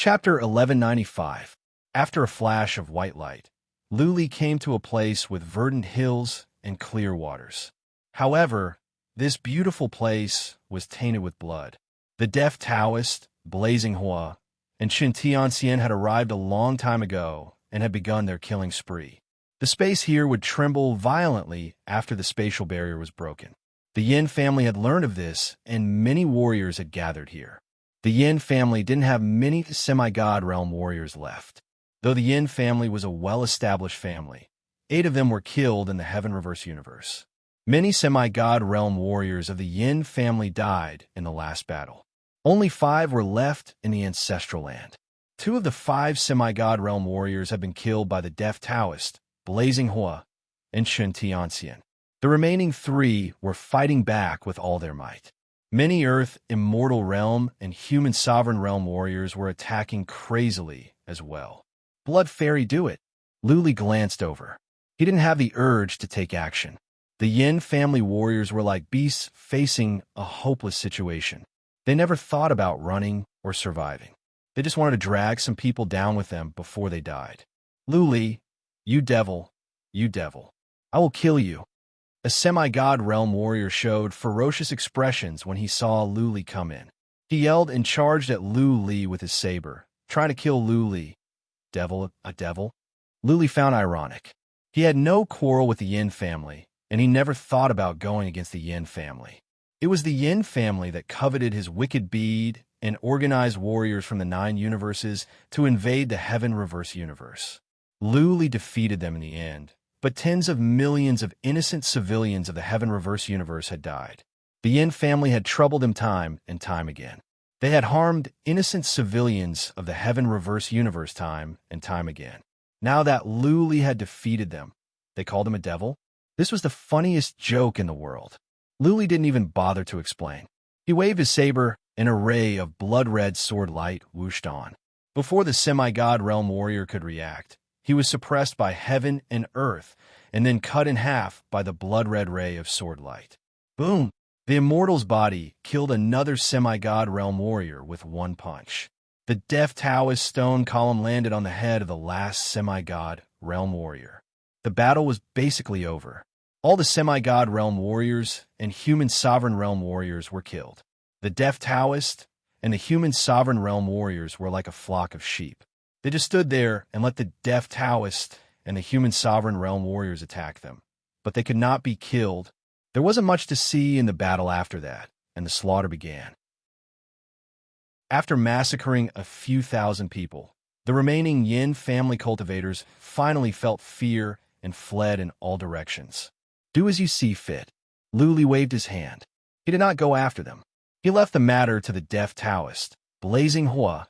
Chapter 1195. After a flash of white light, Luli came to a place with verdant hills and clear waters. However, this beautiful place was tainted with blood. The deaf Taoist, Blazing Hua, and Qin Tianxian had arrived a long time ago and had begun their killing spree. The space here would tremble violently after the spatial barrier was broken. The Yin family had learned of this, and many warriors had gathered here. The Yin family didn't have many semi-god realm warriors left. Though the Yin family was a well-established family, 8 of them were killed in the Heaven Reverse universe. Many semi-god realm warriors of the Yin family died in the last battle. Only 5 were left in the ancestral land. 2 of the 5 semi-god realm warriors had been killed by the deaf Taoist, Blazing Hua, and Qin Tianxian. The remaining 3 were fighting back with all their might. Many Earth, Immortal Realm, and Human Sovereign Realm warriors were attacking crazily as well. Blood Fairy do it. Luli glanced over. He didn't have the urge to take action. The Yin family warriors were like beasts facing a hopeless situation. They never thought about running or surviving. They just wanted to drag some people down with them before they died. Luli, you devil, I will kill you. A semi-god realm warrior showed ferocious expressions when he saw Luli come in. He yelled and charged at Luli with his saber, trying to kill Luli. Devil, a devil? Luli found ironic. He had no quarrel with the Yin family, and he never thought about going against the Yin family. It was the Yin family that coveted his wicked bead and organized warriors from the 9 universes to invade the Heaven Reverse universe. Luli defeated them in the end, but tens of millions of innocent civilians of the Heaven Reverse universe had died. The Yin family had troubled him time and time again. They had harmed innocent civilians of the Heaven Reverse universe time and time again. Now that Luli had defeated them, they called him a devil? This was the funniest joke in the world. Luli didn't even bother to explain. He waved his saber, and a ray of blood-red sword light whooshed on. Before the semi-god realm warrior could react, he was suppressed by heaven and earth, and then cut in half by the blood-red ray of sword light. Boom! The immortal's body killed another semi-god realm warrior with one punch. The deaf Taoist stone column landed on the head of the last semi-god realm warrior. The battle was basically over. All the semi-god realm warriors and human sovereign realm warriors were killed. The deaf Taoist and the human sovereign realm warriors were like a flock of sheep. They just stood there and let the deaf Taoist and the human sovereign realm warriors attack them. But they could not be killed. There wasn't much to see in the battle after that, and the slaughter began. After massacring a few thousand people, the remaining Yin family cultivators finally felt fear and fled in all directions. Do as you see fit. Luli waved his hand. He did not go after them. He left the matter to the deaf Taoist, Blazing Hua,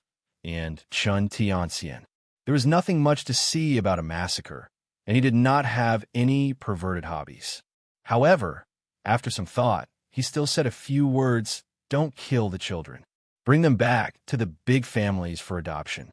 and Qin Tianxian. There was nothing much to see about a massacre, and he did not have any perverted hobbies. However, after some thought, he still said a few words: "Don't kill the children. Bring them back to the big families for adoption."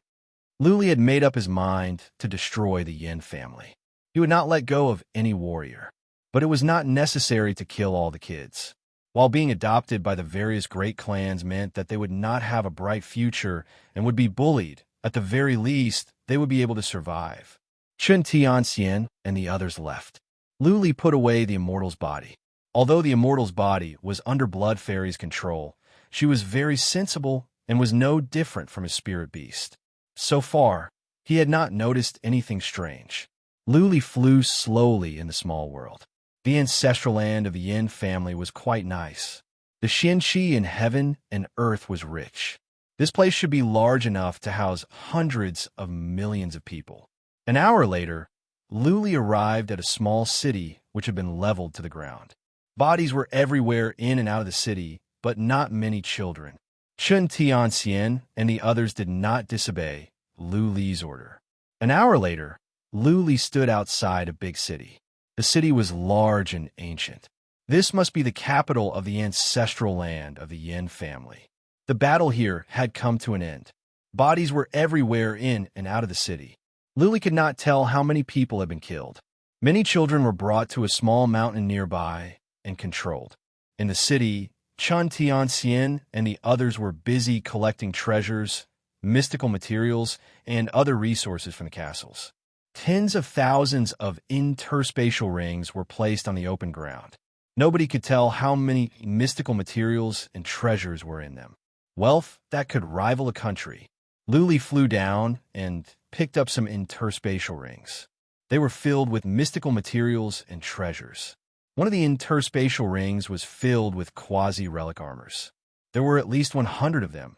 Luli had made up his mind to destroy the Yin family. He would not let go of any warrior. But it was not necessary to kill all the kids. While being adopted by the various great clans meant that they would not have a bright future and would be bullied, at the very least, they would be able to survive. Qin Tianxian and the others left. Luli put away the immortal's body. Although the immortal's body was under Blood Fairy's control, she was very sensible and was no different from his spirit beast. So far, he had not noticed anything strange. Luli flew slowly in the small world. The ancestral land of the Yin family was quite nice. The Xianqi in heaven and earth was rich. This place should be large enough to house hundreds of millions of people. An hour later, Luli arrived at a small city which had been leveled to the ground. Bodies were everywhere in and out of the city, but not many children. Qin Tianxian and the others did not disobey Luli's order. An hour later, Luli stood outside a big city. The city was large and ancient. This must be the capital of the ancestral land of the Yin family. The battle here had come to an end. Bodies were everywhere in and out of the city. Luli could not tell how many people had been killed. Many children were brought to a small mountain nearby and controlled. In the city, Qin Tianxian and the others were busy collecting treasures, mystical materials, and other resources from the castles. Tens of thousands of interspatial rings were placed on the open ground. Nobody could tell how many mystical materials and treasures were in them. Wealth that could rival a country. Luli flew down and picked up some interspatial rings. They were filled with mystical materials and treasures. One of the interspatial rings was filled with quasi-relic armors. There were at least 100 of them.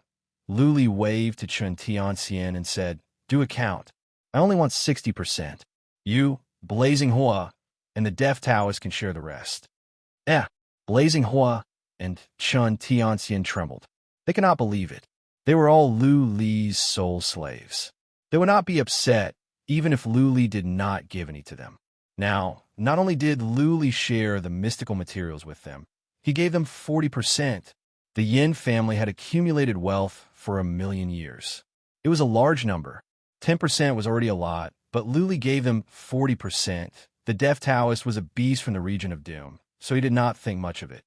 Luli waved to Chun Tianxian and said, "Do a count. I only want 60%. You, Blazing Hua, and the Deaf Taoist can share the rest." Blazing Hua and Chun Tianxian trembled. They could not believe it. They were all Lu Li's soul slaves. They would not be upset even if Lu Li did not give any to them. Now, not only did Lu Li share the mystical materials with them, he gave them 40%. The Yin family had accumulated wealth for 1,000,000 years. It was a large number. 10% was already a lot, but Lu Li gave them 40%. The Deaf Taoist was a beast from the region of doom, so he did not think much of it.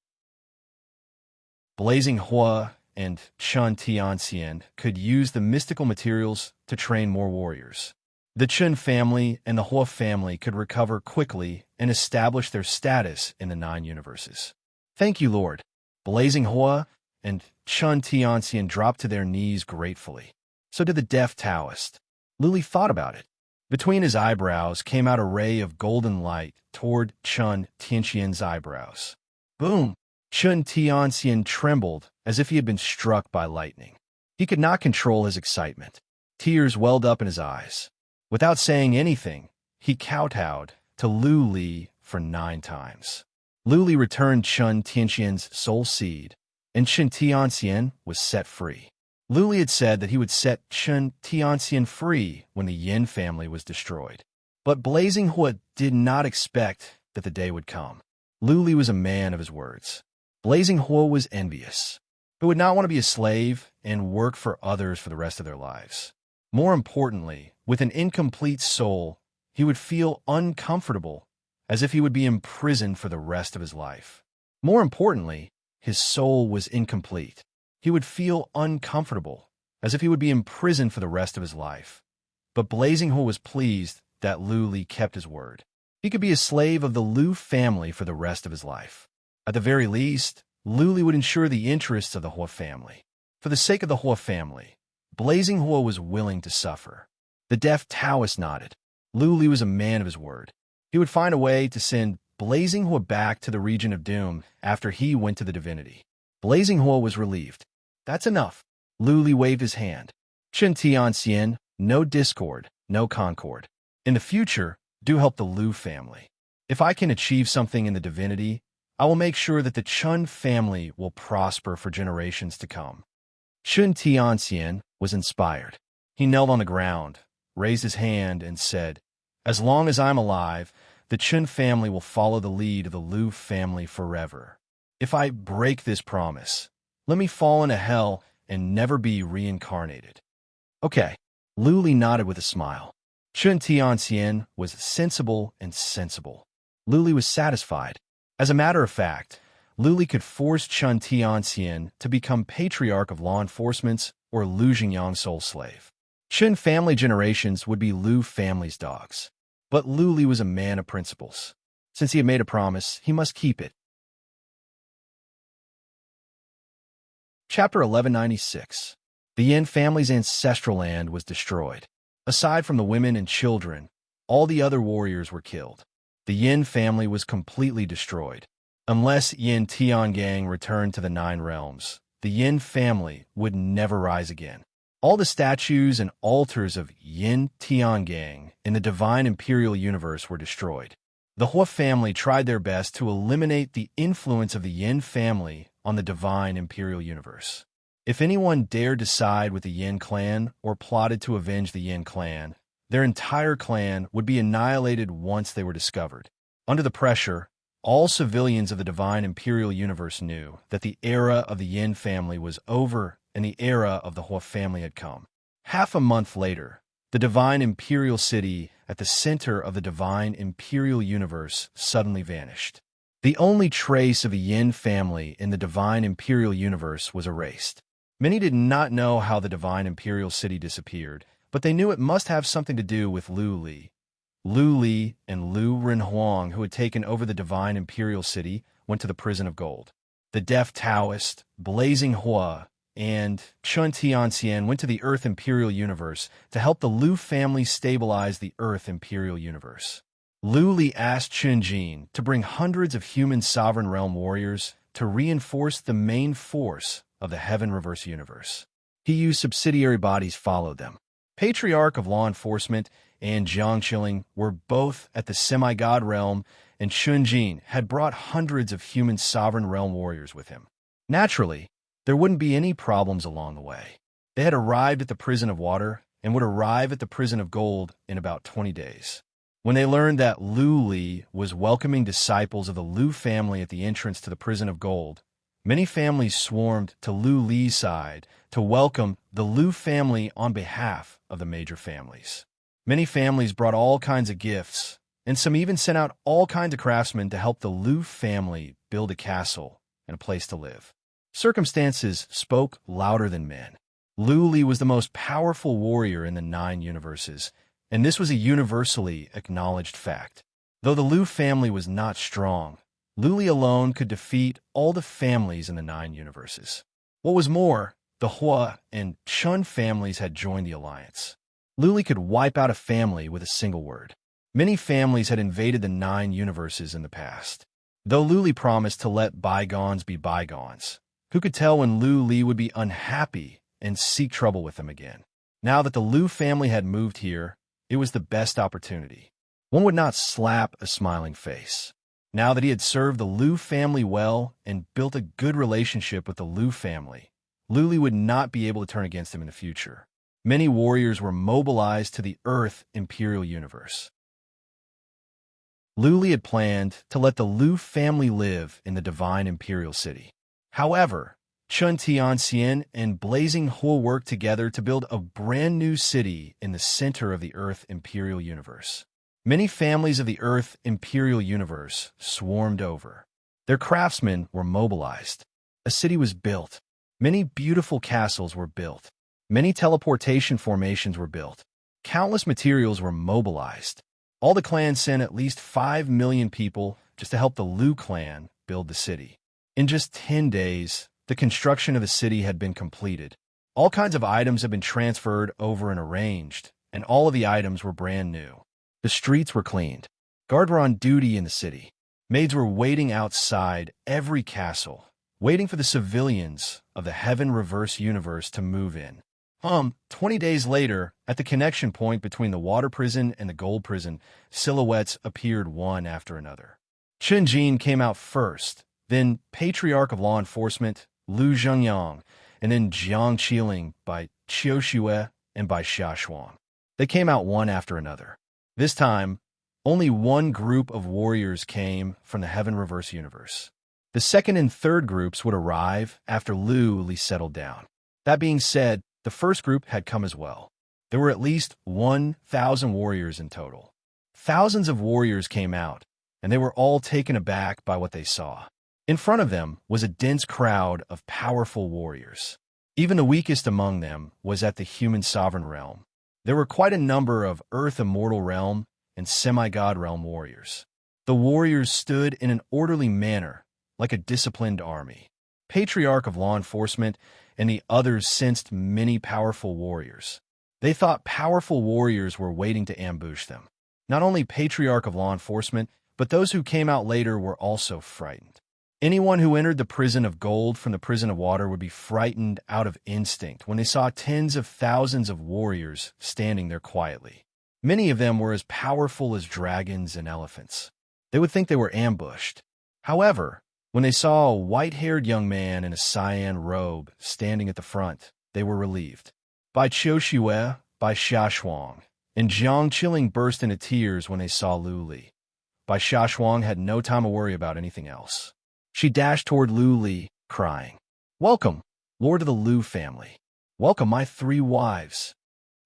Blazing Hua and Chun Tianxian could use the mystical materials to train more warriors. The Chun family and the Hua family could recover quickly and establish their status in the 9 universes. "Thank you, Lord." Blazing Hua and Chun Tianxian dropped to their knees gratefully. So did the Deaf Taoist. Luli thought about it. Between his eyebrows came out a ray of golden light toward Chun Tianxian's eyebrows. Boom! Chun Tianxian trembled as if he had been struck by lightning. He could not control his excitement. Tears welled up in his eyes. Without saying anything, he kowtowed to Lu Li for 9 times. Lu Li returned Chun Tianxian's soul seed, and Chun Tianxian was set free. Lu Li had said that he would set Chun Tianxian free when the Yin family was destroyed. But Blazing Hua did not expect that the day would come. Lu Li was a man of his words. Blazing Hua was envious, but would not want to be a slave and work for others for the rest of their lives. More importantly, with an incomplete soul, he would feel uncomfortable, as if he would be imprisoned for the rest of his life. More importantly, his soul was incomplete. He would feel uncomfortable, as if he would be imprisoned for the rest of his life. But Blazing Hua was pleased that Lu Li kept his word. He could be a slave of the Lu family for the rest of his life. At the very least, Lu Li would ensure the interests of the Hua family. For the sake of the Hua family, Blazing Hua was willing to suffer. The Deaf Taoist nodded. Lu Li was a man of his word. He would find a way to send Blazing Hua back to the region of doom after he went to the divinity. Blazing Hua was relieved. "That's enough." Lu Li waved his hand. "Chun Tianxian, no discord, no concord. In the future, do help the Lu family. If I can achieve something in the divinity, I will make sure that the Chun family will prosper for generations to come." Chun Tianxian was inspired. He knelt on the ground, raised his hand, and said, "As long as I'm alive, the Chun family will follow the lead of the Lu family forever. If I break this promise, let me fall into hell and never be reincarnated." "Okay." Lu Li nodded with a smile. Chun Tianxian was sensible and sensible. Lu Li was satisfied. As a matter of fact, Lu Li could force Chun Tianxian to become patriarch of law enforcement's or Lu Xingyang's soul slave. Chun family generations would be Lu family's dogs. But Lu Li was a man of principles. Since he had made a promise, he must keep it. Chapter 1196. The Yin family's ancestral land was destroyed. Aside from the women and children, all the other warriors were killed. The Yin family was completely destroyed. Unless Yin Tiangang returned to the 9 realms, the Yin family would never rise again. All the statues and altars of Yin Tiangang in the divine imperial universe were destroyed. The Hua family tried their best to eliminate the influence of the Yin family on the divine imperial universe. If anyone dared to side with the Yin clan or plotted to avenge the Yin clan, their entire clan would be annihilated once they were discovered. Under the pressure, all civilians of the divine imperial universe knew that the era of the Yin family was over and the era of the Hua family had come. Half a month later, the divine imperial city at the center of the divine imperial universe suddenly vanished. The only trace of a Yin family in the divine imperial universe was erased. Many did not know how the divine imperial city disappeared, but they knew it must have something to do with Lu Li. Lu Li and Lu Renhuang, who had taken over the divine imperial city, went to the prison of gold. The deaf Taoist, Blazing Hua, and Chun Tianxian went to the Earth Imperial Universe to help the Lu family stabilize the Earth Imperial Universe. Lu Li asked Chun Jin to bring hundreds of human sovereign realm warriors to reinforce the main force of the Heaven Reverse Universe. He used subsidiary bodies followed them. Patriarch of Law Enforcement and Jiang Qiling were both at the semi-god realm, and Chun Jin had brought hundreds of human sovereign realm warriors with him. Naturally, there wouldn't be any problems along the way. They had arrived at the prison of water and would arrive at the prison of gold in about 20 days. When they learned that Lu Li was welcoming disciples of the Lu family at the entrance to the prison of gold, many families swarmed to Lu Li's side to welcome the Lu family on behalf of the major families. Many families brought all kinds of gifts, and some even sent out all kinds of craftsmen to help the Lu family build a castle and a place to live. Circumstances spoke louder than men. Lu Li was the most powerful warrior in the 9 universes, and this was a universally acknowledged fact. Though the Lu family was not strong, Lu Li alone could defeat all the families in the 9 universes. What was more, the Hua and Chun families had joined the alliance. Lu Li could wipe out a family with a single word. Many families had invaded the 9 universes in the past. Though Lu Li promised to let bygones be bygones, who could tell when Lu Li would be unhappy and seek trouble with them again? Now that the Lu family had moved here, it was the best opportunity. One would not slap a smiling face. Now that he had served the Lu family well and built a good relationship with the Lu family, Lu Li would not be able to turn against him in the future. Many warriors were mobilized to the Earth Imperial Universe. Lu Li had planned to let the Lu family live in the divine imperial city. However, Chun Tianxian and Blazing Hua worked together to build a brand new city in the center of the Earth Imperial Universe. Many families of the Earth Imperial Universe swarmed over. Their craftsmen were mobilized. A city was built. Many beautiful castles were built. Many teleportation formations were built. Countless materials were mobilized. All the clans sent at least 5 million people just to help the Lu clan build the city. In just 10 days, the construction of the city had been completed. All kinds of items had been transferred over and arranged, and all of the items were brand new. The streets were cleaned. Guards were on duty in the city. Maids were waiting outside every castle, waiting for the civilians of the Heaven Reverse Universe to move in. 20 days later, at the connection point between the water prison and the gold prison, silhouettes appeared one after another. Chun Jin came out first, then Patriarch of Law Enforcement, Lu Zhengyang, and then Jiang Qiling by Qiu Xue and by Xia Shuang. They came out one after another. This time, only one group of warriors came from the Heaven Reverse Universe. The second and third groups would arrive after Lu Li settled down. That being said, the first group had come as well. There were at least 1,000 warriors in total. Thousands of warriors came out, and they were all taken aback by what they saw. In front of them was a dense crowd of powerful warriors. Even the weakest among them was at the human sovereign realm. There were quite a number of Earth Immortal Realm and Semi-God Realm warriors. The warriors stood in an orderly manner, like a disciplined army. Patriarch of Law Enforcement and the others sensed many powerful warriors. They thought powerful warriors were waiting to ambush them. Not only Patriarch of Law Enforcement, but those who came out later were also frightened. Anyone who entered the prison of gold from the prison of water would be frightened out of instinct when they saw tens of thousands of warriors standing there quietly. Many of them were as powerful as dragons and elephants. They would think they were ambushed. However, when they saw a white-haired young man in a cyan robe standing at the front, they were relieved. Bai Qiu Xue, Bai Xia Shuang, and Jiang Qiling burst into tears when they saw Lu Li. Bai Xia Shuang had no time to worry about anything else. She dashed toward Lu Li, crying, "Welcome, Lord of the Lu family. Welcome my 3 wives."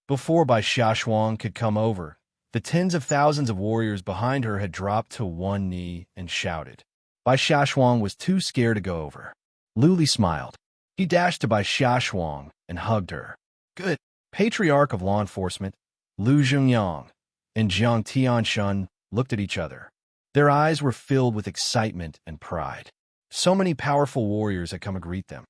Before Bai Xia Shuang could come over, the tens of thousands of warriors behind her had dropped to one knee and shouted. Bai Xia Shuang was too scared to go over. Lu Li smiled. He dashed to Bai Xiaoshuang and hugged her. Good. Patriarch of law enforcement, Lu Zhengyang, and Jiang Tianshun looked at each other. Their eyes were filled with excitement and pride. So many powerful warriors had come to greet them.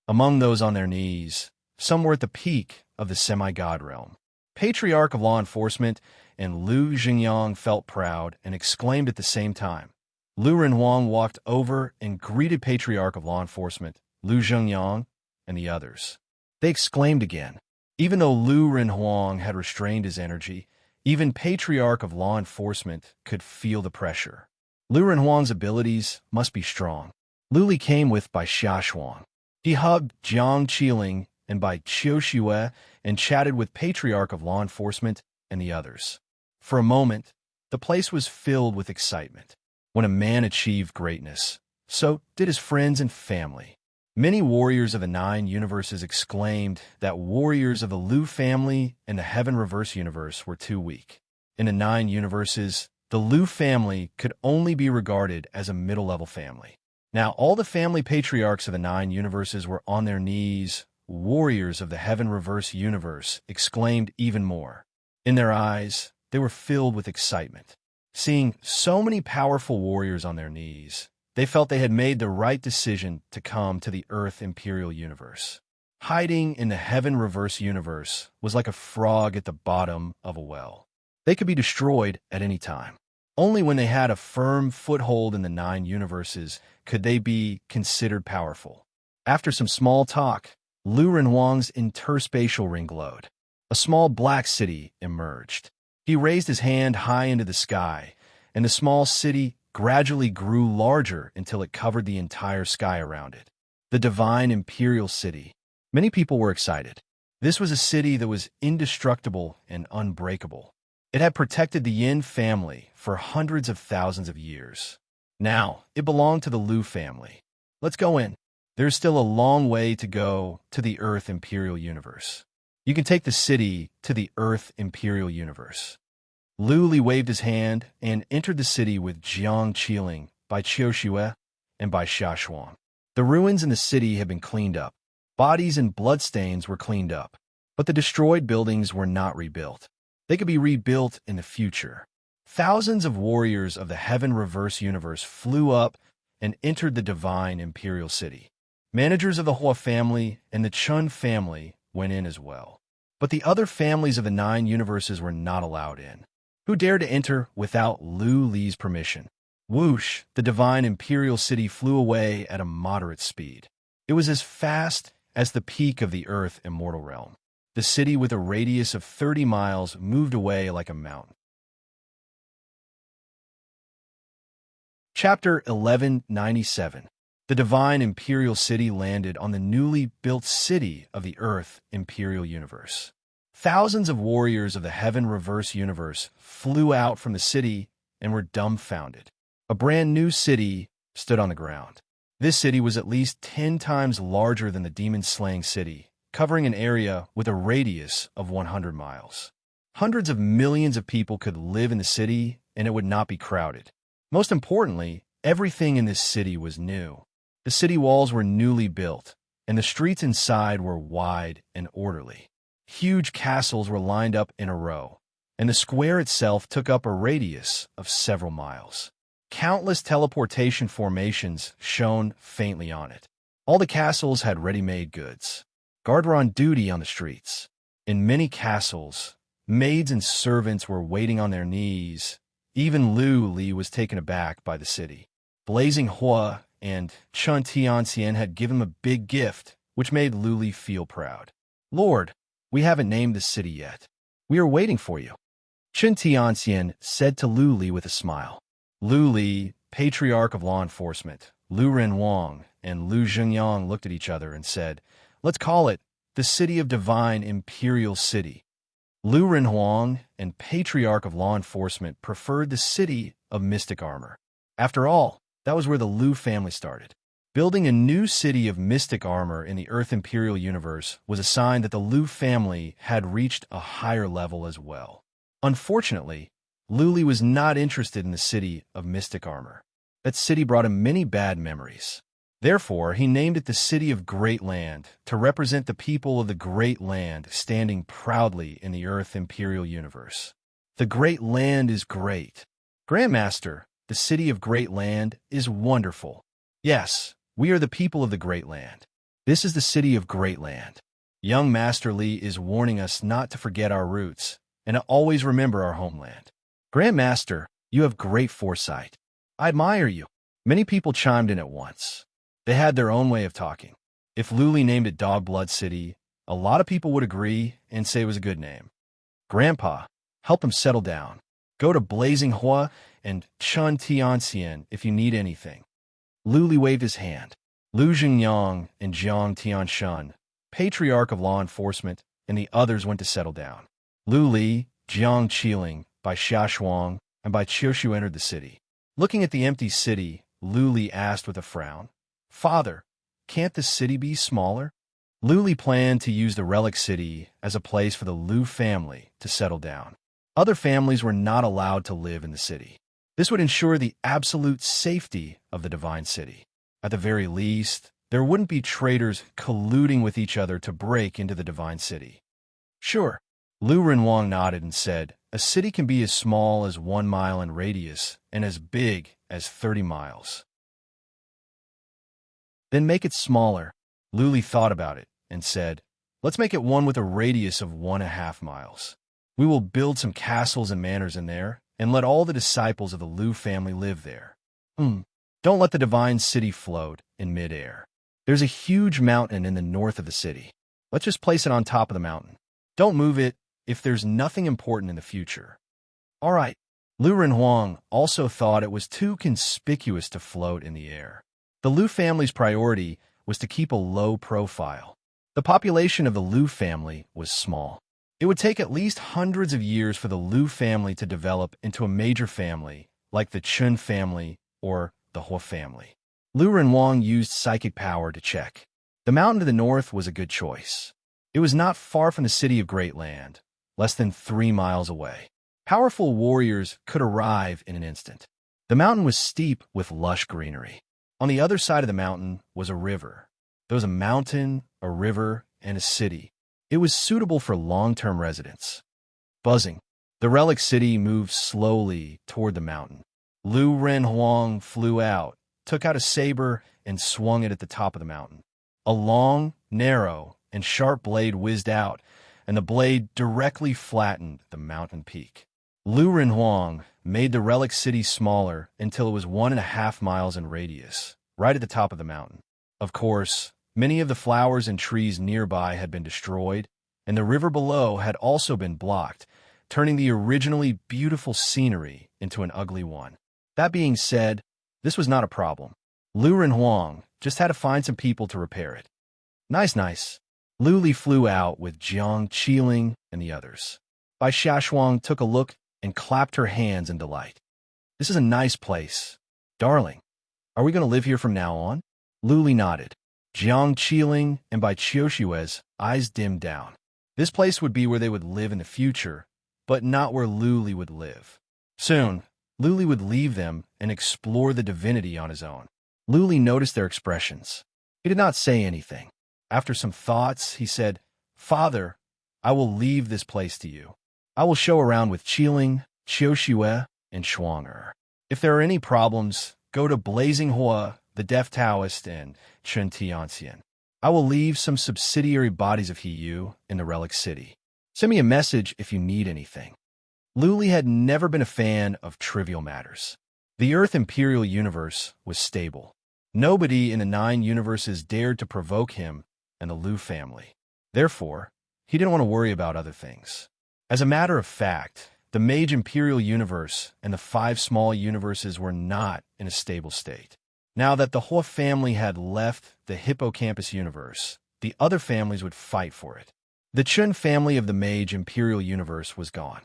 Among those on their knees, some were at the peak of the semi-god realm. Patriarch of law enforcement and Lu Zhengyang felt proud and exclaimed at the same time. Lu Renhuang walked over and greeted Patriarch of law enforcement, Lu Zhengyang, and the others. They exclaimed again. Even though Lu Renhuang had restrained his energy, even Patriarch of law enforcement could feel the pressure. Lu Renhuang's abilities must be strong. Lu Li came with Bai Xiaoshuang. He hugged Jiang Qiling and Bai Qiuxue and chatted with Patriarch of law enforcement and the others. For a moment, the place was filled with excitement. When a man achieved greatness, so did his friends and family. Many warriors of the 9 universes exclaimed that warriors of the Lu family and the Heaven Reverse universe were too weak. In the 9 universes, the Lu family could only be regarded as a middle-level family. Now, all the family patriarchs of the 9 universes were on their knees. Warriors of the Heaven Reverse universe exclaimed even more. In their eyes, they were filled with excitement. Seeing so many powerful warriors on their knees, they felt they had made the right decision to come to the Earth Imperial Universe. Hiding in the Heaven Reverse universe was like a frog at the bottom of a well. They could be destroyed at any time. Only when they had a firm foothold in the 9 universes could they be considered powerful. After some small talk, Lu Renhuang's interspatial ring glowed. A small black city emerged. He raised his hand high into the sky, and the small city gradually grew larger until it covered the entire sky around it. The divine imperial city. Many people were excited. This was a city that was indestructible and unbreakable. It had protected the Yin family for hundreds of thousands of years. Now, it belonged to the Lu family. Let's go in. There's still a long way to go to the Earth Imperial Universe. You can take the city to the Earth Imperial Universe. Lu Li waved his hand and entered the city with Jiang Qiling, Bai Qiuxue, and Bai Xiaoshuang. The ruins in the city had been cleaned up. Bodies and bloodstains were cleaned up, but the destroyed buildings were not rebuilt. They could be rebuilt in the future. Thousands of warriors of the Heaven Reverse universe flew up and entered the divine imperial city. Managers of the Hua family and the Chun family went in as well. But the other families of the 9 universes were not allowed in. Who dared to enter without Lu Li's permission? Whoosh, the divine imperial city flew away at a moderate speed. It was as fast as the peak of the Earth Immortal Realm. The city with a radius of 30 miles moved away like a mountain. Chapter 1197. The divine imperial city landed on the newly built city of the Earth Imperial Universe. Thousands of warriors of the Heaven Reverse universe flew out from the city and were dumbfounded. A brand new city stood on the ground. This city was at least 10 times larger than the demon-slaying city, covering an area with a radius of 100 miles. Hundreds of millions of people could live in the city, and it would not be crowded. Most importantly, everything in this city was new. The city walls were newly built, and the streets inside were wide and orderly. Huge castles were lined up in a row, and the square itself took up a radius of several miles. Countless teleportation formations shone faintly on it. All the castles had ready-made goods. Guards were on duty on the streets. In many castles, maids and servants were waiting on their knees. Even Lu Li was taken aback by the city. Blazing Hua and Chun Tianxian had given him a big gift, which made Lu Li feel proud. Lord, we haven't named the city yet. We are waiting for you, Chun Tianxian said to Lu Li with a smile. Lu Li, patriarch of law enforcement, Lu Renhuang, and Lu Zhengyang looked at each other and said, "Let's call it the City of Divine Imperial City." Lu Renhuang and patriarch of law enforcement preferred the City of Mystic Armor. After all, that was where the Lu family started. Building a new city of mystic armor in the Earth Imperial Universe was a sign that the Lu family had reached a higher level as well. Unfortunately, Lu Li was not interested in the city of mystic armor. That city brought him many bad memories. Therefore, he named it the City of Great Land to represent the people of the Great Land standing proudly in the Earth Imperial Universe. The Great Land is great. Grandmaster, the City of Great Land is wonderful. Yes, we are the people of the Great Land. This is the City of Great Land. Young Master Li is warning us not to forget our roots and to always remember our homeland. Grandmaster, you have great foresight. I admire you. Many people chimed in at once. They had their own way of talking. If Luli named it Dog Blood City, a lot of people would agree and say it was a good name. Grandpa, help him settle down. Go to Blazing Hua and Chun Tianxian if you need anything. Luli waved his hand. Lu Jingyang and Jiang Tianshan, patriarch of law enforcement, and the others went to settle down. Lu Li, Jiang Qiling, by Xiaoshuang, and by Qiushu entered the city. Looking at the empty city, Lu Li asked with a frown, Father, can't the city be smaller? Lu Li planned to use the relic city as a place for the Lu family to settle down. Other families were not allowed to live in the city. This would ensure the absolute safety of the divine city. At the very least, there wouldn't be traitors colluding with each other to break into the divine city. Sure, Lu Renwang nodded and said, a city can be as small as 1 mile in radius and as big as 30 miles. Then make it smaller. Lu Li thought about it and said, let's make it one with a radius of 1.5 miles. We will build some castles and manors in there and let all the disciples of the Lu family live there. Don't let the divine city float in midair. There's a huge mountain in the north of the city. Let's just place it on top of the mountain. Don't move it if there's nothing important in the future. All right. Lu Renhuang also thought it was too conspicuous to float in the air. The Lu family's priority was to keep a low profile. The population of the Lu family was small. It would take at least hundreds of years for the Lu family to develop into a major family, like the Chun family or the Hua family. Lu Renwang used psychic power to check. The mountain to the north was a good choice. It was not far from the City of Great Land, less than 3 miles away. Powerful warriors could arrive in an instant. The mountain was steep with lush greenery. On the other side of the mountain was a river. There was a mountain, a river, and a city. It was suitable for long-term residents. Buzzing, the relic city moved slowly toward the mountain. Lu Renhuang flew out, took out a saber, and swung it at the top of the mountain. A long, narrow, and sharp blade whizzed out, and the blade directly flattened the mountain peak. Lu Renhuang made the relic city smaller until it was 1.5 miles in radius, right at the top of the mountain. Of course, many of the flowers and trees nearby had been destroyed, and the river below had also been blocked, turning the originally beautiful scenery into an ugly one. That being said, this was not a problem. Lu Renhuang just had to find some people to repair it. Nice. Lu Li flew out with Jiang Qiling and the others. Bai Xiaoshuang took a look and clapped her hands in delight. This is a nice place. Darling, are we going to live here from now on? Lu Li nodded. Jiang Qiling and Bai Qiushue's eyes dimmed down. This place would be where they would live in the future, but not where Lu Li would live. Soon, Lu Li would leave them and explore the divinity on his own. Lu Li noticed their expressions. He did not say anything. After some thoughts, he said, Father, I will leave this place to you. I will show around with Qiling, Qiushue, and Shuang'er. If there are any problems, go to Blazing Hua, the Deaf Taoist, and Chun Tianxian. I will leave some subsidiary bodies of He-Yu in the Relic City. Send me a message if you need anything. Lu Li had never been a fan of trivial matters. The Earth Imperial Universe was stable. Nobody in the 9 universes dared to provoke him and the Lu family. Therefore, he didn't want to worry about other things. As a matter of fact, the Mage Imperial Universe and the 5 small universes were not in a stable state. Now that the Hua family had left the Hippocampus Universe, the other families would fight for it. The Chun family of the Mage Imperial Universe was gone.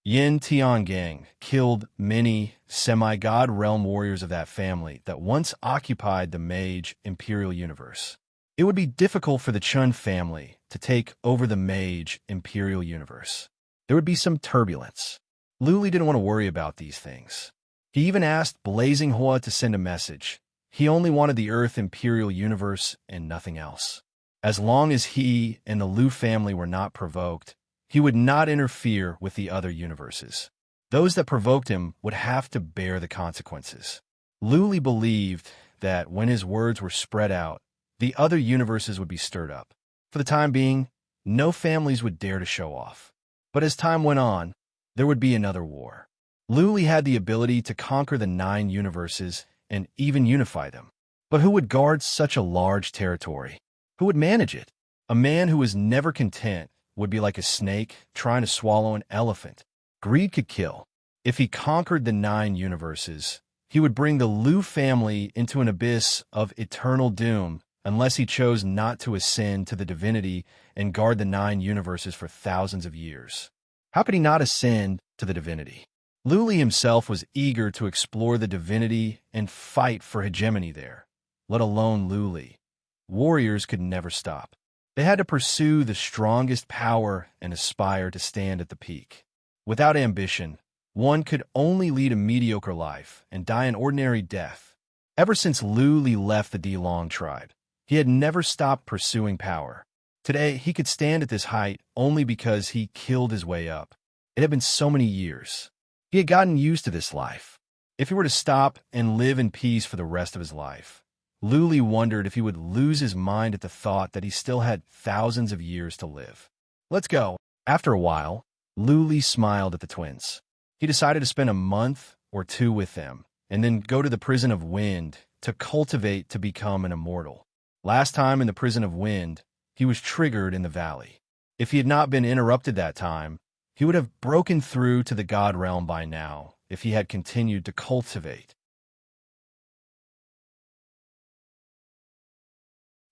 Yin Tiangang killed many semi-god realm warriors of that family that once occupied the Mage Imperial Universe. It would be difficult for the Chun family to take over the Mage Imperial Universe. There would be some turbulence. Lu Li didn't want to worry about these things. He even asked Blazing Hua to send a message, He only wanted the Earth Imperial Universe and nothing else. As long as he and the Lu family were not provoked, he would not interfere with the other universes. Those that provoked him would have to bear the consequences. Luli believed that when his words were spread out, the other universes would be stirred up. For the time being, no families would dare to show off. But as time went on, there would be another war. Luli had the ability to conquer the 9 universes and even unify them. But who would guard such a large territory? Who would manage it? A man who was never content would be like a snake trying to swallow an elephant. Greed could kill. If he conquered the 9 universes, he would bring the Lu family into an abyss of eternal doom unless he chose not to ascend to the divinity and guard the 9 universes for thousands of years. How could he not ascend to the divinity? Luli himself was eager to explore the divinity and fight for hegemony there, let alone Luli. Warriors could never stop. They had to pursue the strongest power and aspire to stand at the peak. Without ambition, one could only lead a mediocre life and die an ordinary death. Ever since Luli left the Delong tribe, he had never stopped pursuing power. Today, he could stand at this height only because he killed his way up. It had been so many years. He had gotten used to this life. If he were to stop and live in peace for the rest of his life, Luli wondered if he would lose his mind at the thought that he still had thousands of years to live. Let's go. After a while, Luli smiled at the twins. He decided to spend a month or 2 with them, and then go to the prison of wind to cultivate to become an immortal. Last time in the prison of wind, he was triggered in the valley. If he had not been interrupted that time, he would have broken through to the god realm by now if he had continued to cultivate.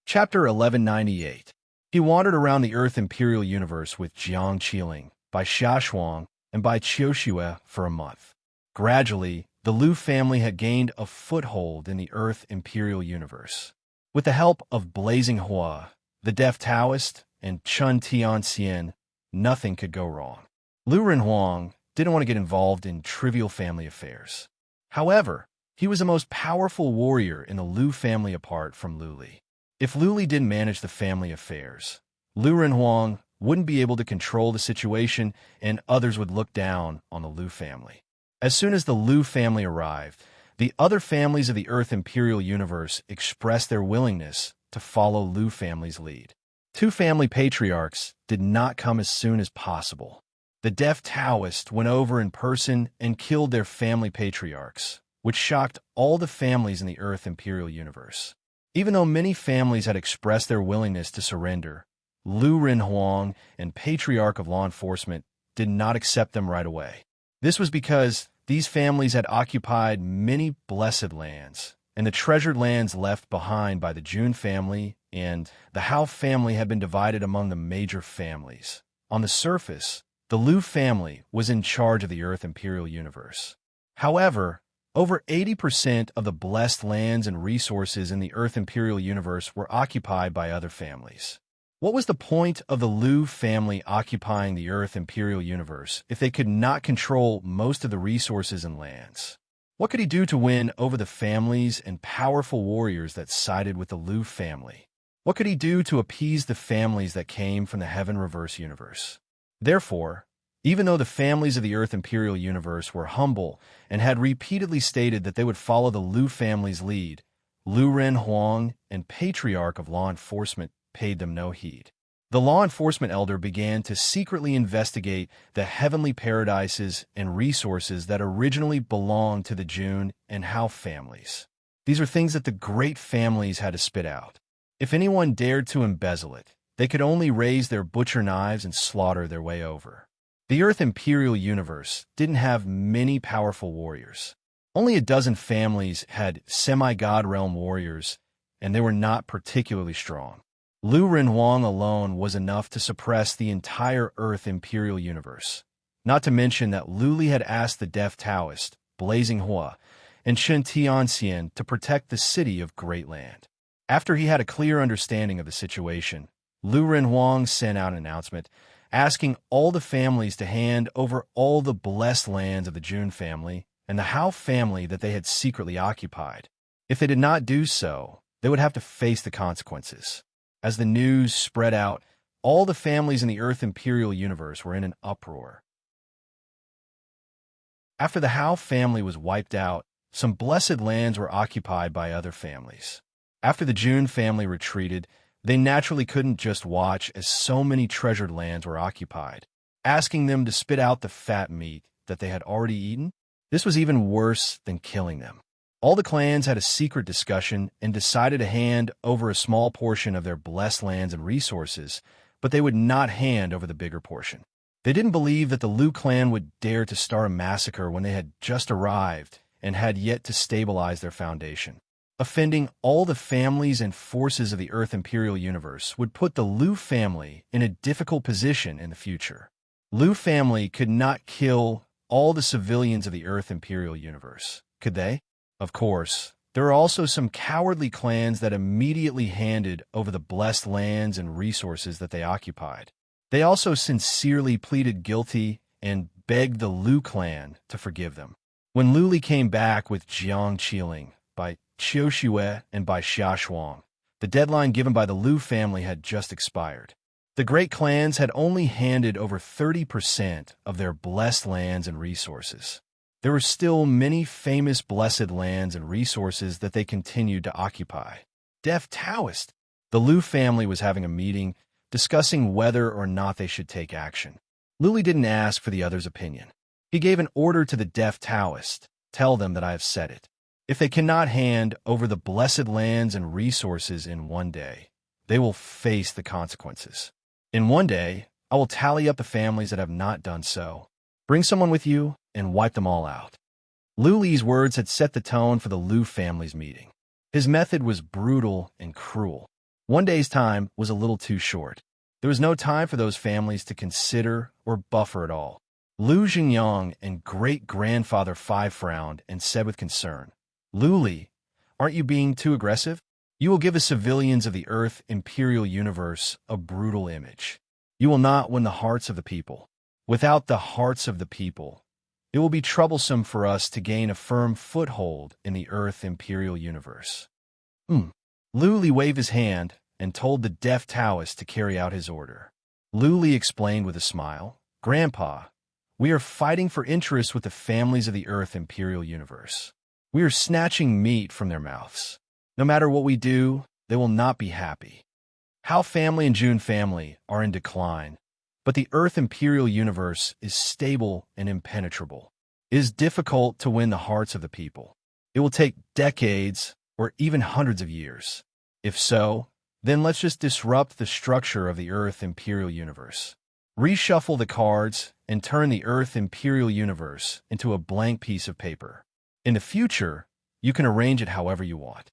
Chapter 1198. He wandered around the Earth Imperial Universe with Jiang Qiling, by Xiaoshuang, and by Qiuxue for a month. Gradually, the Lu family had gained a foothold in the Earth Imperial Universe. With the help of Blazing Hua, the Deaf Taoist, and Chun Tianxian, nothing could go wrong. Lu Renhuang didn't want to get involved in trivial family affairs. However, he was the most powerful warrior in the Lu family apart from Luli. If Luli didn't manage the family affairs, Lu Renhuang wouldn't be able to control the situation and others would look down on the Lu family. As soon as the Lu family arrived, the other families of the Earth Imperial Universe expressed their willingness to follow Lu family's lead. 2 family patriarchs did not come as soon as possible. The Deaf Taoist went over in person and killed their family patriarchs, which shocked all the families in the Earth Imperial Universe. Even though many families had expressed their willingness to surrender, Lu Renhuang and Patriarch of Law Enforcement did not accept them right away. This was because these families had occupied many blessed lands, and the treasured lands left behind by the Jun family and the Hao family had been divided among the major families. On the surface, the Lu family was in charge of the Earth Imperial Universe. However, over 80% of the blessed lands and resources in the Earth Imperial Universe were occupied by other families. What was the point of the Lu family occupying the Earth Imperial Universe if they could not control most of the resources and lands? What could he do to win over the families and powerful warriors that sided with the Lu family? What could he do to appease the families that came from the Heaven Reverse Universe? Therefore, even though the families of the Earth Imperial Universe were humble and had repeatedly stated that they would follow the Lu family's lead, Lu Renhuang and Patriarch of Law Enforcement paid them no heed. The law enforcement elder began to secretly investigate the heavenly paradises and resources that originally belonged to the Jun and Hao families. These are things that the great families had to spit out. If anyone dared to embezzle it, they could only raise their butcher knives and slaughter their way over. The Earth Imperial Universe didn't have many powerful warriors. Only a dozen families had semi-god realm warriors, and they were not particularly strong. Lu Renhuang alone was enough to suppress the entire Earth Imperial Universe. Not to mention that Luli had asked the Deaf Taoist, Blazing Hua, and Chun Tianxian to protect the city of Great Land. After he had a clear understanding of the situation, Lu Renhuang sent out an announcement asking all the families to hand over all the blessed lands of the Jun family and the Hao family that they had secretly occupied. If they did not do so, they would have to face the consequences. As the news spread out, all the families in the Earth Imperial Universe were in an uproar. After the Hao family was wiped out, some blessed lands were occupied by other families. After the Jun family retreated, they naturally couldn't just watch as so many treasured lands were occupied, asking them to spit out the fat meat that they had already eaten. This was even worse than killing them. All the clans had a secret discussion and decided to hand over a small portion of their blessed lands and resources, but they would not hand over the bigger portion. They didn't believe that the Liu clan would dare to start a massacre when they had just arrived and had yet to stabilize their foundation. Offending all the families and forces of the Earth Imperial Universe would put the Liu family in a difficult position in the future. Liu family could not kill all the civilians of the Earth Imperial Universe, could they? Of course, there are also some cowardly clans that immediately handed over the blessed lands and resources that they occupied. They also sincerely pleaded guilty and begged the Liu clan to forgive them. When Lu Li came back with Jiang Qiling by Qiu Xue and by Xia Shuang, the deadline given by the Liu family had just expired. The great clans had only handed over 30% of their blessed lands and resources. There were still many famous blessed lands and resources that they continued to occupy. Deaf Taoist. The Liu family was having a meeting discussing whether or not they should take action. Lu Li didn't ask for the other's opinion. He gave an order to the deaf Taoist. Tell them that I have said it. If they cannot hand over the blessed lands and resources in one day, they will face the consequences. In one day, I will tally up the families that have not done so. Bring someone with you and wipe them all out. Lu Li's words had set the tone for the Liu family's meeting. His method was brutal and cruel. One day's time was a little too short. There was no time for those families to consider or buffer at all. Lu Xingyang and great-grandfather Fi frowned and said with concern, Lu Li, aren't you being too aggressive? You will give the civilians of the Earth Imperial Universe a brutal image. You will not win the hearts of the people. Without the hearts of the people, it will be troublesome for us to gain a firm foothold in the Earth Imperial Universe. Lu Li waved his hand and told the deaf Taoist to carry out his order. Lu Li explained with a smile, Grandpa, we are fighting for interest with the families of the Earth Imperial Universe. We are snatching meat from their mouths. No matter what we do, they will not be happy. Hao family and Jun family are in decline, but the Earth Imperial Universe is stable and impenetrable. It is difficult to win the hearts of the people. It will take decades or even hundreds of years. If so, then let's just disrupt the structure of the Earth Imperial Universe. Reshuffle the cards and turn the Earth Imperial Universe into a blank piece of paper. In the future, you can arrange it however you want.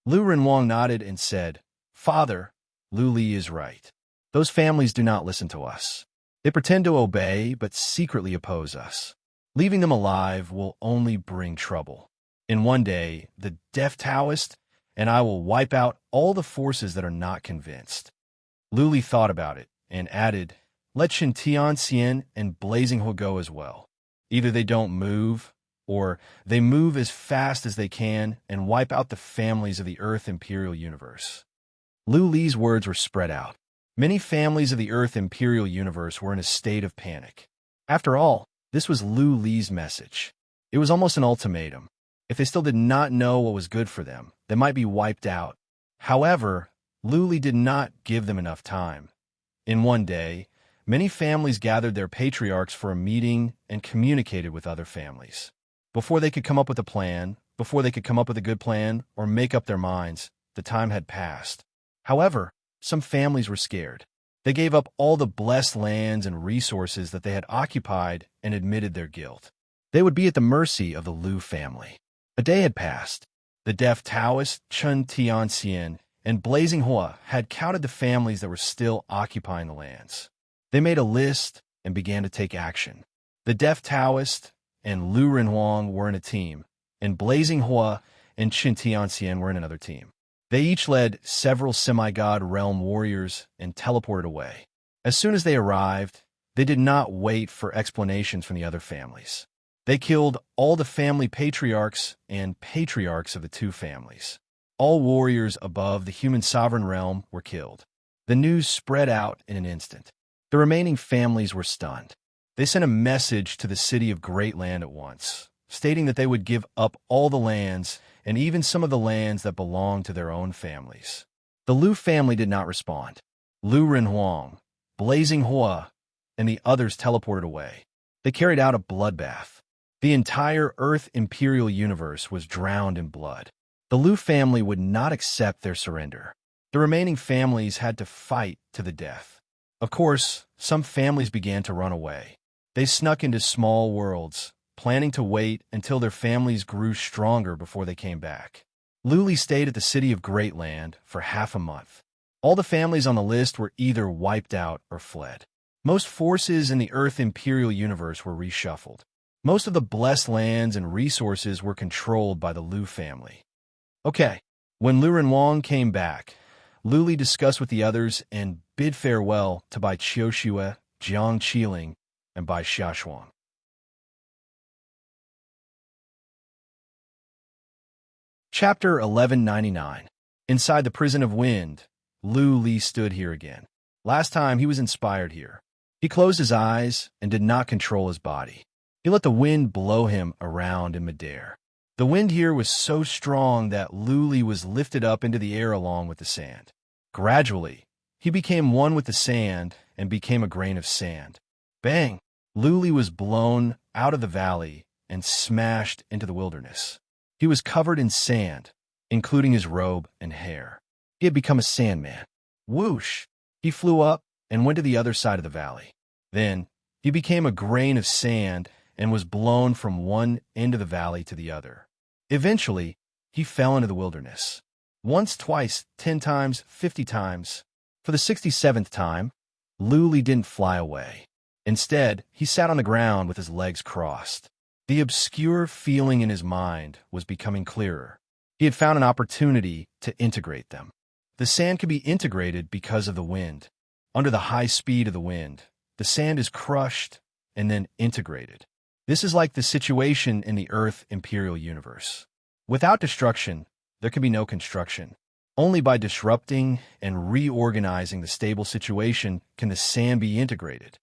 Lu Renwang nodded and said, Father, Lu Li is right. Those families do not listen to us. They pretend to obey, but secretly oppose us. Leaving them alive will only bring trouble. In one day, the deaf Taoist and I will wipe out all the forces that are not convinced. Lu Li thought about it and added, let Chen Tianxian and Blazing He go as well. Either they don't move, or they move as fast as they can and wipe out the families of the Earth Imperial Universe. Lu Li's words were spread out. Many families of the Earth Imperial Universe were in a state of panic. After all, this was Lu Li's message. It was almost an ultimatum. If they still did not know what was good for them, they might be wiped out. However, Lu Li did not give them enough time. In one day, many families gathered their patriarchs for a meeting and communicated with other families. Before they could come up with a plan, before they could come up with a good plan or make up their minds, the time had passed. However, some families were scared. They gave up all the blessed lands and resources that they had occupied and admitted their guilt. They would be at the mercy of the Liu family. A day had passed. The deaf Taoist, Chen Tianxian, and Blazing Hua had counted the families that were still occupying the lands. They made a list and began to take action. The deaf Taoist and Lu Renhuang were in a team, and Blazing Hua and Chen Tianxian were in another team. They each led several semi-god realm warriors and teleported away. As soon as they arrived, they did not wait for explanations from the other families. They killed all the family patriarchs and patriarchs of the two families. All warriors above the human sovereign realm were killed. The news spread out in an instant. The remaining families were stunned. They sent a message to the city of Great Land at once, stating that they would give up all the lands and even some of the lands that belonged to their own families. The Lu family did not respond. Lu Renhuang, Blazing Hua, and the others teleported away. They carried out a bloodbath. The entire Earth Imperial Universe was drowned in blood. The Lu family would not accept their surrender. The remaining families had to fight to the death. Of course, some families began to run away. They snuck into small worlds, planning to wait until their families grew stronger before they came back. Luli stayed at the city of Great Land for half a month. All the families on the list were either wiped out or fled. Most forces in the Earth Imperial Universe were reshuffled. Most of the blessed lands and resources were controlled by the Lu family. Okay, when Lu Renwang came back, Luli discussed with the others and bid farewell to Bai Qiuxue, Jiang Qiling, and Bai Xiaoshuang. Chapter 1199. Inside the Prison of Wind, Lu Li stood here again. Last time he was inspired here. He closed his eyes and did not control his body. He let the wind blow him around in midair. The wind here was so strong that Lu Li was lifted up into the air along with the sand. Gradually, he became one with the sand and became a grain of sand. Bang! Lu Li was blown out of the valley and smashed into the wilderness. He was covered in sand, including his robe and hair. He had become a sandman. Whoosh! He flew up and went to the other side of the valley. Then, he became a grain of sand and was blown from one end of the valley to the other. Eventually, he fell into the wilderness. Once, twice, 10 times, 50 times. For the 67th time, Lu Li didn't fly away. Instead, he sat on the ground with his legs crossed. The obscure feeling in his mind was becoming clearer. He had found an opportunity to integrate them. The sand can be integrated because of the wind. Under the high speed of the wind, the sand is crushed and then integrated. This is like the situation in the Earth Imperial Universe. Without destruction, there can be no construction. Only by disrupting and reorganizing the stable situation can the sand be integrated.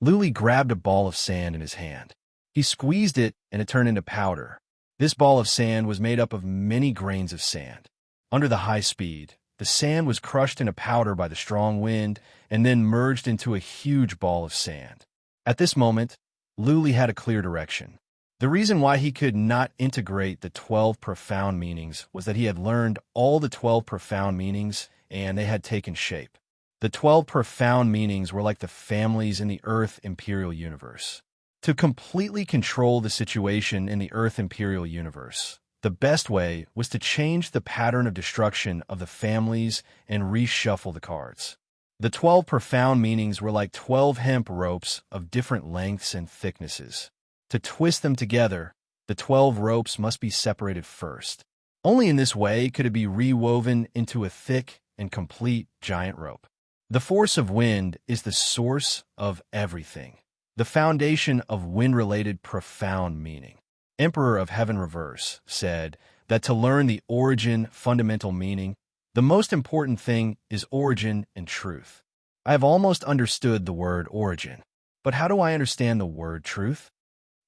Luli grabbed a ball of sand in his hand. He squeezed it and it turned into powder. This ball of sand was made up of many grains of sand. Under the high speed, the sand was crushed into powder by the strong wind and then merged into a huge ball of sand. At this moment, Luli had a clear direction. The reason why he could not integrate the 12 profound meanings was that he had learned all the 12 profound meanings and they had taken shape. The 12 profound meanings were like the families in the Earth Imperial Universe. To completely control the situation in the Earth Imperial Universe, the best way was to change the pattern of destruction of the families and reshuffle the cards. The 12 profound meanings were like 12 hemp ropes of different lengths and thicknesses. To twist them together, the 12 ropes must be separated first. Only in this way could it be rewoven into a thick and complete giant rope. The force of wind is the source of everything, the foundation of wind-related profound meaning. Emperor of Heaven Reverse said that to learn the origin fundamental meaning, the most important thing is origin and truth. I have almost understood the word origin, but how do I understand the word truth?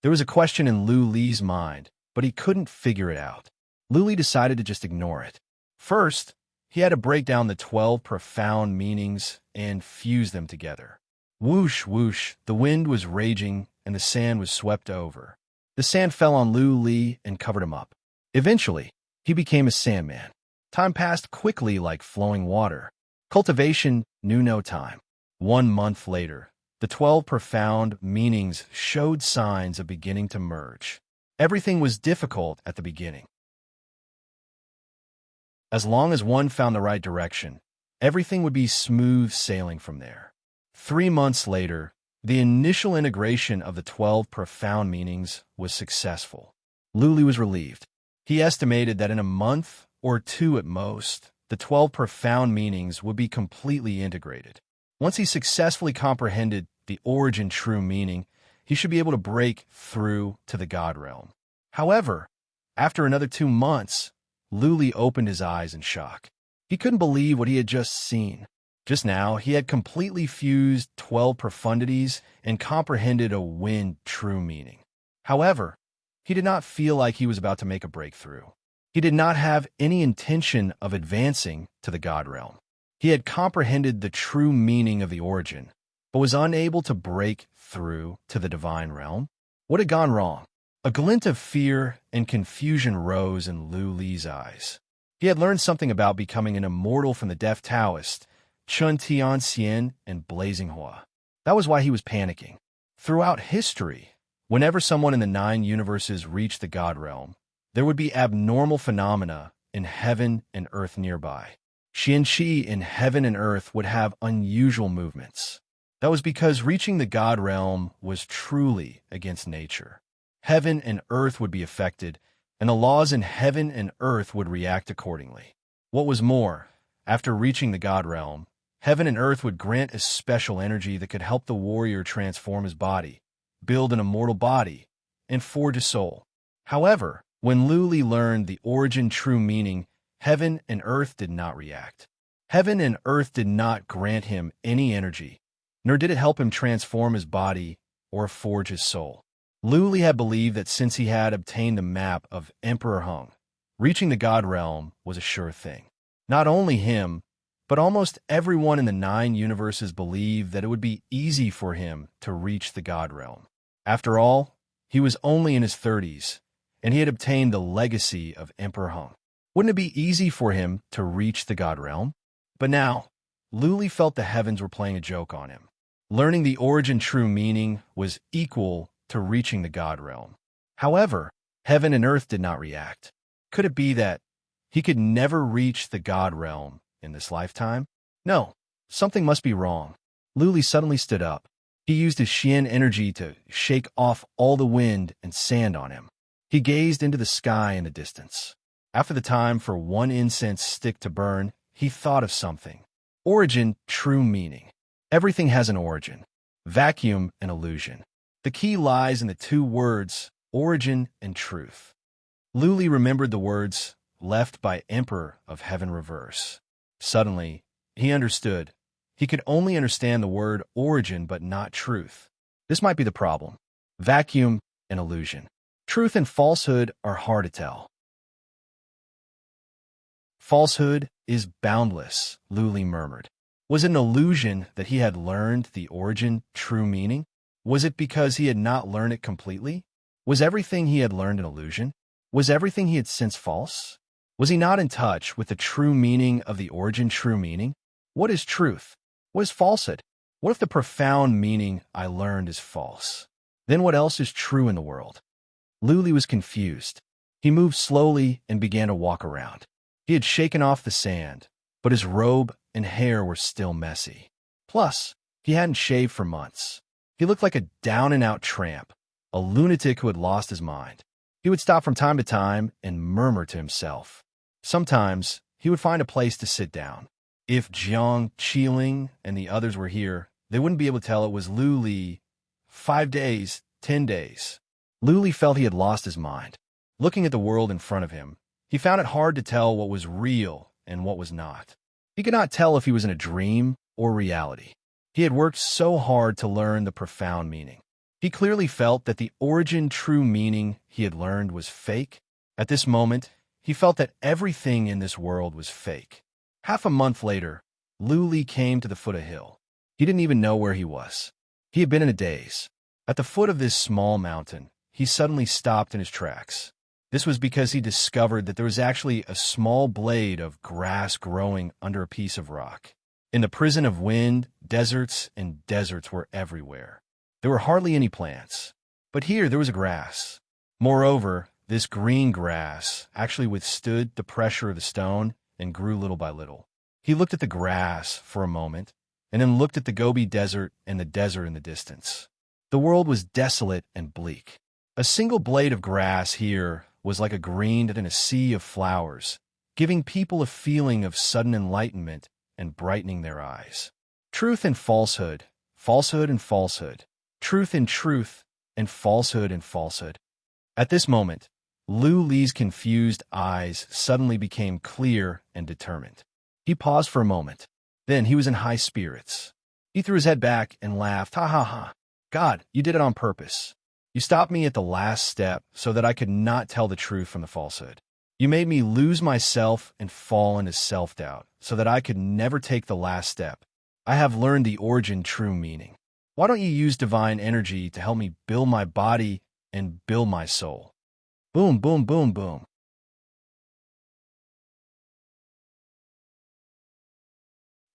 There was a question in Lu Li's mind, but he couldn't figure it out. Lu Li decided to just ignore it. First, he had to break down the 12 profound meanings and fuse them together. Whoosh, whoosh, the wind was raging and the sand was swept over. The sand fell on Lu Li and covered him up. Eventually, he became a sandman. Time passed quickly like flowing water. Cultivation knew no time. 1 month later, the 12 profound meanings showed signs of beginning to merge. Everything was difficult at the beginning. As long as one found the right direction, everything would be smooth sailing from there. 3 months later, the initial integration of the 12 profound meanings was successful. Luli was relieved. He estimated that in a month or 2 at most, the 12 profound meanings would be completely integrated. Once he successfully comprehended the origin true meaning, he should be able to break through to the God realm. However, after another 2 months, Luli opened his eyes in shock. He couldn't believe what he had just seen. Just now, he had completely fused 12 profundities and comprehended a wind true meaning. However, he did not feel like he was about to make a breakthrough. He did not have any intention of advancing to the God realm. He had comprehended the true meaning of the origin, but was unable to break through to the divine realm. What had gone wrong? A glint of fear and confusion rose in Lu Li's eyes. He had learned something about becoming an immortal from the deaf Taoist, Chun Tianxian and Blazing Hua. That was why he was panicking. Throughout history, whenever someone in the 9 universes reached the God realm, there would be abnormal phenomena in heaven and earth nearby. Xianxi in heaven and earth would have unusual movements. That was because reaching the God realm was truly against nature. Heaven and earth would be affected, and the laws in heaven and earth would react accordingly. What was more, after reaching the God realm, heaven and earth would grant a special energy that could help the warrior transform his body, build an immortal body, and forge a soul. However, when Luli learned the origin true meaning, heaven and earth did not react. Heaven and earth did not grant him any energy, nor did it help him transform his body or forge his soul. Luli had believed that since he had obtained the map of Emperor Hung, reaching the God realm was a sure thing. Not only him, but almost everyone in the 9 universes believed that it would be easy for him to reach the God realm. After all, he was only in his 30s, and he had obtained the legacy of Emperor Hung. Wouldn't it be easy for him to reach the God realm? But now, Luli felt the heavens were playing a joke on him. Learning the origin true meaning was equal to reaching the God realm. However, heaven and earth did not react. Could it be that he could never reach the God realm in this lifetime? No, something must be wrong. Luli suddenly stood up. He used his Xian energy to shake off all the wind and sand on him. He gazed into the sky in the distance. After the time for one incense stick to burn, he thought of something. Origin, true meaning. Everything has an origin. Vacuum, an illusion. The key lies in the 2 words, origin and truth. Luli remembered the words left by Emperor of Heaven Reverse. Suddenly, he understood. He could only understand the word origin but not truth. This might be the problem. Vacuum, an illusion. Truth and falsehood are hard to tell. Falsehood is boundless, Luli murmured. Was it an illusion that he had learned the origin true meaning? Was it because he had not learned it completely? Was everything he had learned an illusion? Was everything he had since false? Was he not in touch with the true meaning of the origin true meaning? What is truth? What is falsehood? What if the profound meaning I learned is false? Then what else is true in the world? Luli was confused. He moved slowly and began to walk around. He had shaken off the sand, but his robe and hair were still messy. Plus, he hadn't shaved for months. He looked like a down-and-out tramp, a lunatic who had lost his mind. He would stop from time to time and murmur to himself. Sometimes, he would find a place to sit down. If Jiang, Qiling, and the others were here, they wouldn't be able to tell it was Luli. 5 days, 10 days. Luli felt he had lost his mind. Looking at the world in front of him, he found it hard to tell what was real and what was not. He could not tell if he was in a dream or reality. He had worked so hard to learn the profound meaning. He clearly felt that the origin true meaning he had learned was fake. At this moment, he felt that everything in this world was fake. Half a month later, Luli came to the foot of a hill. He didn't even know where he was. He had been in a daze. At the foot of this small mountain, he suddenly stopped in his tracks. This was because he discovered that there was actually a small blade of grass growing under a piece of rock. In the prison of wind, deserts were everywhere. There were hardly any plants. But here there was a grass. Moreover, this green grass actually withstood the pressure of the stone and grew little by little. He looked at the grass for a moment, and then looked at the Gobi Desert and the desert in the distance. The world was desolate and bleak. A single blade of grass here was like a green in a sea of flowers, giving people a feeling of sudden enlightenment and brightening their eyes. Truth and falsehood, falsehood and falsehood, truth and truth, and falsehood and falsehood. At this moment, Lu Li's confused eyes suddenly became clear and determined. He paused for a moment. Then he was in high spirits. He threw his head back and laughed, ha ha ha. God, you did it on purpose. You stopped me at the last step so that I could not tell the truth from the falsehood. You made me lose myself and fall into self-doubt so that I could never take the last step. I have learned the origin true meaning. Why don't you use divine energy to help me build my body and build my soul? Boom, boom, boom, boom.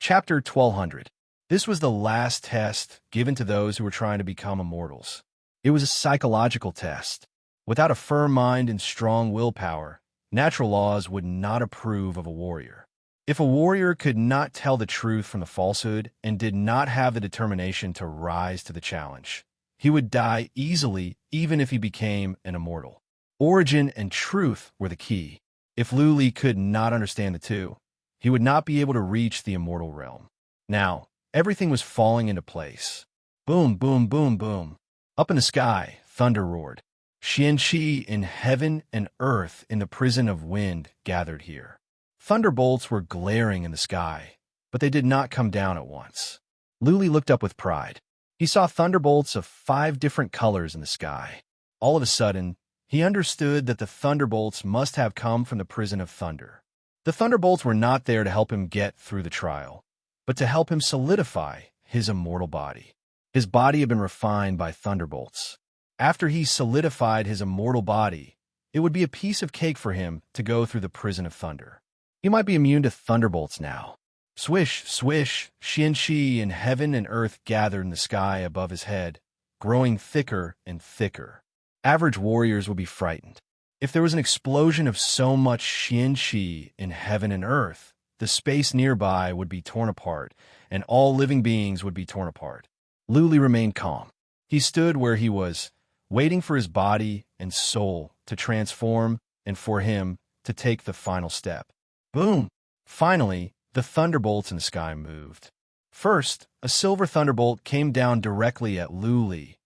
Chapter 1200. This was the last test given to those who were trying to become immortals. It was a psychological test. Without a firm mind and strong willpower, natural laws would not approve of a warrior. If a warrior could not tell the truth from the falsehood and did not have the determination to rise to the challenge, he would die easily even if he became an immortal. Origin and truth were the key. If Lu Li could not understand the two, he would not be able to reach the immortal realm. Now, everything was falling into place. Boom, boom, boom, boom. Up in the sky, thunder roared. Xianxi in heaven and earth in the prison of wind gathered here. Thunderbolts were glaring in the sky, but they did not come down at once. Lu Li looked up with pride. He saw thunderbolts of 5 different colors in the sky. All of a sudden, he understood that the thunderbolts must have come from the prison of thunder. The thunderbolts were not there to help him get through the trial, but to help him solidify his immortal body. His body had been refined by thunderbolts. After he solidified his immortal body, it would be a piece of cake for him to go through the prison of thunder. He might be immune to thunderbolts now. Swish, swish, Xianxi in heaven and earth gathered in the sky above his head, growing thicker and thicker. Average warriors would be frightened. If there was an explosion of so much Xianxi in heaven and earth, the space nearby would be torn apart, and all living beings would be torn apart. Lu Li remained calm. He stood where he was, waiting for his body and soul to transform and for him to take the final step. Boom! Finally, the thunderbolts in the sky moved. First, a silver thunderbolt came down directly at Lu Li.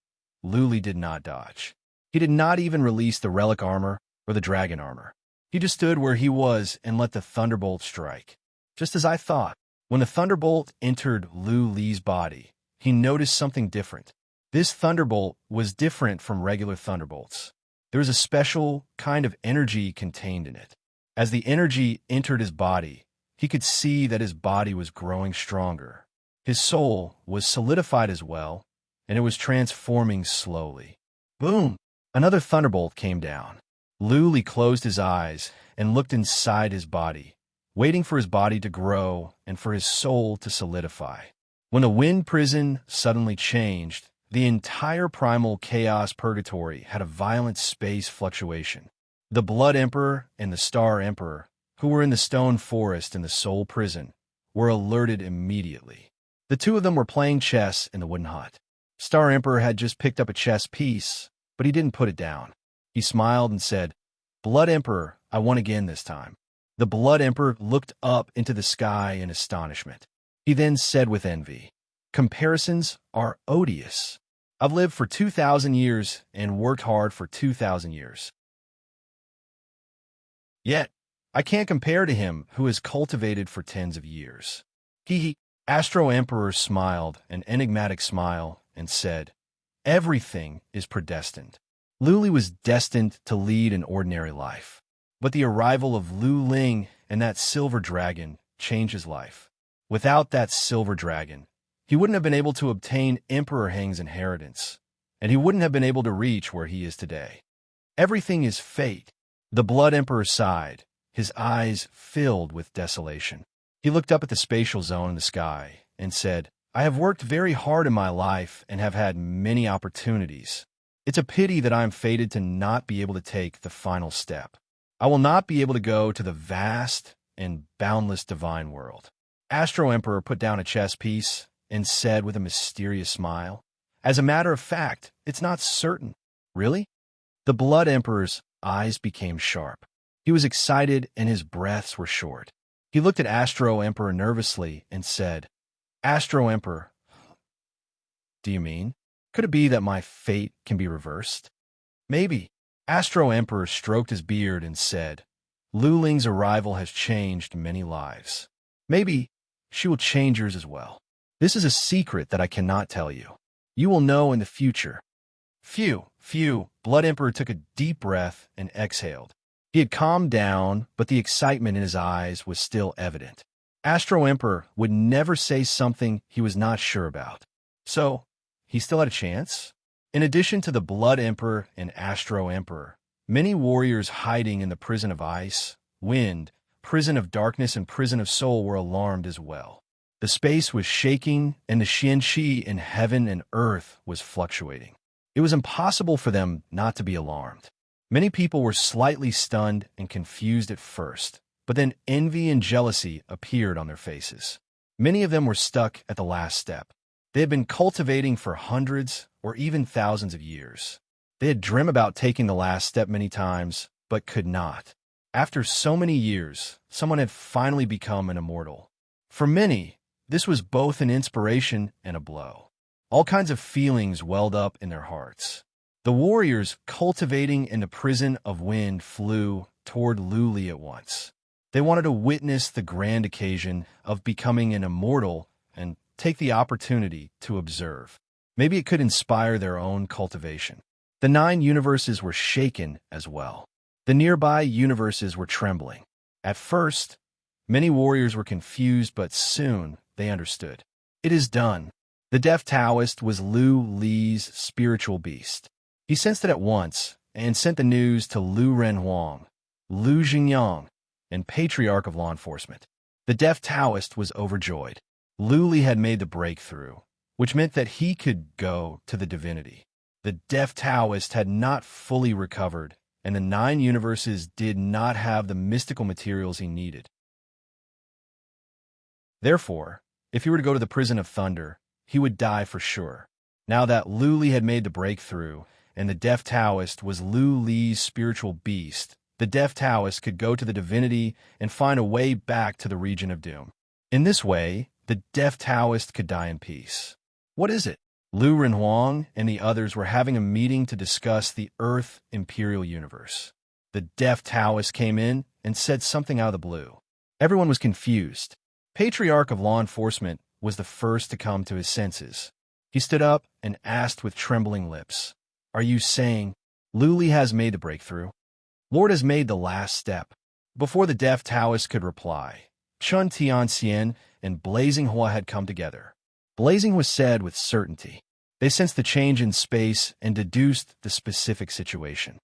Lu Li did not dodge. He did not even release the relic armor or the dragon armor. He just stood where he was and let the thunderbolt strike. Just as I thought, when the thunderbolt entered Lu Li's body, he noticed something different. This thunderbolt was different from regular thunderbolts. There was a special kind of energy contained in it. As the energy entered his body, he could see that his body was growing stronger. His soul was solidified as well, and it was transforming slowly. Boom! Another thunderbolt came down. Lu Li closed his eyes and looked inside his body, waiting for his body to grow and for his soul to solidify. When the wind prison suddenly changed, the entire primal chaos purgatory had a violent space fluctuation. The Blood Emperor and the Star Emperor, who were in the stone forest in the Soul Prison, were alerted immediately. The two of them were playing chess in the wooden hut. Star Emperor had just picked up a chess piece, but he didn't put it down. He smiled and said, "Blood Emperor, I won again this time." The Blood Emperor looked up into the sky in astonishment. He then said with envy, "Comparisons are odious. I've lived for 2,000 years and worked hard for 2,000 years. Yet, I can't compare to him who has cultivated for tens of years." He, Astro Emperor, smiled an enigmatic smile and said, "Everything is predestined." Lu Li was destined to lead an ordinary life. But the arrival of Lu Ling and that silver dragon changed his life. Without that silver dragon, he wouldn't have been able to obtain Emperor Heng's inheritance, and he wouldn't have been able to reach where he is today. Everything is fate. The Blood Emperor sighed, his eyes filled with desolation. He looked up at the spatial zone in the sky and said, "I have worked very hard in my life and have had many opportunities. It's a pity that I am fated to not be able to take the final step. I will not be able to go to the vast and boundless divine world." Astro Emperor put down a chess piece and said with a mysterious smile, "As a matter of fact, it's not certain." "Really?" The Blood Emperor's eyes became sharp. He was excited and his breaths were short. He looked at Astro Emperor nervously and said, "Astro Emperor, do you mean?" Could it be that my fate can be reversed? Maybe. Astro Emperor stroked his beard and said, Lu Ling's arrival has changed many lives. Maybe she will change yours as well. This is a secret that I cannot tell you. You will know in the future. Phew. Blood Emperor took a deep breath and exhaled. He had calmed down, but the excitement in his eyes was still evident. Astro Emperor would never say something he was not sure about. So, he still had a chance? In addition to the Blood Emperor and Astro Emperor, many warriors hiding in the prison of ice, wind, prison of darkness, and prison of soul were alarmed as well. The space was shaking, and the xianxi in heaven and earth was fluctuating. It was impossible for them not to be alarmed. Many people were slightly stunned and confused at first, but then envy and jealousy appeared on their faces. Many of them were stuck at the last step. They had been cultivating for hundreds or even thousands of years. They had dreamed about taking the last step many times, but could not. After so many years, someone had finally become an immortal. For many, this was both an inspiration and a blow. All kinds of feelings welled up in their hearts. The warriors cultivating in the prison of wind flew toward Luli at once. They wanted to witness the grand occasion of becoming an immortal and take the opportunity to observe. Maybe it could inspire their own cultivation. The 9 universes were shaken as well. The nearby universes were trembling. At first, many warriors were confused, but soon they understood. It is done. The Deaf Taoist was Lu Li's spiritual beast. He sensed it at once and sent the news to Lu Renhuang, Lu Jingyang, and Patriarch of Law Enforcement. The Deaf Taoist was overjoyed. Lu Li had made the breakthrough, which meant that he could go to the divinity. The Deaf Taoist had not fully recovered, and the 9 universes did not have the mystical materials he needed. Therefore, if he were to go to the prison of thunder, he would die for sure. Now that Lu Li had made the breakthrough, and the Deaf Taoist was Lu Li's spiritual beast, the Deaf Taoist could go to the divinity and find a way back to the region of doom. In this way, the Deaf Taoist could die in peace. What is it? Lu Renhuang and the others were having a meeting to discuss the Earth Imperial Universe. The Deaf Taoist came in and said something out of the blue. Everyone was confused. Patriarch of Law Enforcement was the first to come to his senses. He stood up and asked with trembling lips, "Are you saying Lu Li has made the breakthrough? Lord has made the last step?" Before the Deaf Taoist could reply, Chun Tianxian and Blazing Hua had come together. Blazing was said with certainty. They sensed the change in space and deduced the specific situation.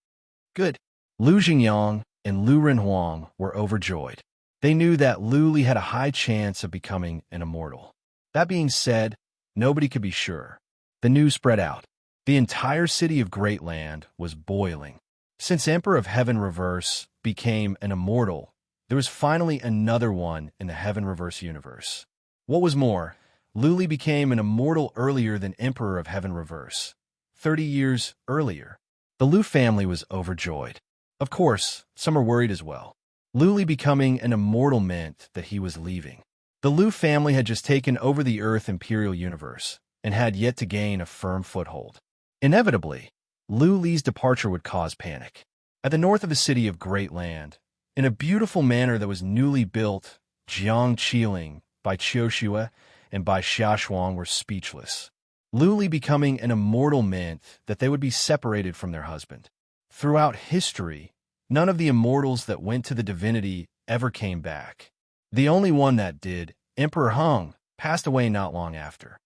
Good. Lu Jingyang and Lu Renhuang were overjoyed. They knew that Lu Li had a high chance of becoming an immortal. That being said, nobody could be sure. The news spread out. The entire city of Great Land was boiling. Since Emperor of Heaven Reverse became an immortal, there was finally another one in the Heaven Reverse universe. What was more, Lu Li became an immortal earlier than Emperor of Heaven Reverse, 30 years earlier. The Lu family was overjoyed. Of course, some were worried as well. Lu Li becoming an immortal meant that he was leaving. The Lu family had just taken over the Earth Imperial Universe and had yet to gain a firm foothold. Inevitably, Lu Li's departure would cause panic. At the north of the city of Great Land, in a beautiful manor that was newly built, Jiang Qiling, by Qiushua, and by Xiaoshuang were speechless. Lu Li becoming an immortal meant that they would be separated from their husband. Throughout history, none of the immortals that went to the divinity ever came back. The only one that did, Emperor Hung, passed away not long after.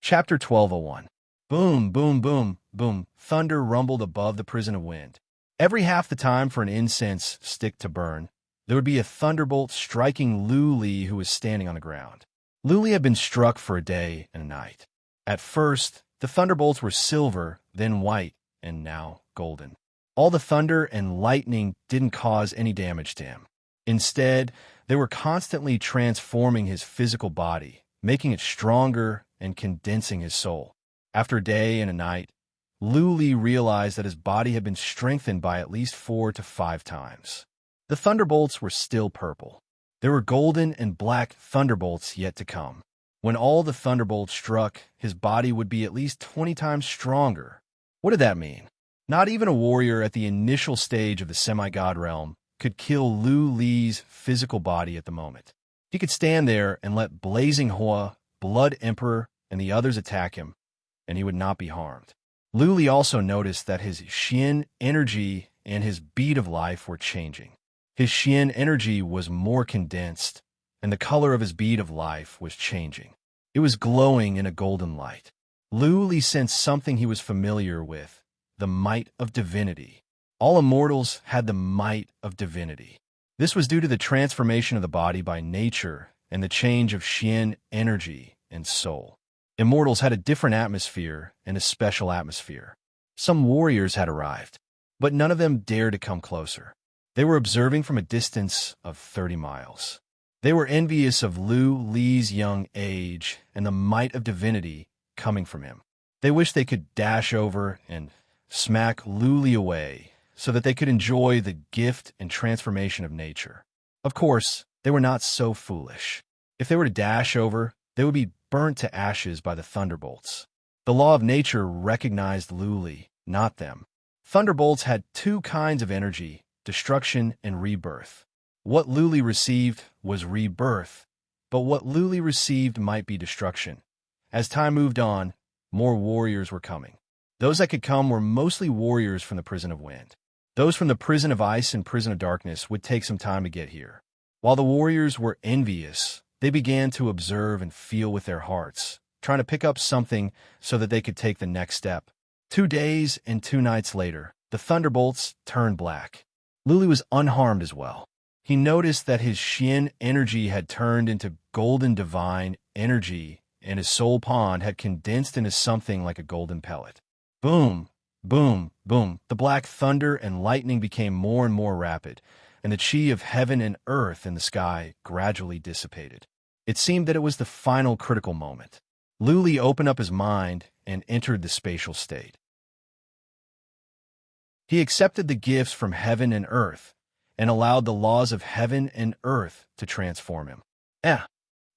Chapter 12:01. Boom, boom, boom, boom. Thunder rumbled above the prison of wind. Every half the time for an incense stick to burn, there would be a thunderbolt striking Lu Li, who was standing on the ground. Lu Li had been struck for a day and a night. At first, the thunderbolts were silver, then white, and now golden. All the thunder and lightning didn't cause any damage to him. Instead, they were constantly transforming his physical body, making it stronger and condensing his soul. After a day and a night, Lu Li realized that his body had been strengthened by at least 4 to 5 times. The thunderbolts were still purple. There were golden and black thunderbolts yet to come. When all the thunderbolts struck, his body would be at least 20 times stronger. What did that mean? Not even a warrior at the initial stage of the semi-god realm could kill Lu Li's physical body at the moment. He could stand there and let Blazing Hua, Blood Emperor, and the others attack him, and he would not be harmed. Lu Li also noticed that his Xian energy and his beat of life were changing. His Xian energy was more condensed, and the color of his bead of life was changing. It was glowing in a golden light. Lu Li sensed something he was familiar with, the might of divinity. All immortals had the might of divinity. This was due to the transformation of the body by nature and the change of Xian energy and soul. Immortals had a different atmosphere and a special atmosphere. Some warriors had arrived, but none of them dared to come closer. They were observing from a distance of 30 miles. They were envious of Lu Li's young age and the might of divinity coming from him. They wished they could dash over and smack Lu Li away so that they could enjoy the gift and transformation of nature. Of course, they were not so foolish. If they were to dash over, they would be burnt to ashes by the thunderbolts. The law of nature recognized Lu Li, not them. Thunderbolts had two kinds of energy, destruction and rebirth. What Lu Li received was rebirth, but what Lu Li received might be destruction. As time moved on, more warriors were coming. Those that could come were mostly warriors from the Prison of Wind. Those from the Prison of Ice and Prison of Darkness would take some time to get here. While the warriors were envious, they began to observe and feel with their hearts, trying to pick up something so that they could take the next step. 2 days and 2 nights later, the thunderbolts turned black. Lu Li was unharmed as well. He noticed that his Xian energy had turned into golden divine energy, and his soul pond had condensed into something like a golden pellet. Boom, boom, boom. The black thunder and lightning became more and more rapid, and the chi of heaven and earth in the sky gradually dissipated. It seemed that it was the final critical moment. Lu Li opened up his mind and entered the spatial state. He accepted the gifts from heaven and earth, and allowed the laws of heaven and earth to transform him.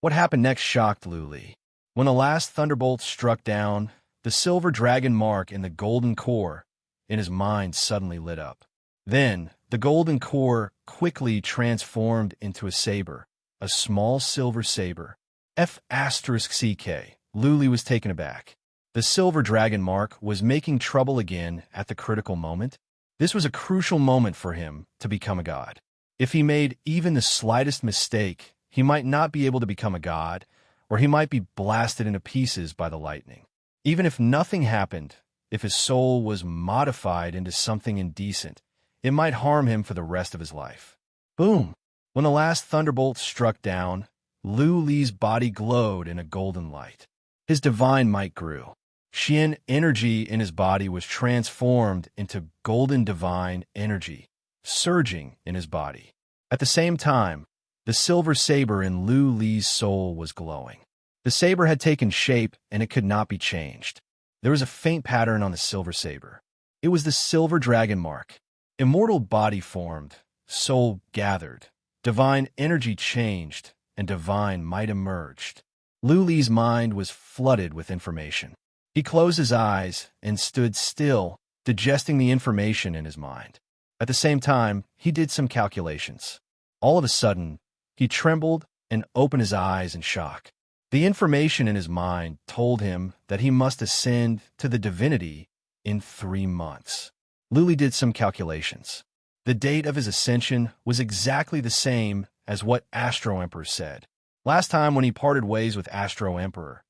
What happened next shocked Lu Li. When the last thunderbolt struck down, the silver dragon mark in the golden core in his mind suddenly lit up. Then, the golden core quickly transformed into a saber, a small silver saber. F***CK. Lu Li was taken aback. The silver dragon mark was making trouble again at the critical moment. This was a crucial moment for him to become a god. If he made even the slightest mistake, he might not be able to become a god, or he might be blasted into pieces by the lightning. Even if nothing happened, if his soul was modified into something indecent, it might harm him for the rest of his life. Boom! When the last thunderbolt struck down, Lu Li's body glowed in a golden light. His divine might grew. Xian energy in his body was transformed into golden divine energy, surging in his body. At the same time, the silver saber in Lu Li's soul was glowing. The saber had taken shape, and it could not be changed. There was a faint pattern on the silver saber. It was the silver dragon mark. Immortal body formed, soul gathered, divine energy changed, and divine might emerged. Lu Li's mind was flooded with information. He closed his eyes and stood still, digesting the information in his mind. At the same time, he did some calculations. All of a sudden, he trembled and opened his eyes in shock. The information in his mind told him that he must ascend to the divinity in 3 months. Lu Li did some calculations. The date of his ascension was exactly the same as what Astro Emperor said. Last time when he parted ways with Astro Emperor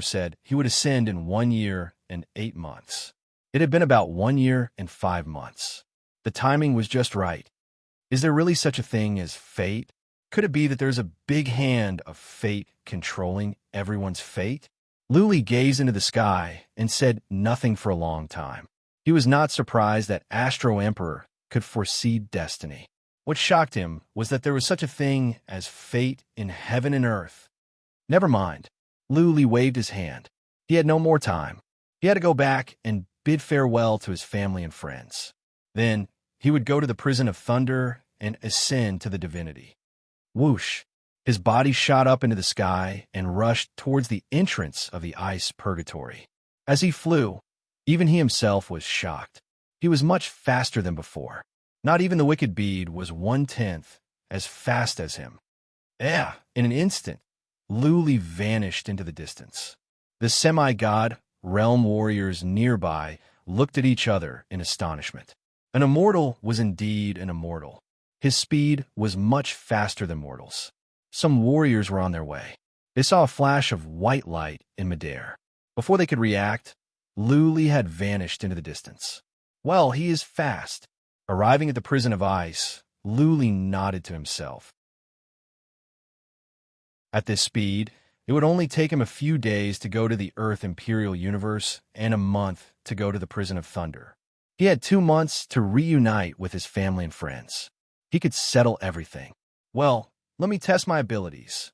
said he would ascend in 1 year and 8 months. It had been about 1 year and 5 months. The timing was just right. Is there really such a thing as fate? Could it be that there's a big hand of fate controlling everyone's fate? Lu Li gazed into the sky and said nothing for a long time. He was not surprised that Astro Emperor could foresee destiny. What shocked him was that there was such a thing as fate in heaven and earth. Never mind. Lu Li waved his hand. He had no more time. He had to go back and bid farewell to his family and friends. Then he would go to the Prison of Thunder and ascend to the divinity. Whoosh! His body shot up into the sky and rushed towards the entrance of the ice purgatory. As he flew, even he himself was shocked. He was much faster than before. Not even the wicked bead was 1/10 as fast as him. Yeah, in an instant, Luli vanished into the distance. The semi-god realm warriors nearby looked at each other in astonishment. An immortal was indeed an immortal. His speed was much faster than mortals. Some warriors were on their way. They saw a flash of white light in midair. Before they could react, Luli had vanished into the distance. Well, he is fast. Arriving at the prison of ice, Luli nodded to himself. At this speed, it would only take him a few days to go to the Earth Imperial Universe and a month to go to the Prison of Thunder. He had 2 months to reunite with his family and friends. He could settle everything. Well, let me test my abilities.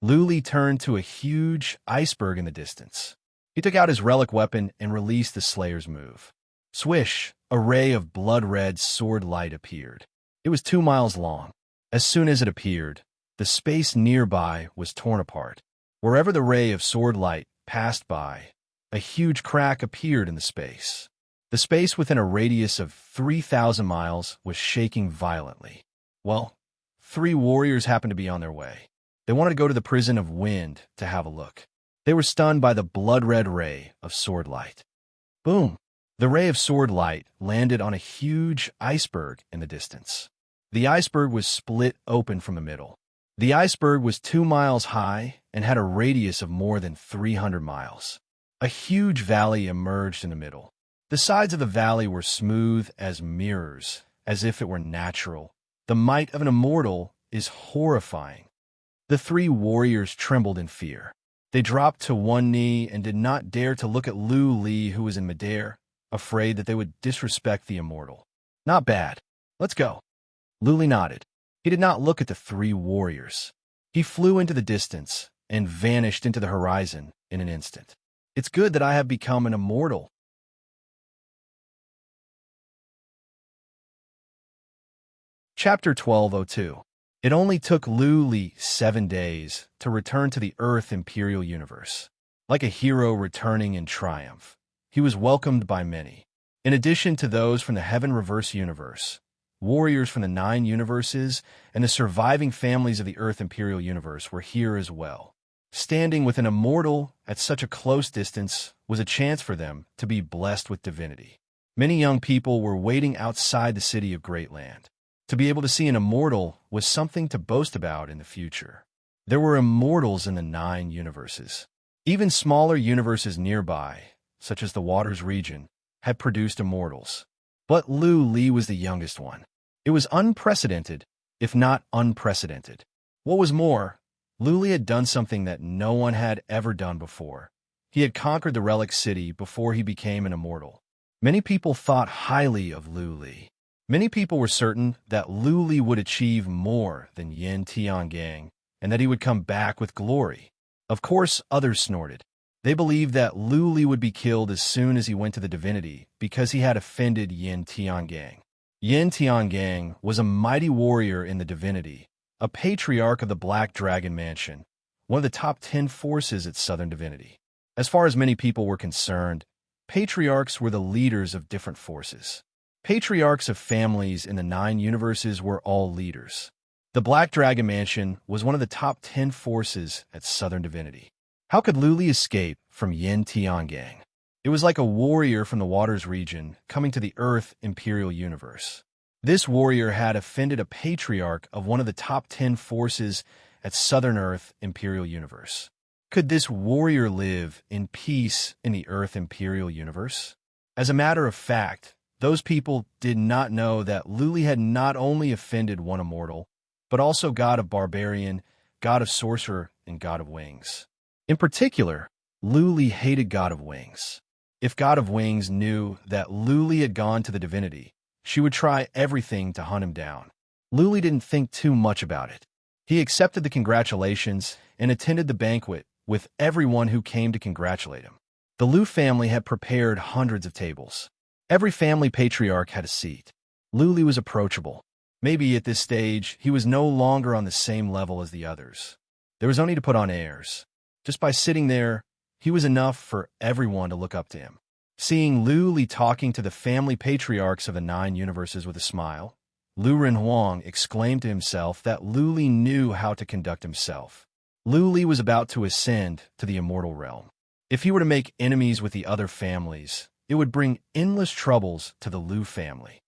Luli turned to a huge iceberg in the distance. He took out his relic weapon and released the Slayer's move. Swish! A ray of blood-red sword light appeared. It was 2 miles long. As soon as it appeared, the space nearby was torn apart. Wherever the ray of sword light passed by, a huge crack appeared in the space. The space within a radius of 3,000 miles was shaking violently. Well, 3 warriors happened to be on their way. They wanted to go to the prison of wind to have a look. They were stunned by the blood-red ray of sword light. Boom! The ray of sword light landed on a huge iceberg in the distance. The iceberg was split open from the middle. The iceberg was 2 miles high and had a radius of more than 300 miles. A huge valley emerged in the middle. The sides of the valley were smooth as mirrors, as if it were natural. The might of an immortal is horrifying. The 3 warriors trembled in fear. They dropped to one knee and did not dare to look at Luli, who was in midair, afraid that they would disrespect the immortal. Not bad. Let's go. Luli nodded. He did not look at the 3 warriors. He flew into the distance and vanished into the horizon in an instant. It's good that I have become an immortal. Chapter 1202. It only took Luli 7 days to return to the Earth Imperial Universe. Like a hero returning in triumph, he was welcomed by many. In addition to those from the Heaven Reverse Universe, warriors from the 9 universes and the surviving families of the Earth Imperial Universe were here as well. Standing with an immortal at such a close distance was a chance for them to be blessed with divinity. Many young people were waiting outside the city of Greatland. To be able to see an immortal was something to boast about in the future. There were immortals in the 9 universes. Even smaller universes nearby, such as the Waters region, had produced immortals. But Luli was the youngest one. It was unprecedented, if not unprecedented. What was more, Luli had done something that no one had ever done before. He had conquered the Relic City before he became an immortal. Many people thought highly of Luli. Many people were certain that Luli would achieve more than Yin Tiangang and that he would come back with glory. Of course, others snorted. They believed that Luli would be killed as soon as he went to the divinity because he had offended Yin Tiangang. Yin Tiangang was a mighty warrior in the divinity, a patriarch of the Black Dragon Mansion, one of the top 10 forces at Southern Divinity. As far as many people were concerned, patriarchs were the leaders of different forces. Patriarchs of families in the 9 universes were all leaders. The Black Dragon Mansion was one of the top 10 forces at Southern Divinity. How could Luli escape from Yin Tiangang? It was like a warrior from the Waters region coming to the Earth Imperial Universe. This warrior had offended a patriarch of one of the top 10 forces at Southern Earth Imperial Universe. Could this warrior live in peace in the Earth Imperial Universe? As a matter of fact, those people did not know that Luli had not only offended one immortal, but also God of Barbarian, God of Sorcerer, and God of Wings. In particular, Luli hated God of Wings. If God of Wings knew that Luli had gone to the divinity, she would try everything to hunt him down. Luli didn't think too much about it. He accepted the congratulations and attended the banquet with everyone who came to congratulate him. The Lu family had prepared hundreds of tables. Every family patriarch had a seat. Luli was approachable. Maybe at this stage, he was no longer on the same level as the others. There was only to put on airs. Just by sitting there, he was enough for everyone to look up to him. Seeing Lu Li talking to the family patriarchs of the 9 universes with a smile, Lu Renhuang exclaimed to himself that Lu Li knew how to conduct himself. Lu Li was about to ascend to the immortal realm. If he were to make enemies with the other families, it would bring endless troubles to the Lu family.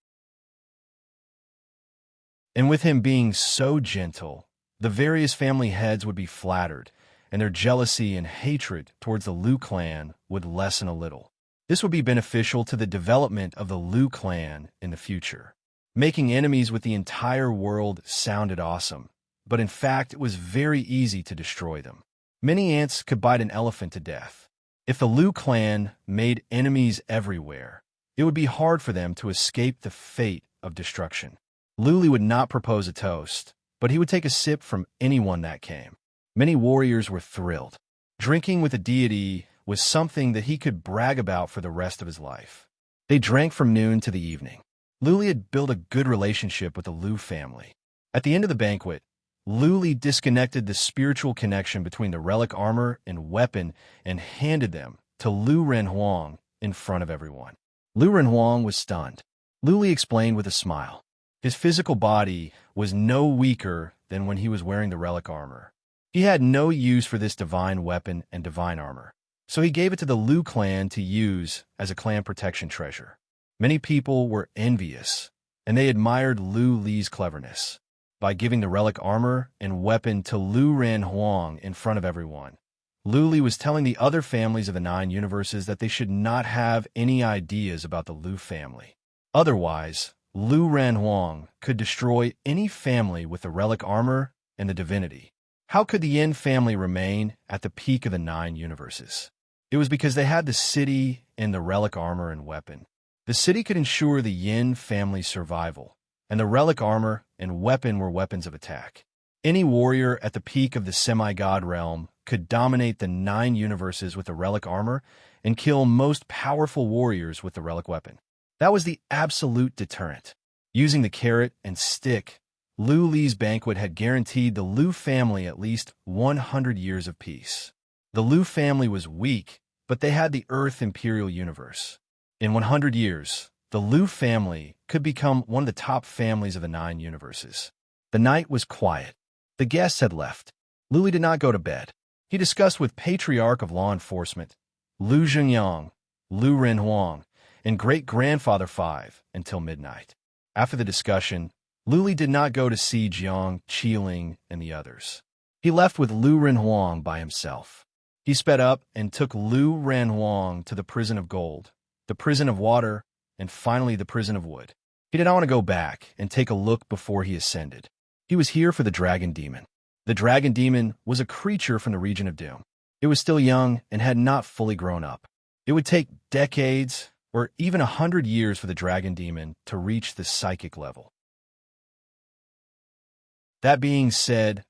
And with him being so gentle, the various family heads would be flattered, and their jealousy and hatred towards the Lu clan would lessen a little. This would be beneficial to the development of the Lu clan in the future. Making enemies with the entire world sounded awesome, but in fact it was very easy to destroy them. Many ants could bite an elephant to death. If the Lu clan made enemies everywhere, it would be hard for them to escape the fate of destruction. Lu Li would not propose a toast, but he would take a sip from anyone that came. Many warriors were thrilled. Drinking with a deity was something that he could brag about for the rest of his life. They drank from noon to the evening. Lu Li had built a good relationship with the Lu family. At the end of the banquet, Lu Li disconnected the spiritual connection between the relic armor and weapon and handed them to Lu Renhuang in front of everyone. Lu Renhuang was stunned. Lu Li explained with a smile. His physical body was no weaker than when he was wearing the relic armor. He had no use for this divine weapon and divine armor, so he gave it to the Lu clan to use as a clan protection treasure. Many people were envious, and they admired Lu Li's cleverness. By giving the relic armor and weapon to Lu Renhuang in front of everyone, Lu Li was telling the other families of the 9 universes that they should not have any ideas about the Lu family. Otherwise, Lu Renhuang could destroy any family with the relic armor and the divinity. How could the Yin family remain at the peak of the 9 universes? It was because they had the city and the relic armor and weapon. The city could ensure the Yin family's survival, and the relic armor and weapon were weapons of attack. Any warrior at the peak of the semi-god realm could dominate the 9 universes with the relic armor and kill most powerful warriors with the relic weapon. That was the absolute deterrent. Using the carrot and stick, Lu Li's banquet had guaranteed the Lu family at least 100 years of peace. The Lu family was weak, but they had the Earth Imperial Universe. In 100 years, the Lu family could become one of the top families of the 9 universes. The night was quiet. The guests had left. Lu Li did not go to bed. He discussed with Patriarch of Law Enforcement, Lu Zhengyang, Lu Renhuang, and Great-Grandfather 5 until midnight. After the discussion, Lu Li did not go to see Jiang, Qiling, and the others. He left with Lu Renhuang by himself. He sped up and took Lu Renhuang to the prison of gold, the prison of water, and finally the prison of wood. He did not want to go back and take a look before he ascended. He was here for the dragon demon. The dragon demon was a creature from the region of doom. It was still young and had not fully grown up. It would take decades or even 100 years for the dragon demon to reach the psychic level. That being said,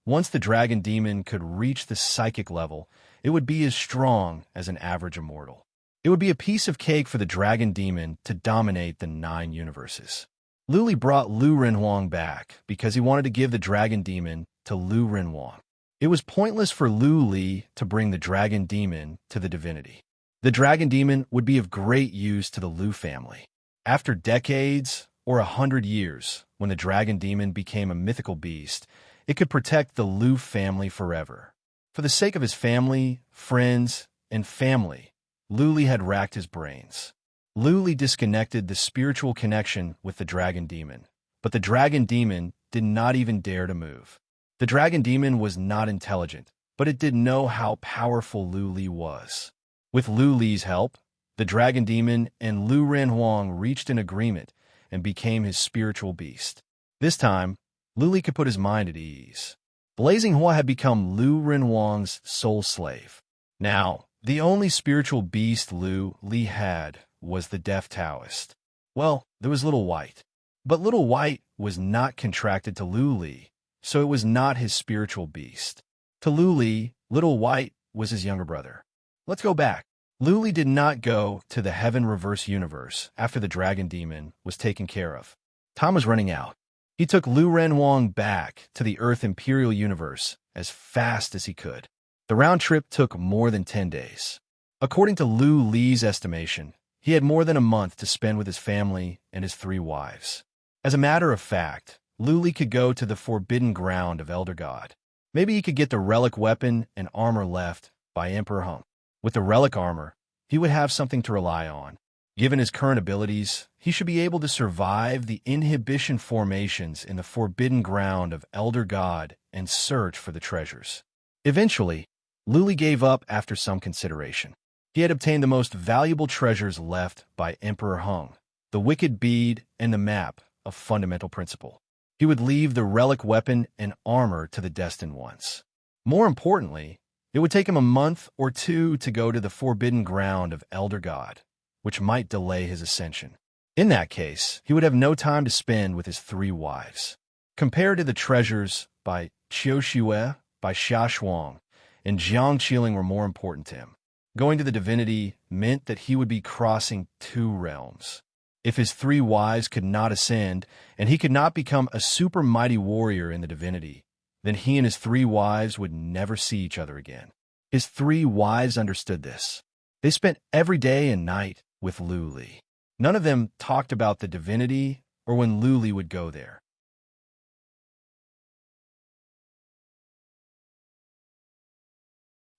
once the dragon demon could reach the psychic level, it would be as strong as an average immortal. It would be a piece of cake for the dragon demon to dominate the 9 universes. Lu Li brought Lu Renhuang back because he wanted to give the dragon demon to Lu Renhuang. It was pointless for Lu Li to bring the dragon demon to the divinity. The dragon demon would be of great use to the Lu family. After decades or 100 years, when the dragon demon became a mythical beast, it could protect the Lu family forever. For the sake of his family, friends, and family, Lu Li had racked his brains. Lu Li disconnected the spiritual connection with the dragon demon, but the dragon demon did not even dare to move. The dragon demon was not intelligent, but it did know how powerful Lu Li was. With Lu Li's help, the dragon demon and Lu Renhuang reached an agreement and became his spiritual beast. This time, Lu Li could put his mind at ease. Blazing Hua had become Lu Renhuang's sole slave. Now, the only spiritual beast Lu Li had was the Deaf Taoist. Well, there was Little White. But Little White was not contracted to Lu Li, so it was not his spiritual beast. To Lu Li, Little White was his younger brother. Let's go back. Lu Li did not go to the Heaven Reverse Universe after the dragon demon was taken care of. Time was running out. He took Lu Renwang back to the Earth Imperial Universe as fast as he could. The round trip took more than 10 days. According to Lu Li's estimation, he had more than a month to spend with his family and his 3 wives. As a matter of fact, Lu Li could go to the forbidden ground of Elder God. Maybe he could get the relic weapon and armor left by Emperor Hung. With the relic armor, he would have something to rely on. Given his current abilities, he should be able to survive the inhibition formations in the forbidden ground of Elder God and search for the treasures. Eventually, Lu Li gave up after some consideration. He had obtained the most valuable treasures left by Emperor Hung, the wicked bead and the map of fundamental principle. He would leave the relic weapon and armor to the destined ones. More importantly, it would take him a month or 2 to go to the forbidden ground of Elder God, which might delay his ascension. In that case, he would have no time to spend with his 3 wives. Compared to the treasures by Qiu Shue, by Xia Shuang, and Jiang Qiling were more important to him. Going to the divinity meant that he would be crossing 2 realms. If his 3 wives could not ascend, and he could not become a super mighty warrior in the divinity, then he and his 3 wives would never see each other again. His 3 wives understood this. They spent every day and night with Lu Li. None of them talked about the divinity or when Lu Li would go there.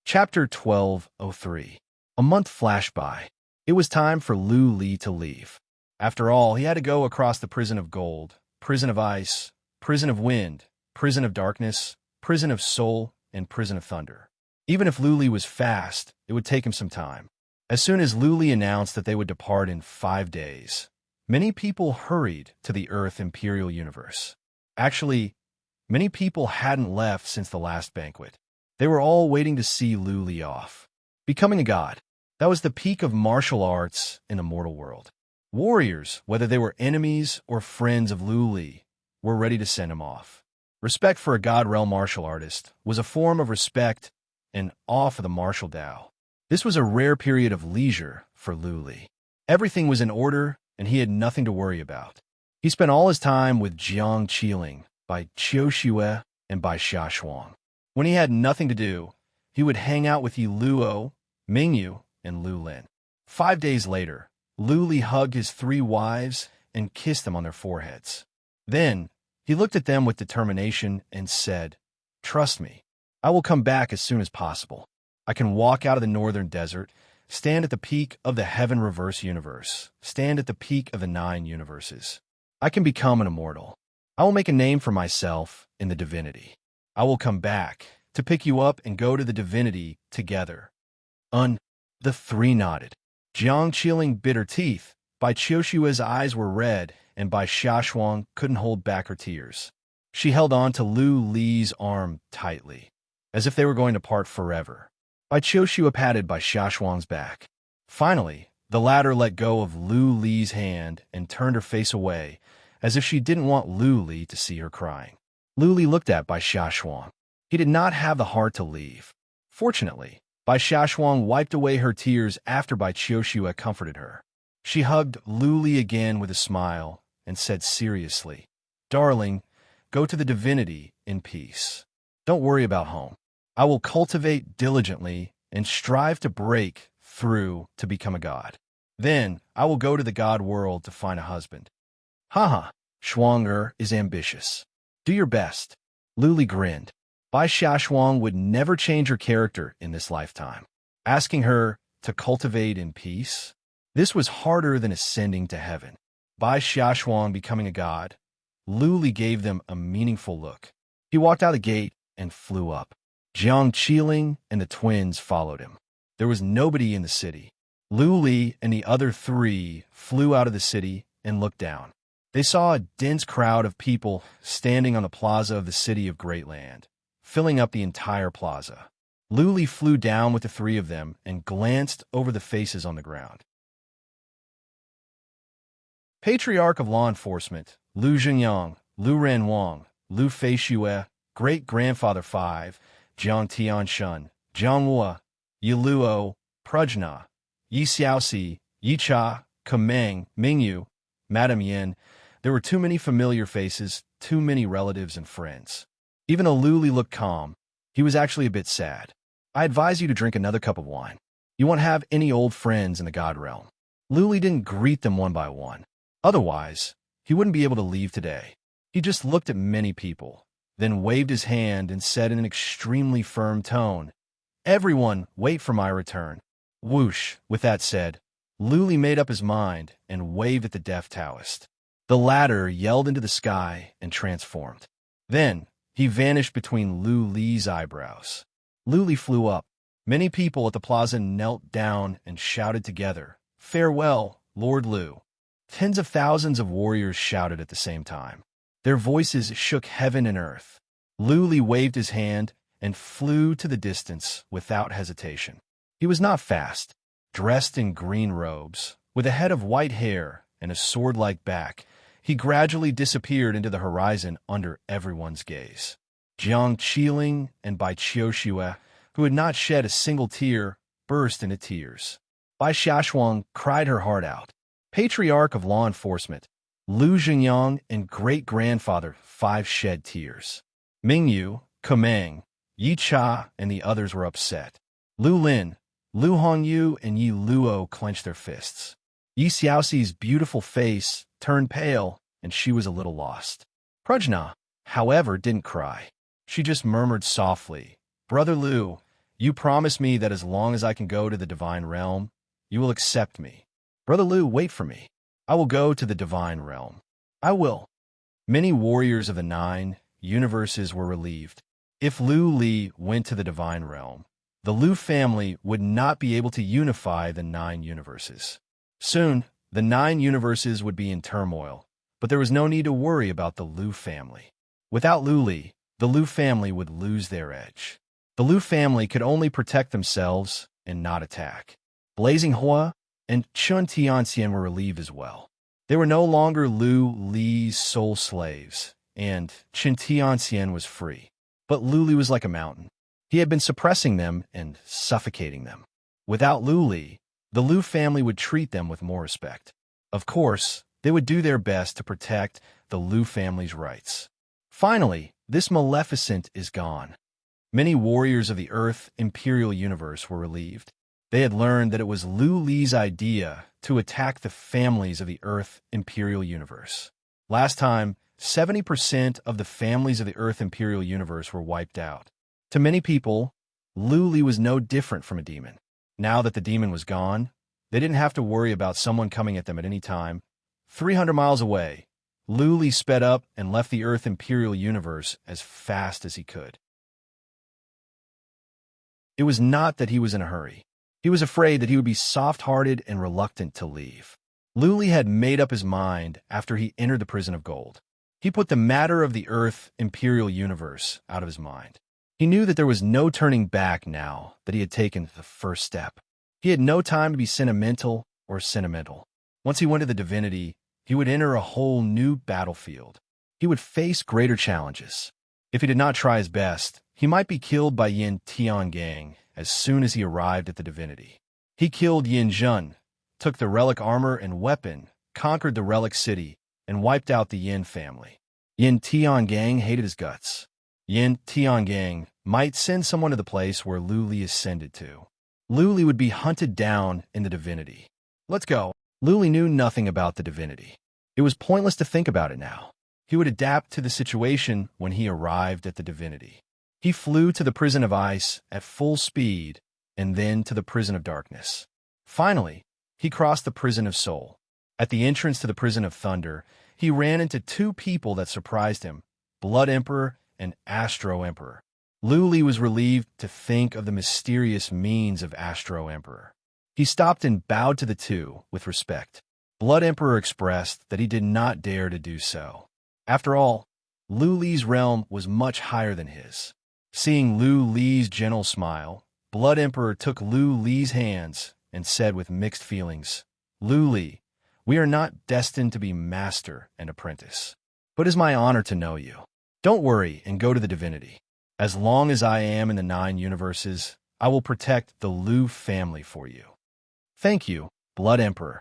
Chapter 1203. A month flashed by. It was time for Lu Li to leave. After all, he had to go across the prison of gold, prison of ice, prison of wind, prison of darkness, prison of soul, and prison of thunder. Even if Lu Li was fast, it would take him some time. As soon as Lu Li announced that they would depart in 5 days, many people hurried to the Earth Imperial Universe. Actually, many people hadn't left since the last banquet. They were all waiting to see Lu Li off. Becoming a god, that was the peak of martial arts in the mortal world. Warriors, whether they were enemies or friends of Lu Li, were ready to send him off. Respect for a god realm martial artist was a form of respect and awe for the martial Tao. This was a rare period of leisure for Lu Li. Everything was in order, and he had nothing to worry about. He spent all his time with Jiang Qiling, by Qiu Shue, and by Xia Shuang. When he had nothing to do, he would hang out with Yi Luo, Mingyu, and Lu Lin. 5 days later, Lu Li hugged his 3 wives and kissed them on their foreheads. Then, he looked at them with determination and said, "Trust me, I will come back as soon as possible. I can walk out of the northern desert, stand at the peak of the heaven reverse universe, stand at the peak of the 9 universes. I can become an immortal. I will make a name for myself in the divinity. I will come back to pick you up and go to the divinity together." The 3 nodded. Jiang Qiling bit her teeth. By Qiu Shue's eyes were red, and Bai Xia Shuang couldn't hold back her tears. She held on to Lu Li's arm tightly, as if they were going to part forever. Bai Qiu Shue patted Bai Xia Shuang's back. Finally, the latter let go of Lu Li's hand and turned her face away, as if she didn't want Lu Li to see her crying. Lu Li looked at Bai Xia Shuang. He did not have the heart to leave. Fortunately, Bai Xia Shuang wiped away her tears after Bai Qiu Shue comforted her. She hugged Lu Li again with a smile and said seriously, "Darling, go to the divinity in peace. Don't worry about home. I will cultivate diligently and strive to break through to become a god. Then I will go to the god world to find a husband." "Haha, Shuang is ambitious. Do your best." Lu Li grinned. Bai Xia Shuang would never change her character in this lifetime. Asking her to cultivate in peace? This was harder than ascending to heaven. Bai Xia Shuang becoming a god, Lu Li gave them a meaningful look. He walked out the gate and flew up. Jiang Qiling and the twins followed him. There was nobody in the city. Lu Li and the other 3 flew out of the city and looked down. They saw a dense crowd of people standing on the plaza of the city of Great Land, filling up the entire plaza. Lu Li flew down with the 3 of them and glanced over the faces on the ground. Patriarch of Law Enforcement, Lu Zhenyang, Lu Renwang, Lu Feishue, Great-Grandfather 5, Jiang Tianshun, Jiang Hua, Yi Luo, Prajna, Yi Xiaoxi, Yi Cha, Kameng, Mingyu, Madame Yin. There were too many familiar faces too many relatives and friends. Even though Luli looked calm, he was actually a bit sad. I advise you to drink another cup of wine. You won't have any old friends in the God realm. Luli didn't greet them one by one. Otherwise, he wouldn't be able to leave today. He just looked at many people, then waved his hand and said in an extremely firm tone, "Everyone, wait for my return." Whoosh! With that said, Luli made up his mind and waved at the deaf Taoist. The latter yelled into the sky and transformed. Then, he vanished between Luli's eyebrows. Luli flew up. Many people at the plaza knelt down and shouted together, "Farewell, Lord Lu." Tens of thousands of warriors shouted at the same time. Their voices shook heaven and earth. Luli waved his hand and flew to the distance without hesitation. He was not fast. Dressed in green robes, with a head of white hair and a sword-like back, he gradually disappeared into the horizon under everyone's gaze. Jiang Qiling and Bai Qiuxue, who had not shed a single tear, burst into tears. Bai Xiaoshuang cried her heart out. Patriarch of law enforcement, Lu Xingyang and great-grandfather 5 shed tears. Mingyu, Kumeng, Yi Cha, and the others were upset. Lu Lin, Lu Hongyu, and Yi Luo clenched their fists. Yi Xiaoxi's beautiful face turned pale, and she was a little lost. Prajna, however, didn't cry. She just murmured softly, "Brother Lu, you promise me that as long as I can go to the divine realm, you will accept me. Brother Lu, wait for me. I will go to the divine realm. I will." Many warriors of the 9 universes were relieved. If Lu Li went to the divine realm, the Lu family would not be able to unify the 9 universes. Soon, the 9 universes would be in turmoil, but there was no need to worry about the Lu family. Without Lu Li, the Lu family would lose their edge. The Lu family could only protect themselves and not attack. Blazing Hua and Chun Tianxian were relieved as well. They were no longer Lu Li's sole slaves, and Chun Tianxian was free. But Lu Li was like a mountain. He had been suppressing them and suffocating them. Without Lu Li, the Lu family would treat them with more respect. Of course, they would do their best to protect the Lu family's rights. Finally, this maleficent is gone. Many warriors of the Earth Imperial Universe were relieved. They had learned that it was Lu Li's idea to attack the families of the Earth Imperial Universe. Last time, 70% of the families of the Earth Imperial Universe were wiped out. To many people, Lu Li was no different from a demon. Now that the demon was gone, they didn't have to worry about someone coming at them at any time. 300 miles away, Lu Li sped up and left the Earth Imperial Universe as fast as he could. It was not that he was in a hurry. He was afraid that he would be soft-hearted and reluctant to leave. Lu Li had made up his mind after he entered the prison of gold. He put the matter of the Earth Imperial Universe out of his mind. He knew that there was no turning back now that he had taken the first step. He had no time to be sentimental or sentimental. Once he went to the divinity, he would enter a whole new battlefield. He would face greater challenges. If he did not try his best, he might be killed by Yin Tiangang as soon as he arrived at the divinity. He killed Yin Zhen, took the relic armor and weapon, conquered the relic city, and wiped out the Yin family. Yin Tiangang hated his guts. Yin Tiangang might send someone to the place where Lu Li ascended to. Lu Li would be hunted down in the divinity. Let's go. Lu Li knew nothing about the divinity. It was pointless to think about it now. He would adapt to the situation when he arrived at the divinity. He flew to the prison of ice at full speed and then to the prison of darkness. Finally, he crossed the prison of soul. At the entrance to the prison of thunder, he ran into 2 people that surprised him, Blood Emperor and Astro Emperor. Lu Li was relieved to think of the mysterious means of Astro Emperor. He stopped and bowed to the 2 with respect. Blood Emperor expressed that he did not dare to do so. After all, Lu Li's realm was much higher than his. Seeing Lu Li's gentle smile, Blood Emperor took Lu Li's hands and said with mixed feelings, "Lu Li, we are not destined to be master and apprentice, but it is my honor to know you. Don't worry and go to the divinity. As long as I am in the 9 universes, I will protect the Lu family for you." "Thank you, Blood Emperor."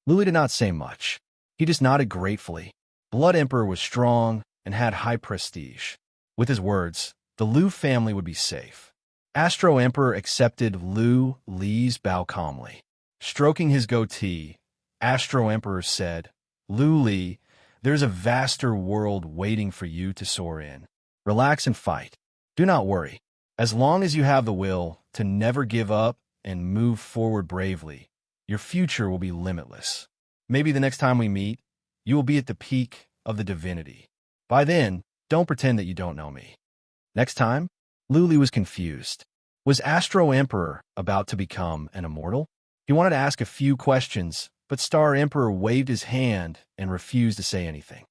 Lu Li did not say much. He just nodded gratefully. Blood Emperor was strong, and had high prestige. With his words, the Lu family would be safe. Astro Emperor accepted Lu Li's bow calmly. Stroking his goatee, Astro Emperor said, "Lu Li, there's a vaster world waiting for you to soar in. Relax and fight. Do not worry. As long as you have the will to never give up and move forward bravely, your future will be limitless. Maybe the next time we meet, you will be at the peak of the divinity. By then, don't pretend that you don't know me." Next time, Luli was confused. Was Astro Emperor about to become an immortal? He wanted to ask a few questions, but Star Emperor waved his hand and refused to say anything.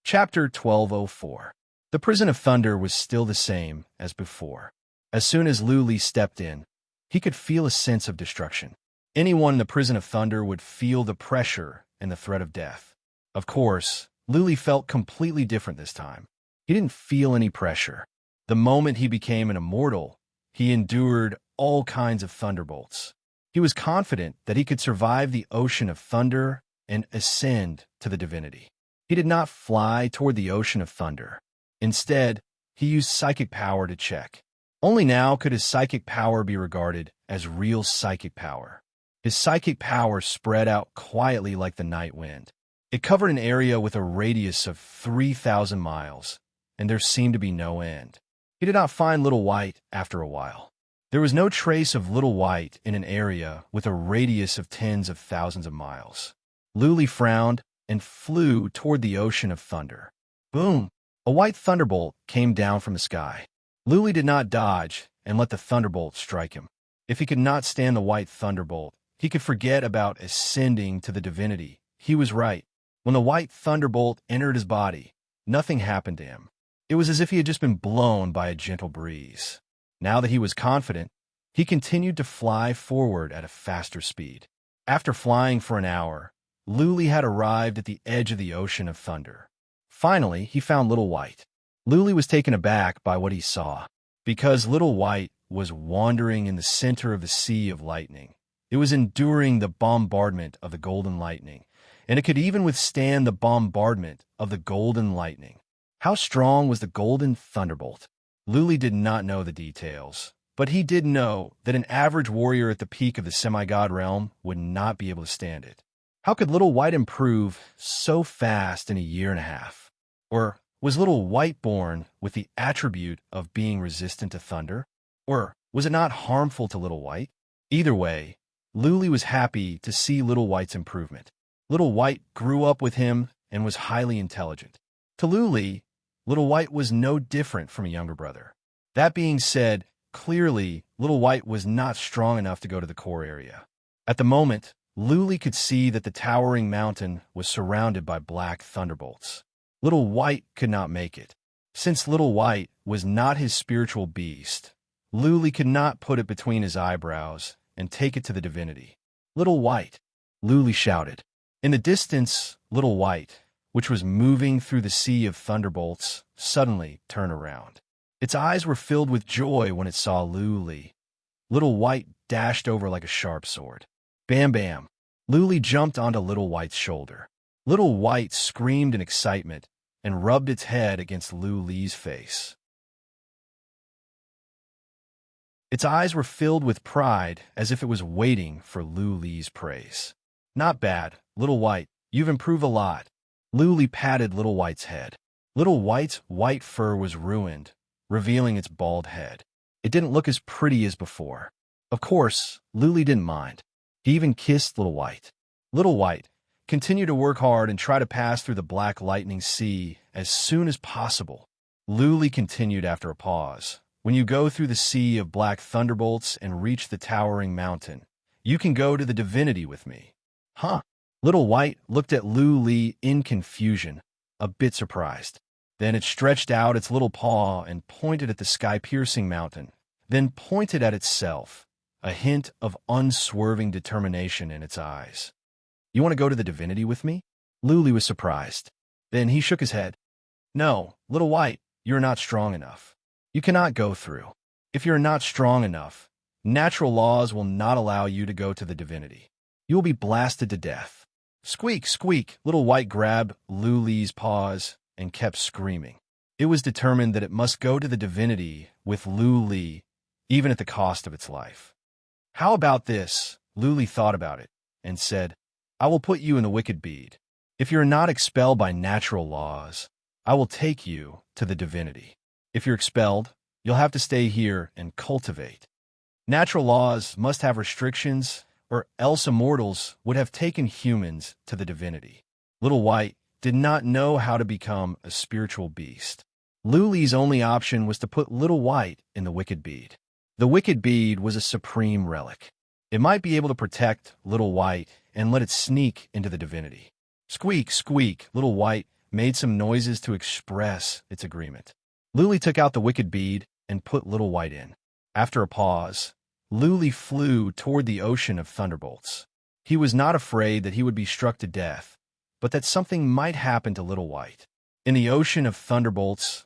Chapter 1204. The Prison of Thunder was still the same as before. As soon as Luli stepped in, he could feel a sense of destruction. Anyone in the Prison of Thunder would feel the pressure and the threat of death. Of course, Luli felt completely different this time. He didn't feel any pressure. The moment he became an immortal, he endured all kinds of thunderbolts. He was confident that he could survive the ocean of thunder and ascend to the divinity. He did not fly toward the ocean of thunder. Instead, he used psychic power to check. Only now could his psychic power be regarded as real psychic power. His psychic power spread out quietly like the night wind. It covered an area with a radius of 3,000 miles, and there seemed to be no end. He did not find Little White after a while. There was no trace of Little White in an area with a radius of tens of thousands of miles. Luli frowned and flew toward the ocean of thunder. Boom! A white thunderbolt came down from the sky. Luli did not dodge and let the thunderbolt strike him. If he could not stand the white thunderbolt, he could forget about ascending to the divinity. He was right. When the white thunderbolt entered his body, nothing happened to him. It was as if he had just been blown by a gentle breeze. Now that he was confident, he continued to fly forward at a faster speed. After flying for an hour, Luli had arrived at the edge of the ocean of thunder. Finally, he found Little White. Luli was taken aback by what he saw. Because Little White was wandering in the center of the sea of lightning. It was enduring the bombardment of the golden lightning, and it could even withstand the bombardment of the golden lightning. How strong was the golden thunderbolt? Luli did not know the details, but he did know that an average warrior at the peak of the semi-god realm would not be able to stand it. How could Little White improve so fast in a year and a half? Or was Little White born with the attribute of being resistant to thunder? Or was it not harmful to Little White? Either way, Luli was happy to see Little White's improvement. Little White grew up with him and was highly intelligent. To Luli, Little White was no different from a younger brother. That being said, clearly, Little White was not strong enough to go to the core area. At the moment, Luli could see that the towering mountain was surrounded by black thunderbolts. Little White could not make it. Since Little White was not his spiritual beast, Luli could not put it between his eyebrows and take it to the divinity. "Little White," Luli shouted. In the distance, Little White, which was moving through the sea of thunderbolts, suddenly turned around. Its eyes were filled with joy when it saw Luli. Little White dashed over like a sharp sword. Bam bam! Luli jumped onto Little White's shoulder. Little White screamed in excitement and rubbed its head against Luli's face. Its eyes were filled with pride as if it was waiting for Luli's praise. "Not bad, Little White. You've improved a lot." Luli patted Little White's head. Little White's white fur was ruined, revealing its bald head. It didn't look as pretty as before. Of course, Luli didn't mind. He even kissed Little White. "Little White, continue to work hard and try to pass through the black lightning sea as soon as possible." Luli continued after a pause. "When you go through the sea of black thunderbolts and reach the towering mountain, you can go to the divinity with me." "Huh?" Little White looked at Luli in confusion, a bit surprised. Then it stretched out its little paw and pointed at the sky-piercing mountain, then pointed at itself, a hint of unswerving determination in its eyes. "You want to go to the divinity with me?" Luli was surprised. Then he shook his head. "No, Little White, you're not strong enough. You cannot go through. If you're not strong enough, natural laws will not allow you to go to the divinity. You will be blasted to death. Squeak, squeak. Little White grabbed Luli's paws and kept screaming. It was determined that it must go to the divinity with Luli, even at the cost of its life. How about this? Luli thought about it and said, I will put you in the wicked bead. If you are not expelled by natural laws, I will take you to the divinity. If you're expelled, you'll have to stay here and cultivate. Natural laws must have restrictions, or else immortals would have taken humans to the divinity. Little White did not know how to become a spiritual beast. Luli's only option was to put Little White in the wicked bead. The wicked bead was a supreme relic. It might be able to protect Little White and let it sneak into the divinity. Squeak, squeak. Little White made some noises to express its agreement. Luli took out the wicked bead and put Little White in. After a pause, Luli flew toward the ocean of thunderbolts. He was not afraid that he would be struck to death, but that something might happen to Little White. In the ocean of thunderbolts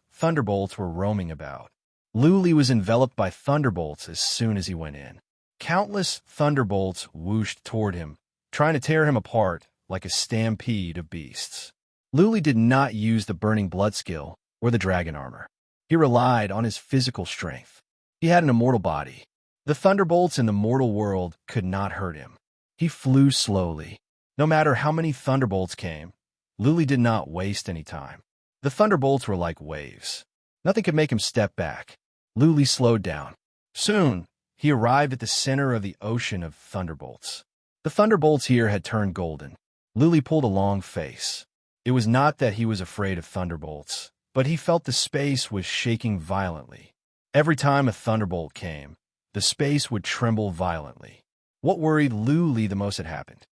were roaming about. Luli was enveloped by thunderbolts as soon as he went in. Countless thunderbolts whooshed toward him, trying to tear him apart like a stampede of beasts. Luli did not use the burning blood skill or the dragon armor. He relied on his physical strength. He had an immortal body. The thunderbolts in the mortal world could not hurt him. He flew slowly. No matter how many thunderbolts came, Luli did not waste any time. The thunderbolts were like waves. Nothing could make him step back. Luli slowed down. Soon, he arrived at the center of the ocean of thunderbolts. The thunderbolts here had turned golden. Luli pulled a long face. It was not that he was afraid of thunderbolts, but he felt the space was shaking violently. Every time a thunderbolt came, the space would tremble violently. What worried Luli the most had happened.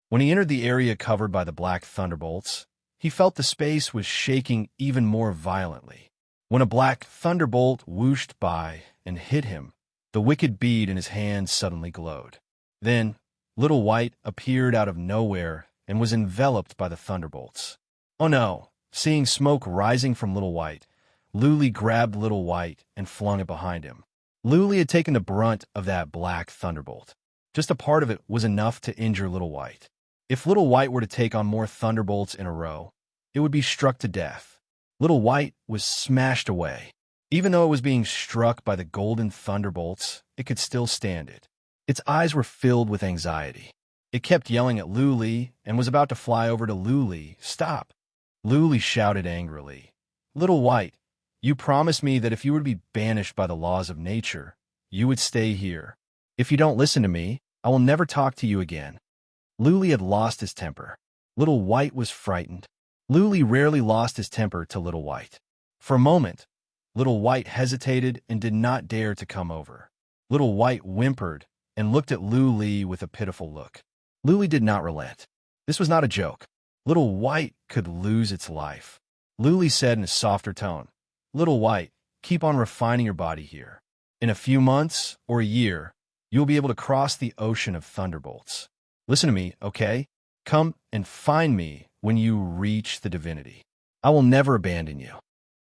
When he entered the area covered by the black thunderbolts, he felt the space was shaking even more violently. When a black thunderbolt whooshed by and hit him, the wicked bead in his hand suddenly glowed. Then, Little White appeared out of nowhere and was enveloped by the thunderbolts. Oh no! Seeing smoke rising from Little White, Luli grabbed Little White and flung it behind him. Luli had taken the brunt of that black thunderbolt. Just a part of it was enough to injure Little White. If Little White were to take on more thunderbolts in a row, it would be struck to death. Little White was smashed away. Even though it was being struck by the golden thunderbolts, it could still stand it. Its eyes were filled with anxiety. It kept yelling at Luli and was about to fly over to Luli. Stop! Luli shouted angrily. Little White, you promised me that if you were to be banished by the laws of nature, you would stay here. If you don't listen to me, I will never talk to you again. Luli had lost his temper. Little White was frightened. Luli rarely lost his temper to Little White. For a moment, Little White hesitated and did not dare to come over. Little White whimpered and looked at Luli with a pitiful look. Luli did not relent. This was not a joke. Little White could lose its life. Luli said in a softer tone, Little White, keep on refining your body here. In a few months or a year, you will be able to cross the ocean of thunderbolts. Listen to me, okay? Come and find me when you reach the divinity. I will never abandon you.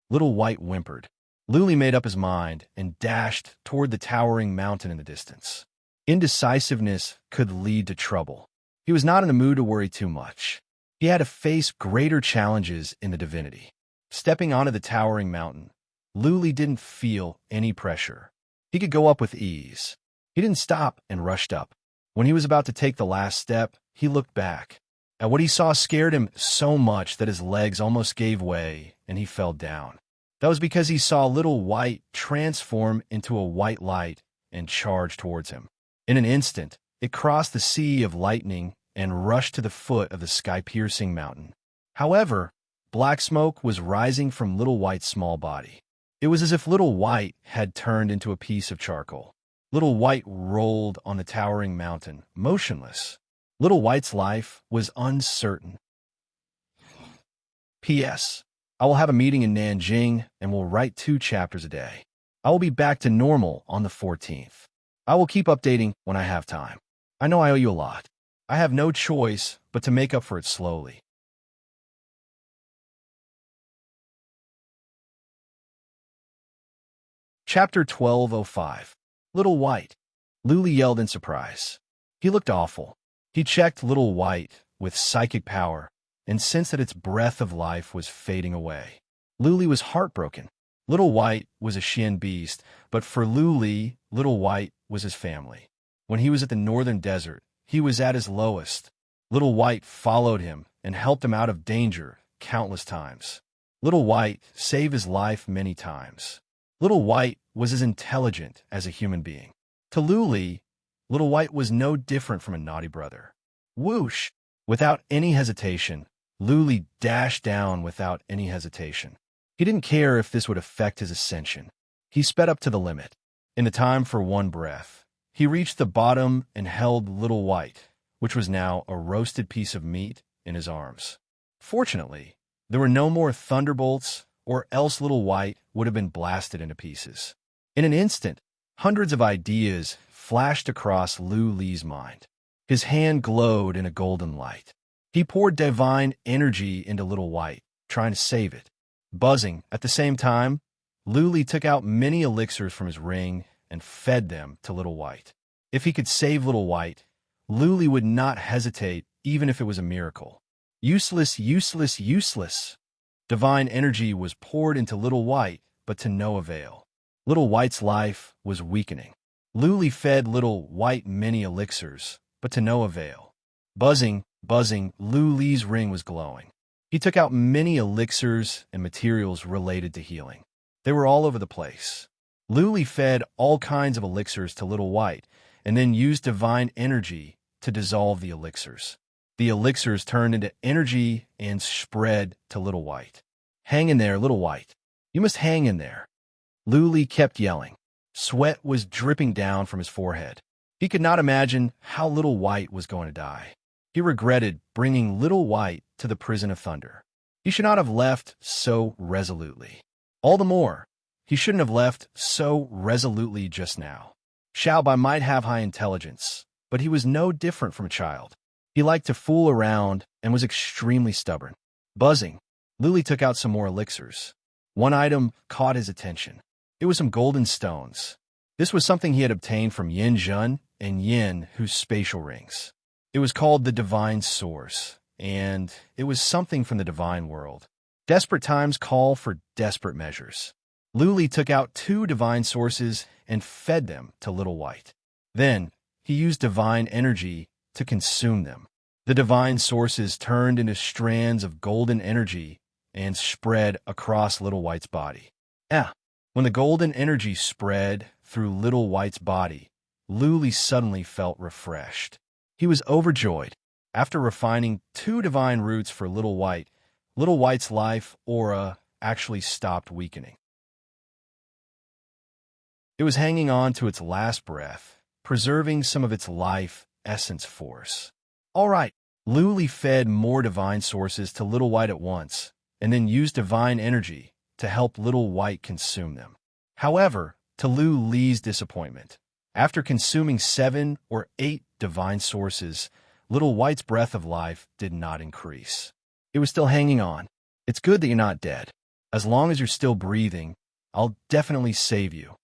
Little White whimpered. Luli made up his mind and dashed toward the towering mountain in the distance. Indecisiveness could lead to trouble. He was not in the mood to worry too much. He had to face greater challenges in the divinity. Stepping onto the towering mountain, Luli didn't feel any pressure. He could go up with ease. He didn't stop and rushed up. When he was about to take the last step, he looked back. And what he saw scared him so much that his legs almost gave way and he fell down. That was because he saw Little White transform into a white light and charge towards him. In an instant, it crossed the sea of lightning and rushed to the foot of the sky-piercing mountain. However, black smoke was rising from Little White's small body. It was as if Little White had turned into a piece of charcoal. Little White rolled on the towering mountain, motionless. Little White's life was uncertain. P.S. I will have a meeting in Nanjing and will write 2 chapters a day. I will be back to normal on the 14th. I will keep updating when I have time. I know I owe you a lot. I have no choice but to make up for it slowly. Chapter 1205. Little White. Luli yelled in surprise. He looked awful. He checked Little White with psychic power and sensed that its breath of life was fading away. Luli was heartbroken. Little White was a Shin beast, but for Luli, Little White was his family. When he was at the northern desert, he was at his lowest. Little White followed him and helped him out of danger countless times. Little White saved his life many times. Little White was as intelligent as a human being. To Luli, Little White was no different from a naughty brother. Whoosh! Without any hesitation, Luli dashed down without any hesitation. He didn't care if this would affect his ascension. He sped up to the limit. In the time for one breath, he reached the bottom and held Little White, which was now a roasted piece of meat, in his arms. Fortunately, there were no more thunderbolts, or else Little White would have been blasted into pieces. In an instant, hundreds of ideas flashed across Luli's mind. His hand glowed in a golden light. He poured divine energy into Little White, trying to save it. Buzzing at the same time, Luli took out many elixirs from his ring and fed them to Little White. If he could save Little White, Luli would not hesitate even if it was a miracle. Useless, useless, useless. Divine energy was poured into Little White, but to no avail. Little White's life was weakening. Luli fed Little White many elixirs, but to no avail. Buzzing, buzzing, Luli's ring was glowing. He took out many elixirs and materials related to healing. They were all over the place. Luli fed all kinds of elixirs to Little White, and then used divine energy to dissolve the elixirs. The elixirs turned into energy and spread to Little White. Hang in there, Little White. You must hang in there. Luli kept yelling. Sweat was dripping down from his forehead. He could not imagine how Little White was going to die. He regretted bringing Little White to the prison of thunder. He should not have left so resolutely. All the more, he shouldn't have left so resolutely just now. Xiaobai might have high intelligence, but he was no different from a child. He liked to fool around and was extremely stubborn. Buzzing, Luli took out some more elixirs. One item caught his attention. It was some golden stones. This was something he had obtained from Yin Jun and Yin Hu's spatial rings. It was called the Divine Source, and it was something from the divine world. Desperate times call for desperate measures. Luli took out 2 divine sources and fed them to Little White. Then, he used divine energy to consume them. The divine sources turned into strands of golden energy and spread across Little White's body. When the golden energy spread through Little White's body, Luli suddenly felt refreshed. He was overjoyed. After refining 2 divine roots for Little White's life aura actually stopped weakening. It was hanging on to its last breath, preserving some of its life essence force. All right, Luli fed more divine sources to Little White at once, and then used divine energy to help Little White consume them. However, to Luli's disappointment, after consuming 7 or 8 divine sources, Little White's breath of life did not increase. It was still hanging on. It's good that you're not dead. As long as you're still breathing, I'll definitely save you.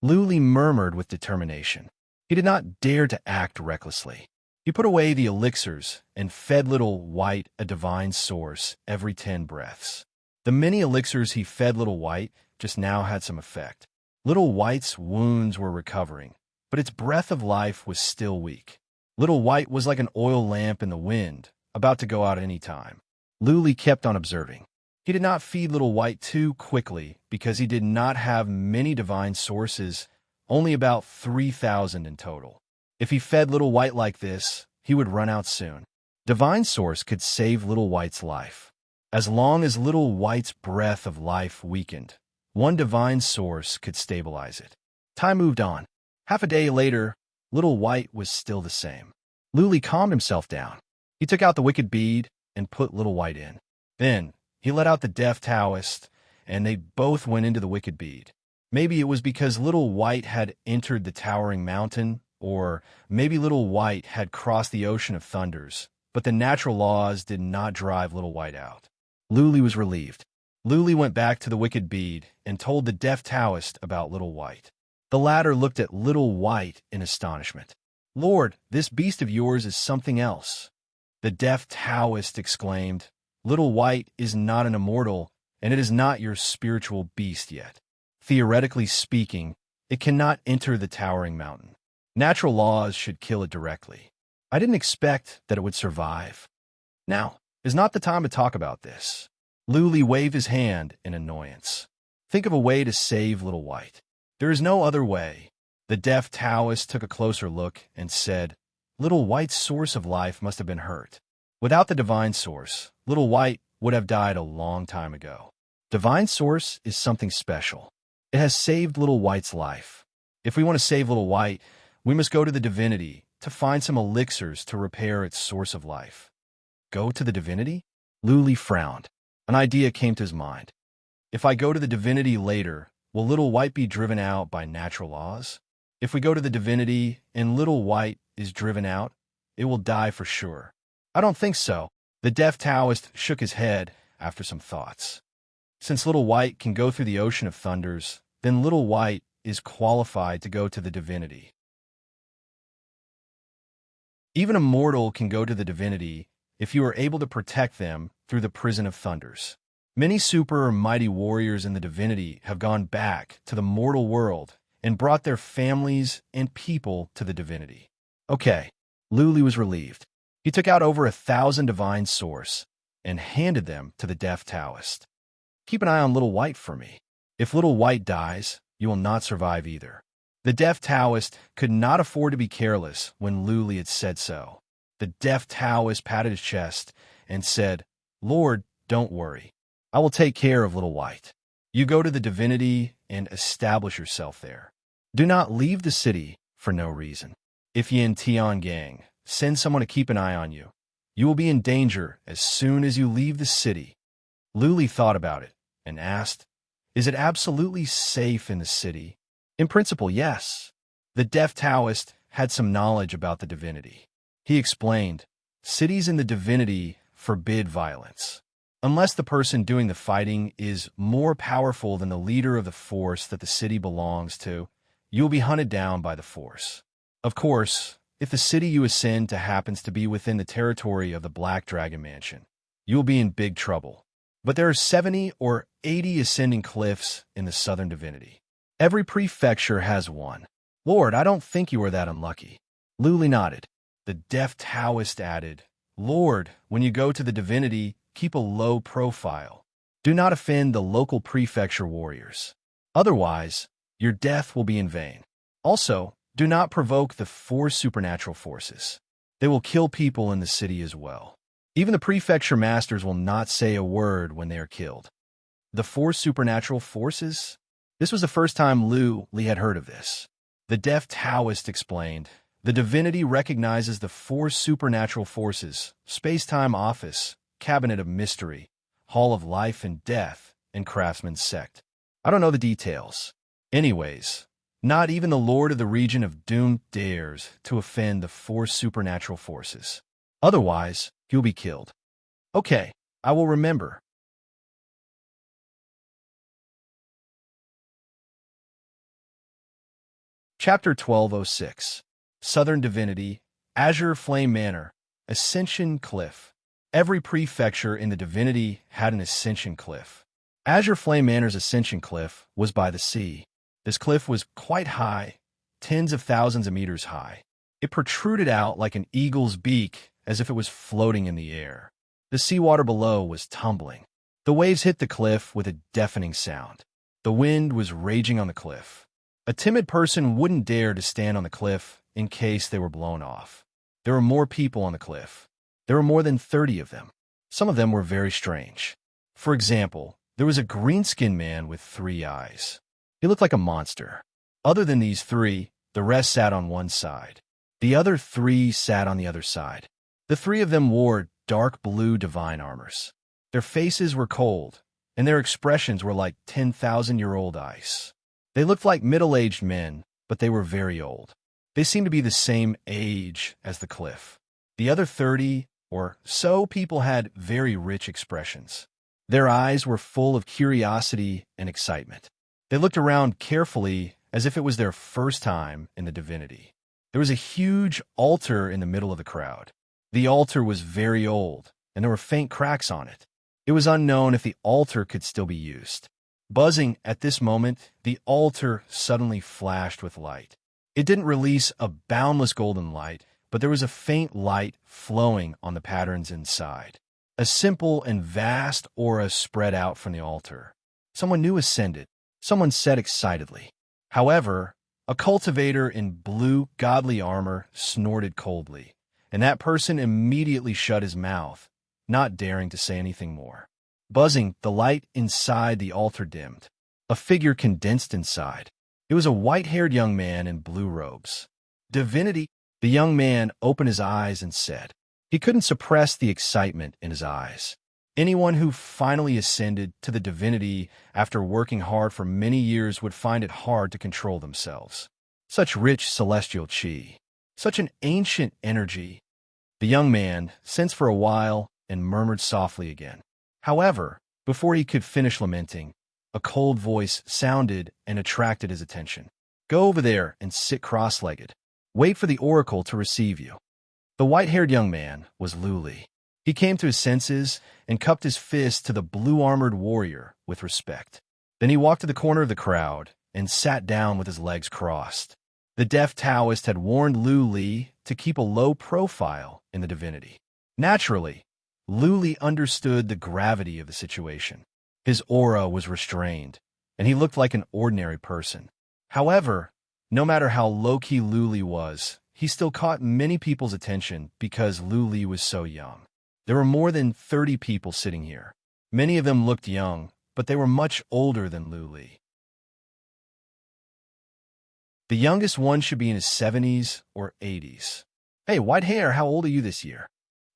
Luli murmured with determination. He did not dare to act recklessly. He put away the elixirs and fed Little White a divine source every 10 breaths. The many elixirs he fed Little White just now had some effect. Little White's wounds were recovering, but its breath of life was still weak. Little White was like an oil lamp in the wind, about to go out any time. Luli kept on observing. He did not feed Little White too quickly because he did not have many divine sources, only about 3,000 in total. If he fed Little White like this, he would run out soon. Divine Source could save Little White's life. As long as Little White's breath of life weakened, one divine source could stabilize it. Time moved on. Half a day later, Little White was still the same. Luli calmed himself down. He took out the wicked bead and put Little White in. Then, he let out the deaf Taoist, and they both went into the wicked bead. Maybe it was because Little White had entered the towering mountain, or maybe Little White had crossed the ocean of thunders, but the natural laws did not drive Little White out. Luli was relieved. Luli went back to the wicked bead and told the deaf Taoist about Little White. The latter looked at Little White in astonishment. "Lord, this beast of yours is something else." The deaf Taoist exclaimed, "Little White is not an immortal, and it is not your spiritual beast yet. Theoretically speaking, it cannot enter the towering mountain. Natural laws should kill it directly. I didn't expect that it would survive. Now is not the time to talk about this." Luli waved his hand in annoyance. "Think of a way to save Little White." "There is no other way." The deaf Taoist took a closer look and said, "Little White's source of life must have been hurt. Without the divine source, Little White would have died a long time ago. Divine source is something special. It has saved Little White's life. If we want to save Little White, we must go to the divinity to find some elixirs to repair its source of life." "Go to the divinity?" Luli frowned. An idea came to his mind. "If I go to the divinity later, will Little White be driven out by natural laws? If we go to the divinity and Little White is driven out, it will die for sure." "I don't think so." The deaf Taoist shook his head after some thoughts. "Since Little White can go through the ocean of thunders, then Little White is qualified to go to the divinity. Even a mortal can go to the divinity if you are able to protect them through the prison of thunders. Many super or mighty warriors in the divinity have gone back to the mortal world and brought their families and people to the divinity." "Okay." Luli was relieved. He took out over 1,000 divine source and handed them to the deaf Taoist. "Keep an eye on Little White for me. If Little White dies, you will not survive either." The deaf Taoist could not afford to be careless when Luli had said so. The deaf Taoist patted his chest and said, "Lord, don't worry. I will take care of Little White. You go to the divinity and establish yourself there. Do not leave the city for no reason. If Yin Tian Gang send someone to keep an eye on you, you will be in danger as soon as you leave the city." Luli thought about it and asked, "Is it absolutely safe in the city?" "In principle, yes." The deaf Taoist had some knowledge about the divinity. He explained, "Cities in the divinity forbid violence. Unless the person doing the fighting is more powerful than the leader of the force that the city belongs to, you will be hunted down by the force. Of course, if the city you ascend to happens to be within the territory of the Black Dragon Mansion, you will be in big trouble. But there are 70 or 80 ascending cliffs in the southern divinity. Every prefecture has one." "Lord, I don't think you are that unlucky." Luli nodded. The deaf Taoist added, "Lord, when you go to the divinity, keep a low profile. Do not offend the local prefecture warriors. Otherwise, your death will be in vain. Also, do not provoke the 4 supernatural forces. They will kill people in the city as well. Even the prefecture masters will not say a word when they are killed." The 4 supernatural forces? This was the first time Luli had heard of this. The deaf Taoist explained, "The divinity recognizes the 4 supernatural forces: space-time office, cabinet of mystery, hall of life and death, and craftsman's sect. I don't know the details. Anyways, not even the lord of the region of doom dares to offend the 4 supernatural forces. Otherwise, he'll be killed." "Okay, I will remember." Chapter 1206. Southern Divinity, Azure Flame Manor, Ascension Cliff. Every prefecture in the divinity had an ascension cliff. Azure Flame Manor's ascension cliff was by the sea. This cliff was quite high, tens of thousands of meters high. It protruded out like an eagle's beak, as if it was floating in the air. The seawater below was tumbling. The waves hit the cliff with a deafening sound. The wind was raging on the cliff. A timid person wouldn't dare to stand on the cliff in case they were blown off. There were more people on the cliff. There were more than 30 of them. Some of them were very strange. For example, there was a green-skinned man with 3 eyes. He looked like a monster. Other than these 3, the rest sat on one side. The other 3 sat on the other side. The 3 of them wore dark blue divine armors. Their faces were cold, and their expressions were like 10,000-year-old ice. They looked like middle-aged men, but they were very old. They seemed to be the same age as the cliff. The other 30 or so people had very rich expressions. Their eyes were full of curiosity and excitement. They looked around carefully as if it was their first time in the divinity. There was a huge altar in the middle of the crowd. The altar was very old, and there were faint cracks on it. It was unknown if the altar could still be used. Buzzing at this moment, the altar suddenly flashed with light. It didn't release a boundless golden light, but there was a faint light flowing on the patterns inside. A simple and vast aura spread out from the altar. Someone new ascended, someone said excitedly. However, a cultivator in blue, godly armor snorted coldly, and that person immediately shut his mouth, not daring to say anything more. Buzzing, the light inside the altar dimmed. A figure condensed inside. It was a white-haired young man in blue robes. Divinity! The young man opened his eyes and said. He couldn't suppress the excitement in his eyes. Anyone who finally ascended to the divinity after working hard for many years would find it hard to control themselves. Such rich celestial chi. Such an ancient energy. The young man sensed for a while and murmured softly again. However, before he could finish lamenting, a cold voice sounded and attracted his attention. Go over there and sit cross-legged. Wait for the oracle to receive you. The white-haired young man was Luli. He came to his senses and cupped his fist to the blue-armored warrior with respect. Then he walked to the corner of the crowd and sat down with his legs crossed. The deaf Taoist had warned Luli to keep a low profile in the divinity. Naturally, Luli understood the gravity of the situation. His aura was restrained, and he looked like an ordinary person. However, no matter how low-key Luli was, he still caught many people's attention because Luli was so young. There were more than 30 people sitting here. Many of them looked young, but they were much older than Luli. The youngest one should be in his 70s or 80s. Hey, white hair, how old are you this year?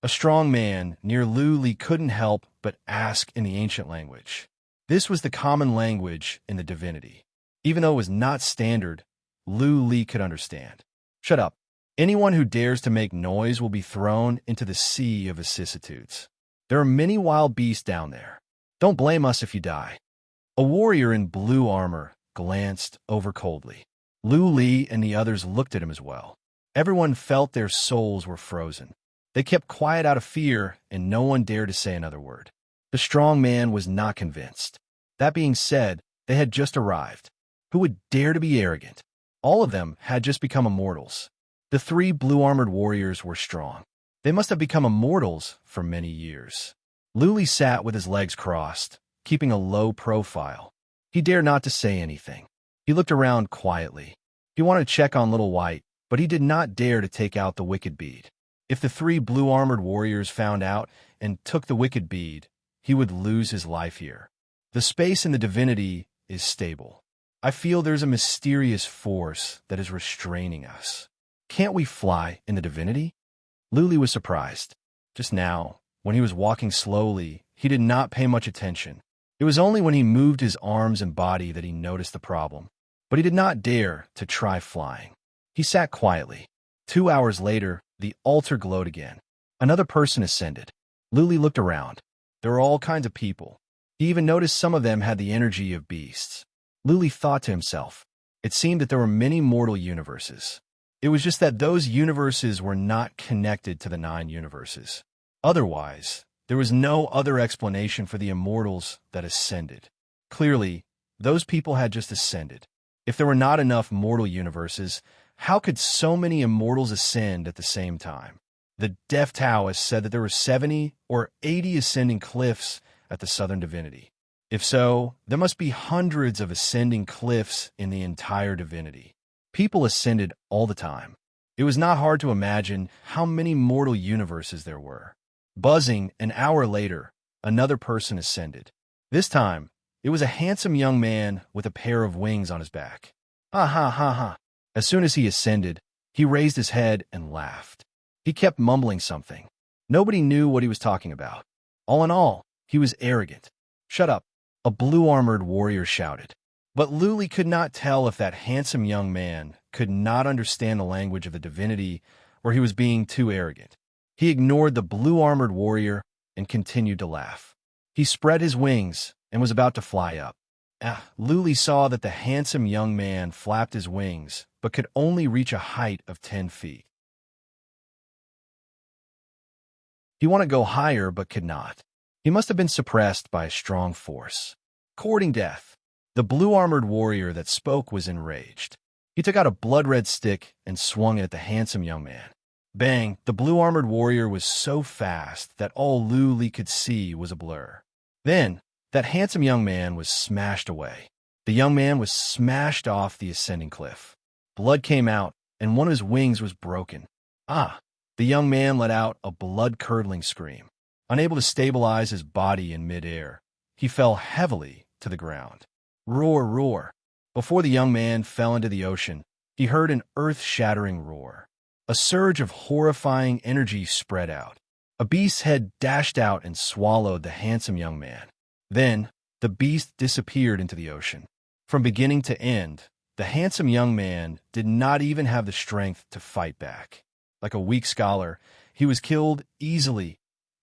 A strong man near Luli couldn't help but ask in the ancient language. This was the common language in the divinity. Even though it was not standard, Luli could understand. Shut up. Anyone who dares to make noise will be thrown into the sea of vicissitudes. There are many wild beasts down there. Don't blame us if you die. A warrior in blue armor glanced over coldly. Luli and the others looked at him as well. Everyone felt their souls were frozen. They kept quiet out of fear, and no one dared to say another word. The strong man was not convinced. That being said, they had just arrived. Who would dare to be arrogant? All of them had just become immortals. The 3 blue-armored warriors were strong. They must have become immortals for many years. Luli sat with his legs crossed, keeping a low profile. He dared not to say anything. He looked around quietly. He wanted to check on Little White, but he did not dare to take out the wicked bead. If the 3 blue-armored warriors found out and took the wicked bead, he would lose his life here. The space in the divinity is stable. I feel there's a mysterious force that is restraining us. Can't we fly in the divinity? Luli was surprised. Just now, when he was walking slowly, he did not pay much attention. It was only when he moved his arms and body that he noticed the problem. But he did not dare to try flying. He sat quietly. 2 hours later, the altar glowed again. Another person ascended. Luli looked around. There were all kinds of people. He even noticed some of them had the energy of beasts. Luli thought to himself, it seemed that there were many mortal universes. It was just that those universes were not connected to the 9 universes. Otherwise, there was no other explanation for the immortals that ascended. Clearly, those people had just ascended. If there were not enough mortal universes, how could so many immortals ascend at the same time? The deaf Taoist said that there were 70 or 80 ascending cliffs at the southern divinity. If so, there must be hundreds of ascending cliffs in the entire divinity. People ascended all the time. It was not hard to imagine how many mortal universes there were. Buzzing, an hour later, another person ascended. This time, it was a handsome young man with a pair of wings on his back. Ha ha ha ha. As soon as he ascended, he raised his head and laughed. He kept mumbling something. Nobody knew what he was talking about. All in all, he was arrogant. Shut up, a blue-armored warrior shouted. But Luli could not tell if that handsome young man could not understand the language of the divinity or he was being too arrogant. He ignored the blue-armored warrior and continued to laugh. He spread his wings and was about to fly up. Luli saw that the handsome young man flapped his wings, but could only reach a height of 10 feet. He wanted to go higher, but could not. He must have been suppressed by a strong force. Courting death. The blue-armored warrior that spoke was enraged. He took out a blood-red stick and swung it at the handsome young man. Bang! The blue-armored warrior was so fast that all Luli could see was a blur. Then, that handsome young man was smashed away. The young man was smashed off the ascending cliff. Blood came out, and one of his wings was broken. The young man let out a blood-curdling scream. Unable to stabilize his body in midair, he fell heavily to the ground. Roar, roar. Before the young man fell into the ocean, he heard an earth-shattering roar. A surge of horrifying energy spread out. A beast's head dashed out and swallowed the handsome young man. Then, the beast disappeared into the ocean. From beginning to end, the handsome young man did not even have the strength to fight back. Like a weak scholar, he was killed easily.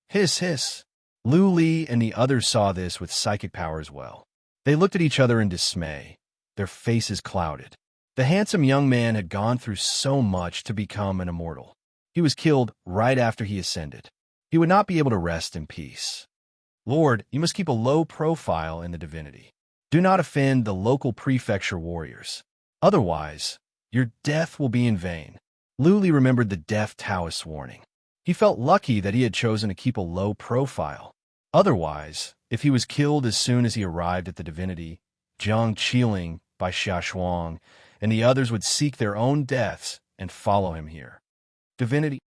Hiss, hiss. Luli and the others saw this with psychic power as well. They looked at each other in dismay, their faces clouded. The handsome young man had gone through so much to become an immortal. He was killed right after he ascended. He would not be able to rest in peace. Lord, you must keep a low profile in the divinity. Do not offend the local prefecture warriors. Otherwise, your death will be in vain. Luli remembered the deaf Taoist's warning. He felt lucky that he had chosen to keep a low profile. Otherwise, if he was killed as soon as he arrived at the divinity, Jiang Qiling by Xia Shuang, and the others would seek their own deaths and follow him here. Divinity.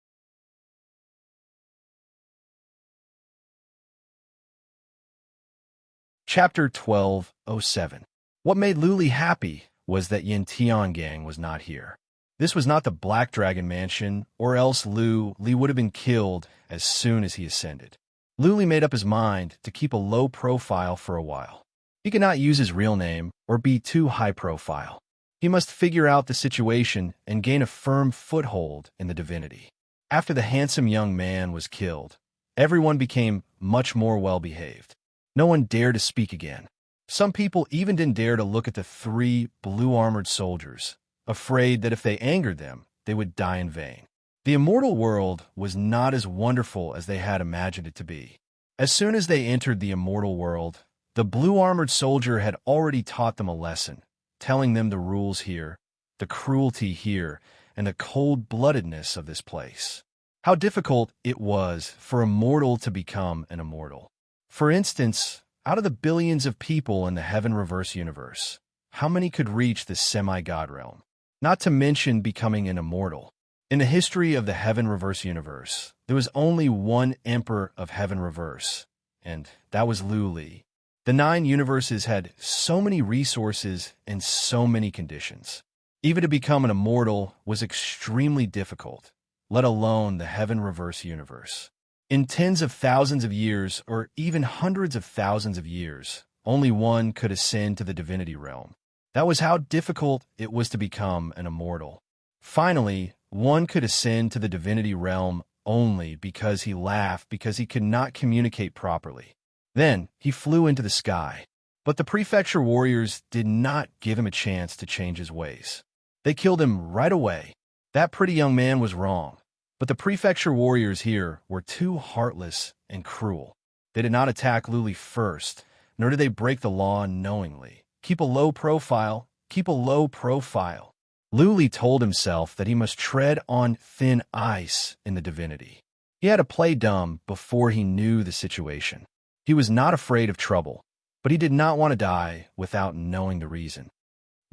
Chapter 12:07. What made Luli happy was that Yin Tiangang was not here. This was not the Black Dragon Mansion, or else Li would have been killed as soon as he ascended. Luli made up his mind to keep a low profile for a while. He could not use his real name or be too high profile. He must figure out the situation and gain a firm foothold in the divinity. After the handsome young man was killed, everyone became much more well-behaved. No one dared to speak again. Some people even didn't dare to look at the 3 blue-armored soldiers, afraid that if they angered them, they would die in vain. The immortal world was not as wonderful as they had imagined it to be. As soon as they entered the immortal world, the blue-armored soldier had already taught them a lesson, telling them the rules here, the cruelty here, and the cold-bloodedness of this place. How difficult it was for a mortal to become an immortal. For instance, out of the billions of people in the Heaven Reverse universe, how many could reach the semi-god realm? Not to mention becoming an immortal. In the history of the Heaven Reverse universe, there was only one Emperor of Heaven Reverse, and that was Luli. The 9 universes had so many resources and so many conditions. Even to become an immortal was extremely difficult, let alone the Heaven Reverse universe. In tens of thousands of years, or even hundreds of thousands of years, only one could ascend to the divinity realm. That was how difficult it was to become an immortal. Finally, one could ascend to the divinity realm only because he laughed because he could not communicate properly. Then, he flew into the sky. But the prefecture warriors did not give him a chance to change his ways. They killed him right away. That pretty young man was wrong. But the prefecture warriors here were too heartless and cruel. They did not attack Luli first, nor did they break the law knowingly. Keep a low profile, keep a low profile. Luli told himself that he must tread on thin ice in the divinity. He had to play dumb before he knew the situation. He was not afraid of trouble, but he did not want to die without knowing the reason.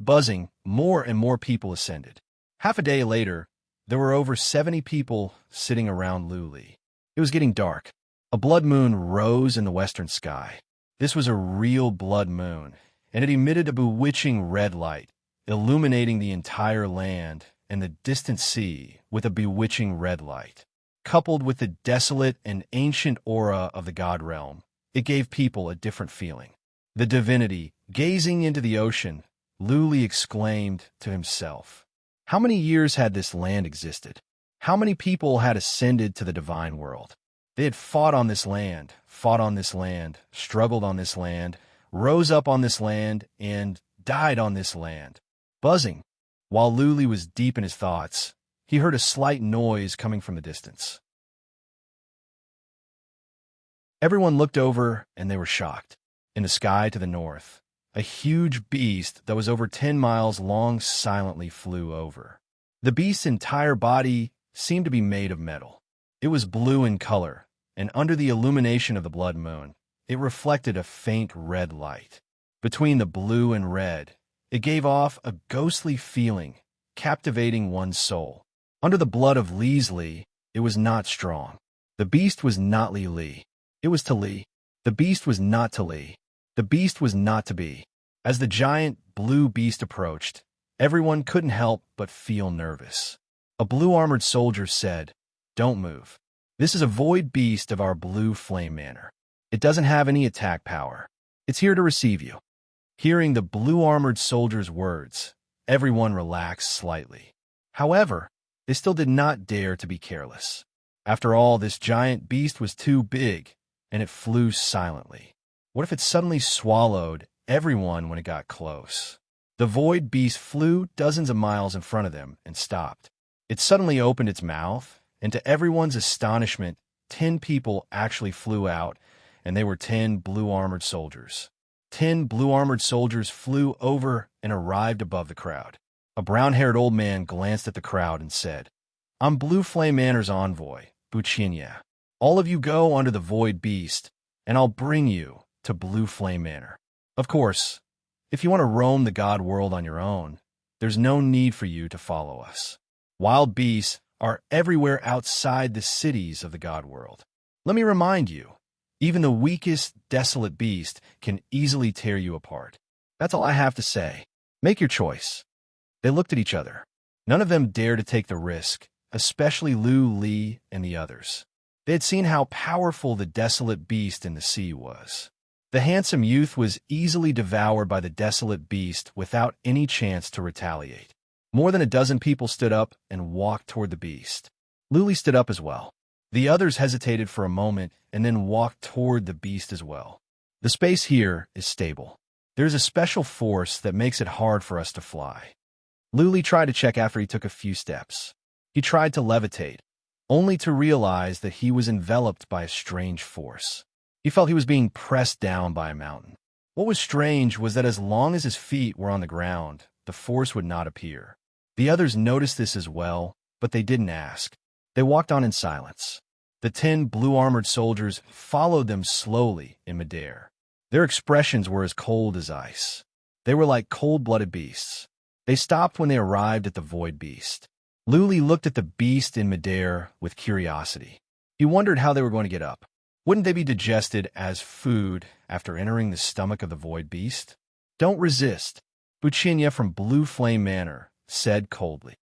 Buzzing, more and more people ascended. Half a day later, there were over 70 people sitting around Luli. It was getting dark. A blood moon rose in the western sky. This was a real blood moon, and it emitted a bewitching red light, illuminating the entire land and the distant sea with a bewitching red light. Coupled with the desolate and ancient aura of the god realm, it gave people a different feeling. The divinity, gazing into the ocean, Luli exclaimed to himself, how many years had this land existed? How many people had ascended to the divine world? They had fought on this land, struggled on this land, rose up on this land and died on this land. Buzzing. While Luli was deep in his thoughts, he heard a slight noise coming from the distance. Everyone looked over, and they were shocked. In the sky to the north, a huge beast that was over 10 miles long silently flew over. The beast's entire body seemed to be made of metal. It was blue in color, and under the illumination of the blood moon, it reflected a faint red light. Between the blue and red, it gave off a ghostly feeling, captivating one's soul. Under the blood of Lee, it was not strong. The beast was not Lee. It was to Lee. The beast was not to Lee. The beast was not to be. As the giant blue beast approached, everyone couldn't help but feel nervous. A blue-armored soldier said, "Don't move. This is a void beast of our blue flame manor. It doesn't have any attack power. It's here to receive you." Hearing the blue-armored soldier's words, everyone relaxed slightly. However, they still did not dare to be careless. After all, this giant beast was too big, and it flew silently. What if it suddenly swallowed everyone when it got close? The void beast flew dozens of miles in front of them and stopped. It suddenly opened its mouth, and to everyone's astonishment, 10 people actually flew out, and they were 10 blue-armored soldiers. 10 blue-armored soldiers flew over and arrived above the crowd. A brown-haired old man glanced at the crowd and said, "I'm Blue Flame Manor's envoy, Buchinya. All of you go under the void beast, and I'll bring you to Blue Flame Manor. Of course, if you want to roam the god world on your own, there's no need for you to follow us. Wild beasts are everywhere outside the cities of the god world. Let me remind you, even the weakest, desolate beast can easily tear you apart. That's all I have to say. Make your choice." They looked at each other. None of them dared to take the risk, especially Lee and the others. They had seen how powerful the desolate beast in the sea was. The handsome youth was easily devoured by the desolate beast without any chance to retaliate. More than a dozen people stood up and walked toward the beast. Luli stood up as well. The others hesitated for a moment and then walked toward the beast as well. The space here is stable. There's a special force that makes it hard for us to fly. Luli tried to check after he took a few steps. He tried to levitate, only to realize that he was enveloped by a strange force. He felt he was being pressed down by a mountain. What was strange was that as long as his feet were on the ground, the force would not appear. The others noticed this as well, but they didn't ask. They walked on in silence. The 10 blue-armored soldiers followed them slowly in midair. Their expressions were as cold as ice. They were like cold-blooded beasts. They stopped when they arrived at the void beast. Luli looked at the beast in midair with curiosity. He wondered how they were going to get up. Wouldn't they be digested as food after entering the stomach of the void beast? "Don't resist," Buchinya from Blue Flame Manor said coldly.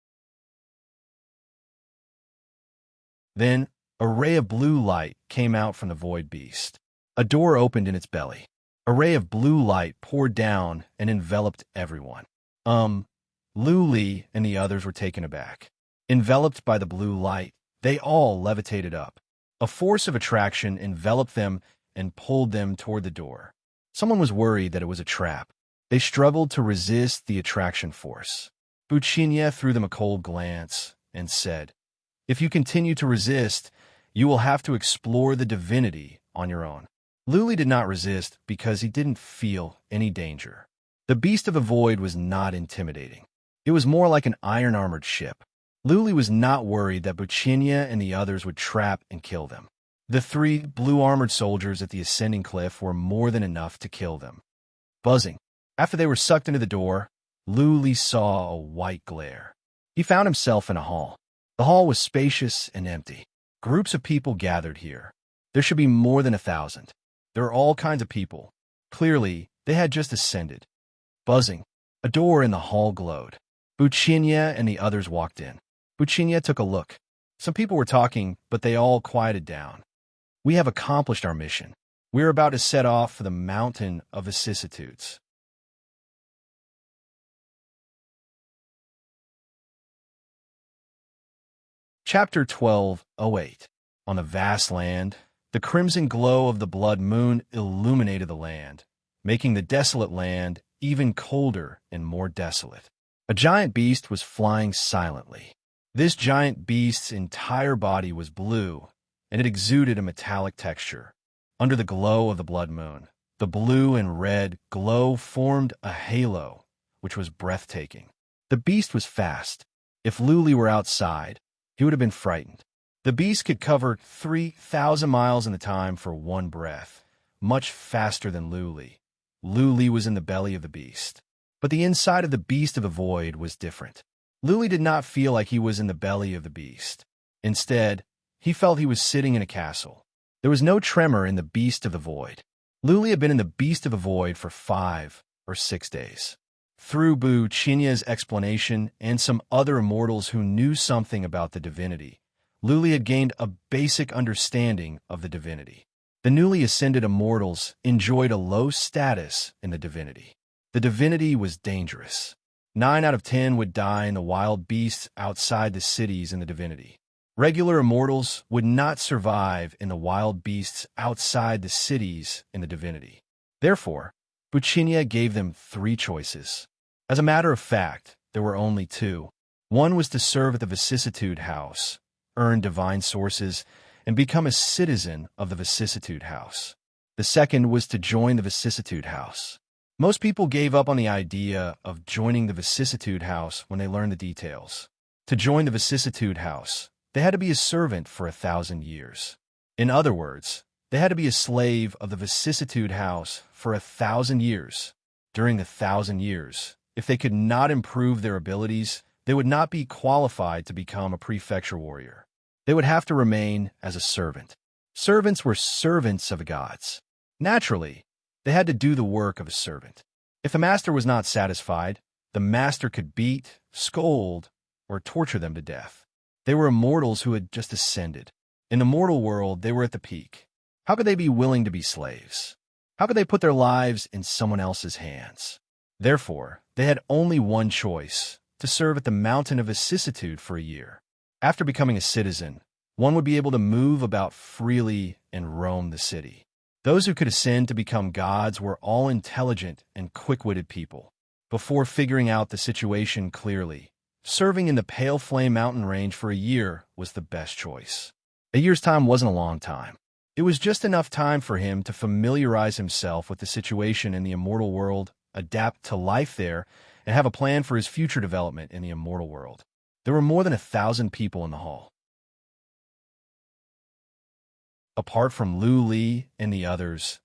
Then a ray of blue light came out from the void beast. A door opened in its belly. A ray of blue light poured down and enveloped everyone. Luli and the others were taken aback. Enveloped by the blue light, they all levitated up. A force of attraction enveloped them and pulled them toward the door. Someone was worried that it was a trap. They struggled to resist the attraction force. Buchinya threw them a cold glance and said, "If you continue to resist, you will have to explore the divinity on your own." Luli did not resist because he didn't feel any danger. The beast of the void was not intimidating. It was more like an iron-armored ship. Luli was not worried that Buchinya and the others would trap and kill them. The 3 blue-armored soldiers at the ascending cliff were more than enough to kill them. Buzzing. After they were sucked into the door, Luli saw a white glare. He found himself in a hall. The hall was spacious and empty. Groups of people gathered here. There should be more than 1,000. There were all kinds of people. Clearly, they had just ascended. Buzzing. A door in the hall glowed. Buchinya and the others walked in. Buchinya took a look. Some people were talking, but they all quieted down. "We have accomplished our mission. We are about to set off for the mountain of vicissitudes." Chapter 12:08. On the vast land, the crimson glow of the blood moon illuminated the land, making the desolate land even colder and more desolate. A giant beast was flying silently. This giant beast's entire body was blue, and it exuded a metallic texture. Under the glow of the blood moon, the blue and red glow formed a halo, which was breathtaking. The beast was fast. If Luli were outside, he would have been frightened. The beast could cover 3,000 miles in the time for one breath, much faster than Luli. Luli was in the belly of the beast. But the inside of the beast of the void was different. Luli did not feel like he was in the belly of the beast. Instead, he felt he was sitting in a castle. There was no tremor in the beast of the void. Luli had been in the beast of the void for 5 or 6 days. Through Bu Chinya's explanation and some other immortals who knew something about the divinity, Luli had gained a basic understanding of the divinity. The newly ascended immortals enjoyed a low status in the divinity. The divinity was dangerous. 9 out of 10 would die in the wild beasts outside the cities in the divinity. Regular immortals would not survive in the wild beasts outside the cities in the divinity. Therefore, Buchinia gave them 3 choices. As a matter of fact, there were only 2. One was to serve at the Vicissitude House, earn divine sources, and become a citizen of the Vicissitude House. The second was to join the Vicissitude House. Most people gave up on the idea of joining the Vicissitude House when they learned the details. To join the Vicissitude House, they had to be a servant for 1,000 years. In other words, they had to be a slave of the Vicissitude House for 1,000 years. During the 1,000 years, if they could not improve their abilities, they would not be qualified to become a prefecture warrior. They would have to remain as a servant. Servants were servants of the gods. Naturally, they had to do the work of a servant. If the master was not satisfied, the master could beat, scold, or torture them to death. They were immortals who had just ascended. In the mortal world, they were at the peak. How could they be willing to be slaves? How could they put their lives in someone else's hands? Therefore, they had only one choice, to serve at the mountain of vicissitude for a year. After becoming a citizen, one would be able to move about freely and roam the city. Those who could ascend to become gods were all intelligent and quick-witted people. Before figuring out the situation clearly, serving in the Pale Flame Mountain Range for a year was the best choice. A year's time wasn't a long time. It was just enough time for him to familiarize himself with the situation in the immortal world, adapt to life there, and have a plan for his future development in the immortal world. There were more than 1,000 people in the hall. Apart from Lu Li and the others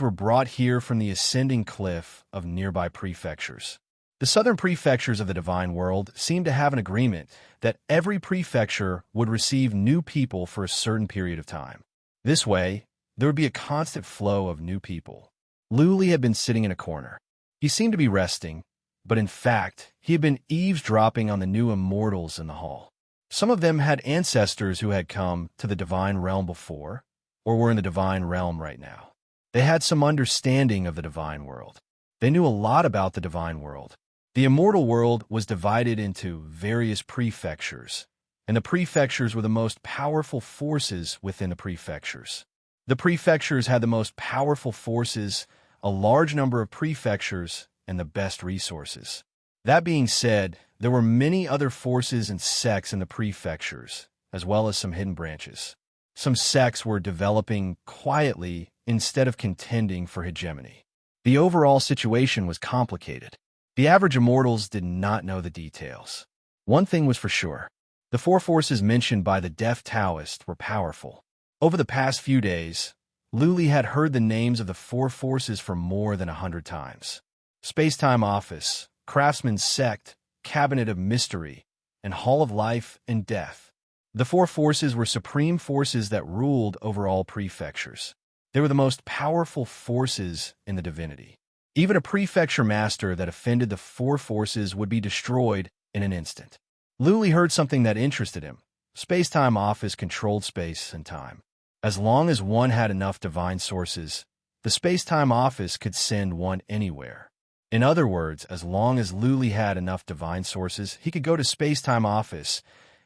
were brought here from the ascending cliff of nearby prefectures. The southern prefectures of the divine world seemed to have an agreement that every prefecture would receive new people for a certain period of time. This way, there would be a constant flow of new people. Lu Li had been sitting in a corner. He seemed to be resting, but in fact, he had been eavesdropping on the new immortals in the hall. Some of them had ancestors who had come to the divine realm before, or were in the divine realm right now. They had some understanding of the divine world. They knew a lot about the divine world. The immortal world was divided into various prefectures, and the prefectures were the most powerful forces within the prefectures. The prefectures had the most powerful forces, a large number of prefectures, and the best resources. That being said, there were many other forces and sects in the prefectures, as well as some hidden branches. Some sects were developing quietly instead of contending for hegemony. The overall situation was complicated. The average immortals did not know the details. One thing was for sure. The 4 forces mentioned by the deaf Taoist were powerful. Over the past few days, Lu Li had heard the names of the 4 forces for more than 100 times. Space-Time Office, Craftsman's Sect, Cabinet of Mystery, and Hall of Life and Death. The 4 forces were supreme forces that ruled over all prefectures. They were the most powerful forces in the divinity. Even a prefecture master that offended the 4 forces would be destroyed in an instant. Lu Li heard something that interested him. Space-Time Office controlled space and time. As long as one had enough divine sources, the Space-Time Office could send one anywhere. In other words, as long as Lu Li had enough divine sources, he could go to Space-Time Office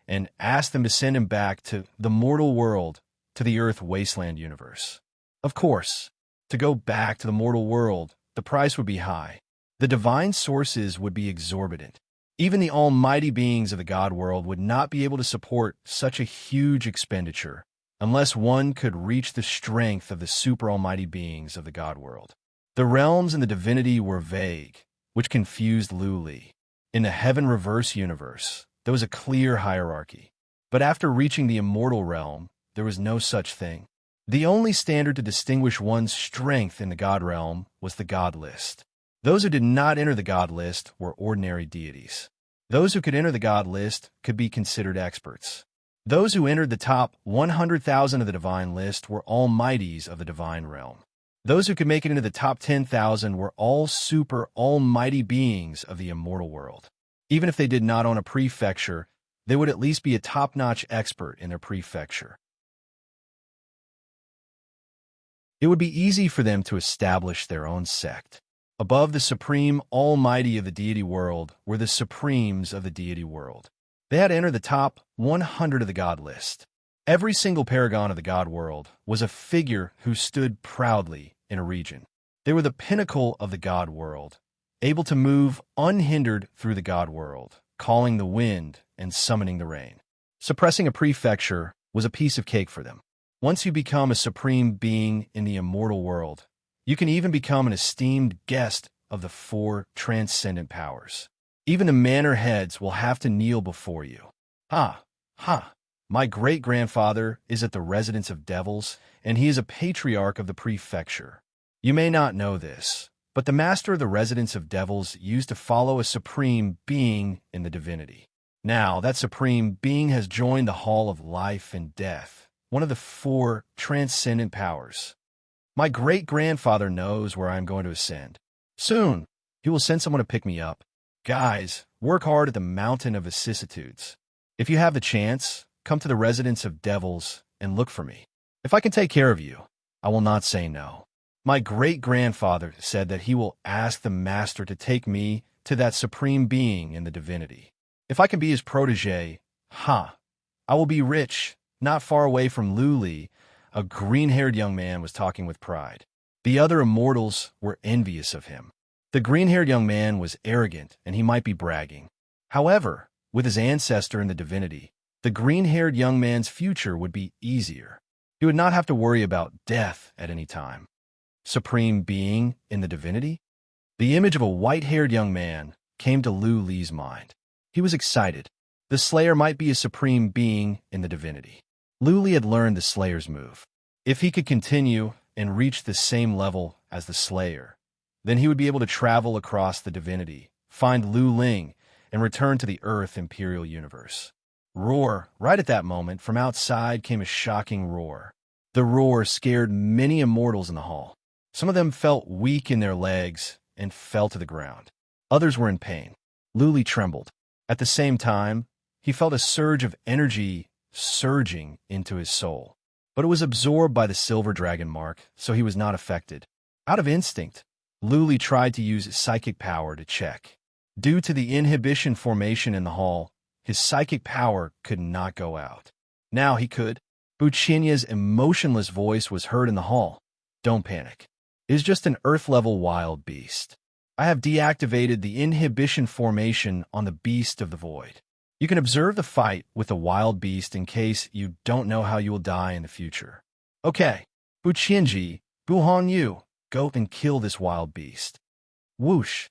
and ask them to send him back to the mortal world, to the Earth Wasteland universe. Of course, To go back to the mortal world, the price would be high. The divine sources would be exorbitant. Even the almighty beings of the God world would not be able to support such a huge expenditure unless one could reach the strength of the super almighty beings of the God world. The realms and the divinity were vague, which confused Luli. In the heaven reverse universe, there was a clear hierarchy. But after reaching the immortal realm, there was no such thing. The only standard to distinguish one's strength in the God realm was the God list. Those who did not enter the God list were ordinary deities. Those who could enter the God list could be considered experts. Those who entered the top 100,000 of the divine list were almighties of the divine realm. Those who could make it into the top 10,000 were all super almighty beings of the immortal world. Even if they did not own a prefecture, they would at least be a top-notch expert in their prefecture. It would be easy for them to establish their own sect. Above the supreme almighty of the deity world were the supremes of the deity world. They had to enter the top 100 of the God list. Every single paragon of the God world was a figure who stood proudly in a region. They were the pinnacle of the God world, able to move unhindered through the God world, calling the wind and summoning the rain. Suppressing a prefecture was a piece of cake for them. Once you become a supreme being in the immortal world, you can even become an esteemed guest of the four transcendent powers. Even the manor heads will have to kneel before you. Ha! My great-grandfather is at the residence of devils, and he is a patriarch of the prefecture. You may not know this, but the master of the residence of devils used to follow a supreme being in the divinity. Now, that supreme being has joined the Hall of Life and Death, one of the four transcendent powers. My great-grandfather knows where I am going to ascend. Soon, he will send someone to pick me up. Guys, work hard at the mountain of vicissitudes. If you have the chance, come to the residence of devils and look for me. If I can take care of you, I will not say no. My great-grandfather said that he will ask the master to take me to that supreme being in the divinity. If I can be his protege, I will be rich, not far away from Luli. A green-haired young man was talking with pride. The other immortals were envious of him. The green-haired young man was arrogant, and he might be bragging. However, with his ancestor in the divinity, the green-haired young man's future would be easier. He would not have to worry about death at any time. Supreme being in the divinity? The image of a white-haired young man came to Lu Li's mind. He was excited. The Slayer might be a supreme being in the divinity. Lu Li had learned the Slayer's move. If he could continue and reach the same level as the Slayer, then he would be able to travel across the divinity, find Lu Ling, and return to the Earth Imperial Universe. Roar! Right at that moment, from outside came a shocking roar. The roar scared many immortals in the hall. Some of them felt weak in their legs and fell to the ground. Others were in pain. Lu Li trembled. At the same time, he felt a surge of energy surging into his soul. But it was absorbed by the silver dragon mark, so he was not affected. Out of instinct, Lu Li tried to use his psychic power to check. Due to the inhibition formation in the hall, his psychic power could not go out. Now he could. Buchinya's emotionless voice was heard in the hall. Don't panic. It is just an Earth-level wild beast. I have deactivated the inhibition formation on the beast of the void. You can observe the fight with the wild beast in case you don't know how you will die in the future. Okay, Buchinji, Buhon Yu, go and kill this wild beast. Whoosh.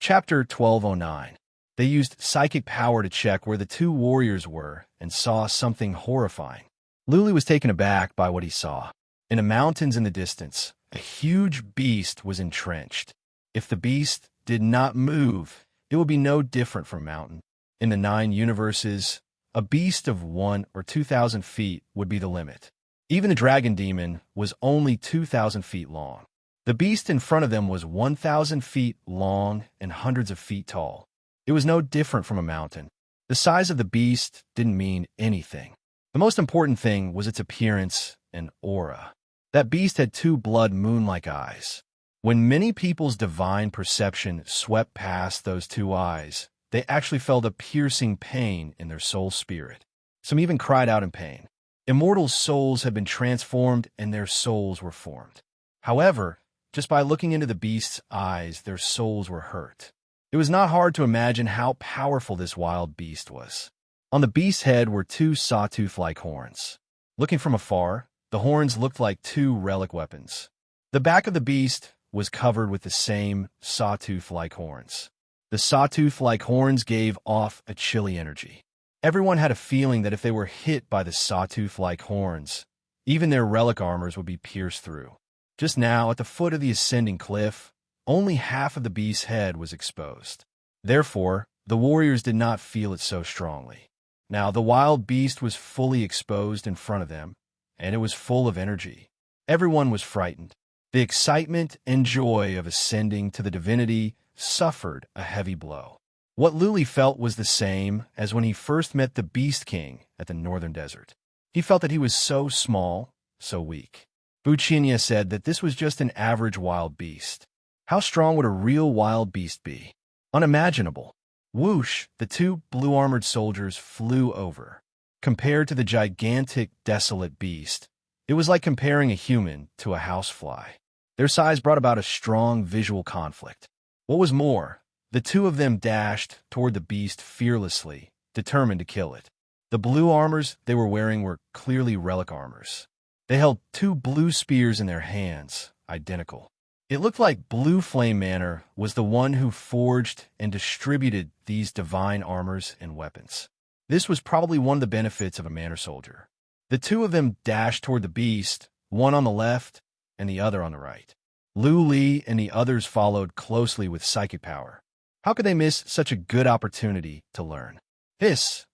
Chapter 1209. They used psychic power to check where the two warriors were and saw something horrifying. Lu Li was taken aback by what he saw. In the mountains in the distance, a huge beast was entrenched. If the beast did not move, it would be no different from a mountain. In the 9 universes, a beast of 1 or 2,000 feet would be the limit. Even the dragon demon was only 2,000 feet long. The beast in front of them was 1,000 feet long and hundreds of feet tall. It was no different from a mountain. The size of the beast didn't mean anything. The most important thing was its appearance and aura. That beast had 2 blood moon-like eyes. When many people's divine perception swept past those 2 eyes, they actually felt a piercing pain in their soul spirit. Some even cried out in pain. Immortals' souls had been transformed and their souls were formed. However, just by looking into the beast's eyes, their souls were hurt. It was not hard to imagine how powerful this wild beast was. On the beast's head were two sawtooth-like horns. Looking from afar, the horns looked like two relic weapons. The back of the beast was covered with the same sawtooth-like horns. The sawtooth-like horns gave off a chilly energy. Everyone had a feeling that if they were hit by the sawtooth-like horns, even their relic armors would be pierced through. Just now, at the foot of the ascending cliff, only half of the beast's head was exposed. Therefore, the warriors did not feel it so strongly. Now, the wild beast was fully exposed in front of them, and it was full of energy. Everyone was frightened. The excitement and joy of ascending to the divinity suffered a heavy blow. What Luli felt was the same as when he first met the Beast King at the northern desert. He felt that he was so small, so weak. Buchinia said that this was just an average wild beast. How strong would a real wild beast be? Unimaginable. Whoosh, the two blue-armored soldiers flew over. Compared to the gigantic, desolate beast, it was like comparing a human to a housefly. Their size brought about a strong visual conflict. What was more, the two of them dashed toward the beast fearlessly, determined to kill it. The blue armors they were wearing were clearly relic armors. They held two blue spears in their hands, identical. It looked like Blue Flame Manor was the one who forged and distributed these divine armors and weapons. This was probably one of the benefits of a manor soldier. The two of them dashed toward the beast, one on the left and the other on the right. Lu Li and the others followed closely with psychic power. How could they miss such a good opportunity to learn?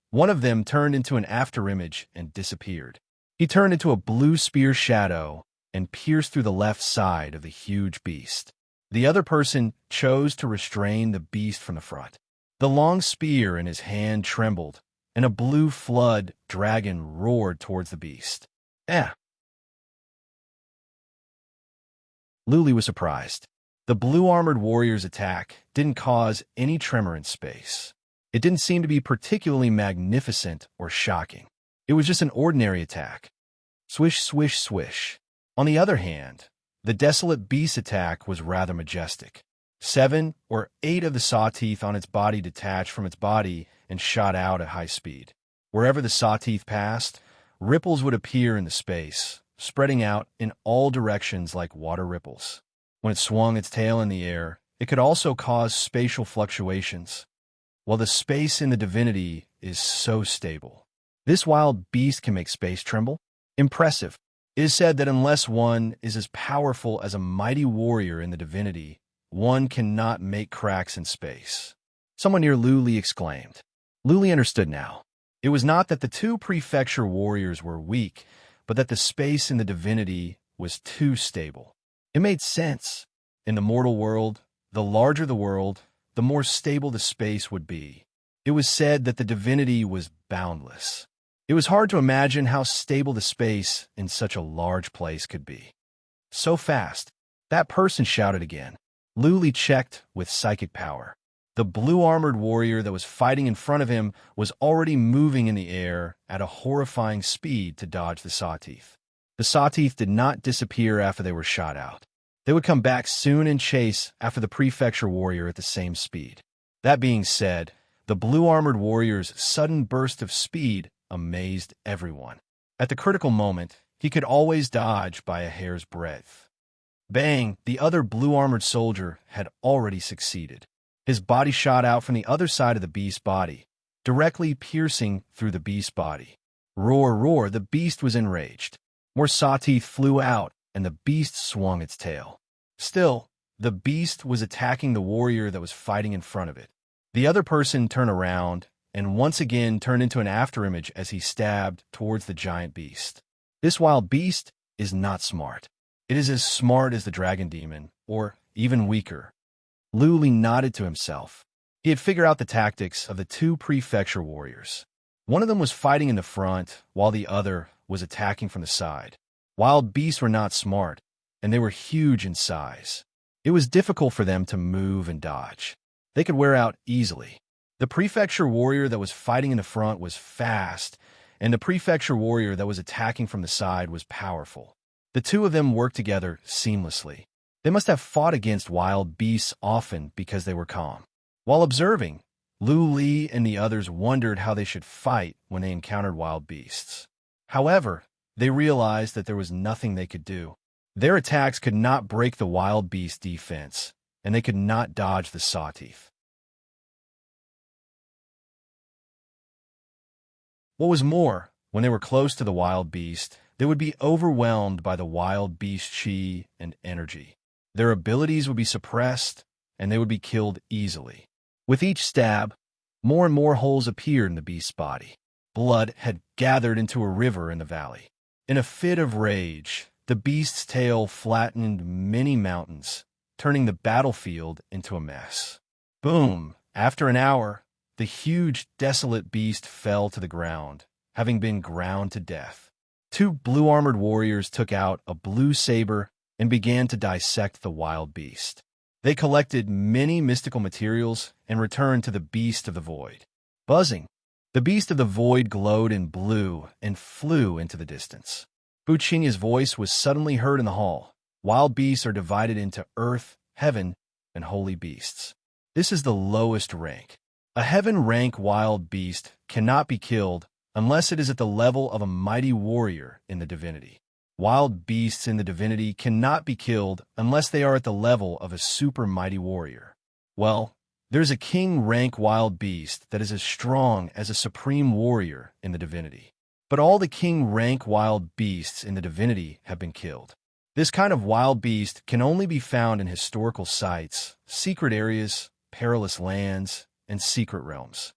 One of them turned into an afterimage and disappeared. He turned into a blue spear shadow and pierced through the left side of the huge beast. The other person chose to restrain the beast from the front. The long spear in his hand trembled, and a blue flood dragon roared towards the beast. Luli was surprised. The blue-armored warrior's attack didn't cause any tremor in space. It didn't seem to be particularly magnificent or shocking. It was just an ordinary attack. Swish, swish, swish. On the other hand, the desolate beast's attack was rather majestic. 7 or 8 of the saw teeth on its body detached from its body and shot out at high speed. Wherever the saw teeth passed, ripples would appear in the space, spreading out in all directions like water ripples. When it swung its tail in the air, it could also cause spatial fluctuations. While the space in the divinity is so stable, this wild beast can make space tremble? Impressive. It is said that unless one is as powerful as a mighty warrior in the divinity, one cannot make cracks in space. Someone near Luli exclaimed. Luli understood now. It was not that the two prefecture warriors were weak, but that the space in the divinity was too stable. It made sense. In the mortal world, the larger the world, the more stable the space would be. It was said that the divinity was boundless. It was hard to imagine how stable the space in such a large place could be. So fast. That person shouted again. Luli checked with psychic power. The blue-armored warrior that was fighting in front of him was already moving in the air at a horrifying speed to dodge the sawteeth. The sawteeth did not disappear after they were shot out. They would come back soon and chase after the prefecture warrior at the same speed. That being said, the blue-armored warrior's sudden burst of speed amazed everyone. At the critical moment, he could always dodge by a hair's breadth. Bang! The other blue-armored soldier had already succeeded. His body shot out from the other side of the beast's body, directly piercing through the beast's body. Roar, roar, the beast was enraged. More sawteeth flew out, and the beast swung its tail. Still, the beast was attacking the warrior that was fighting in front of it. The other person turned around and once again turned into an afterimage as he stabbed towards the giant beast. This wild beast is not smart. It is as smart as the dragon demon, or even weaker. Luli nodded to himself. He had figured out the tactics of the two prefecture warriors. One of them was fighting in the front, while the other was attacking from the side. Wild beasts were not smart, and they were huge in size. It was difficult for them to move and dodge. They could wear out easily. The prefecture warrior that was fighting in the front was fast, and the prefecture warrior that was attacking from the side was powerful. The two of them worked together seamlessly. They must have fought against wild beasts often because they were calm. While observing, Lu Li and the others wondered how they should fight when they encountered wild beasts. However, they realized that there was nothing they could do. Their attacks could not break the wild beast defense, and they could not dodge the sawteeth. What was more, when they were close to the wild beast, they would be overwhelmed by the wild beast chi and energy. Their abilities would be suppressed, and they would be killed easily. With each stab, more and more holes appeared in the beast's body. Blood had gathered into a river in the valley. In a fit of rage, the beast's tail flattened many mountains, turning the battlefield into a mess. Boom! After an hour, the huge, desolate beast fell to the ground, having been ground to death. Two blue-armored warriors took out a blue saber and began to dissect the wild beast. They collected many mystical materials and returned to the beast of the void. Buzzing, the beast of the void glowed in blue and flew into the distance. Buchinya's voice was suddenly heard in the hall. Wild beasts are divided into earth, heaven, and holy beasts. This is the lowest rank. A heaven-rank wild beast cannot be killed unless it is at the level of a mighty warrior in the divinity. Wild beasts in the divinity cannot be killed unless they are at the level of a super mighty warrior. Well, there's a king-rank wild beast that is as strong as a supreme warrior in the divinity. But all the king-rank wild beasts in the divinity have been killed. This kind of wild beast can only be found in historical sites, secret areas, perilous lands, and secret realms.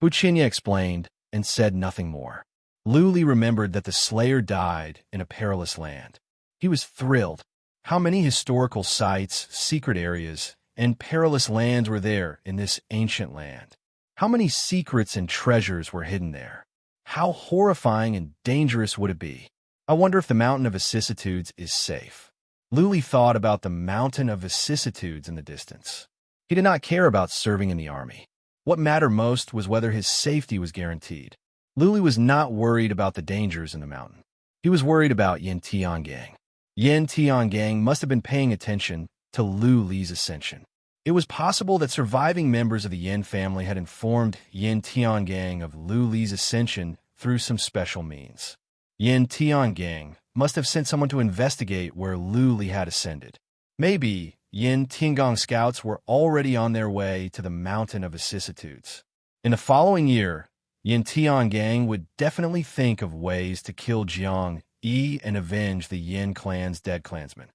Buchinya explained and said nothing more. Lu Li remembered that the slayer died in a perilous land. He was thrilled. How many historical sites, secret areas, and perilous lands were there in this ancient land? How many secrets and treasures were hidden there? How horrifying and dangerous would it be? I wonder if the Mountain of Vicissitudes is safe. Lu Li thought about the Mountain of Vicissitudes in the distance. He did not care about serving in the army. What mattered most was whether his safety was guaranteed. Lu Li was not worried about the dangers in the mountain. He was worried about Yin Tiangang. Yin Tiangang must have been paying attention to Lu Li's ascension. It was possible that surviving members of the Yin family had informed Yin Tiangang of Lu Li's ascension through some special means. Yin Tiangang must have sent someone to investigate where Lu Li had ascended. Maybe Yin Tiangang scouts were already on their way to the Mountain of Vicissitudes. In the following year, Yin Tiangang would definitely think of ways to kill Jiang Yi and avenge the Yin clan's dead clansmen.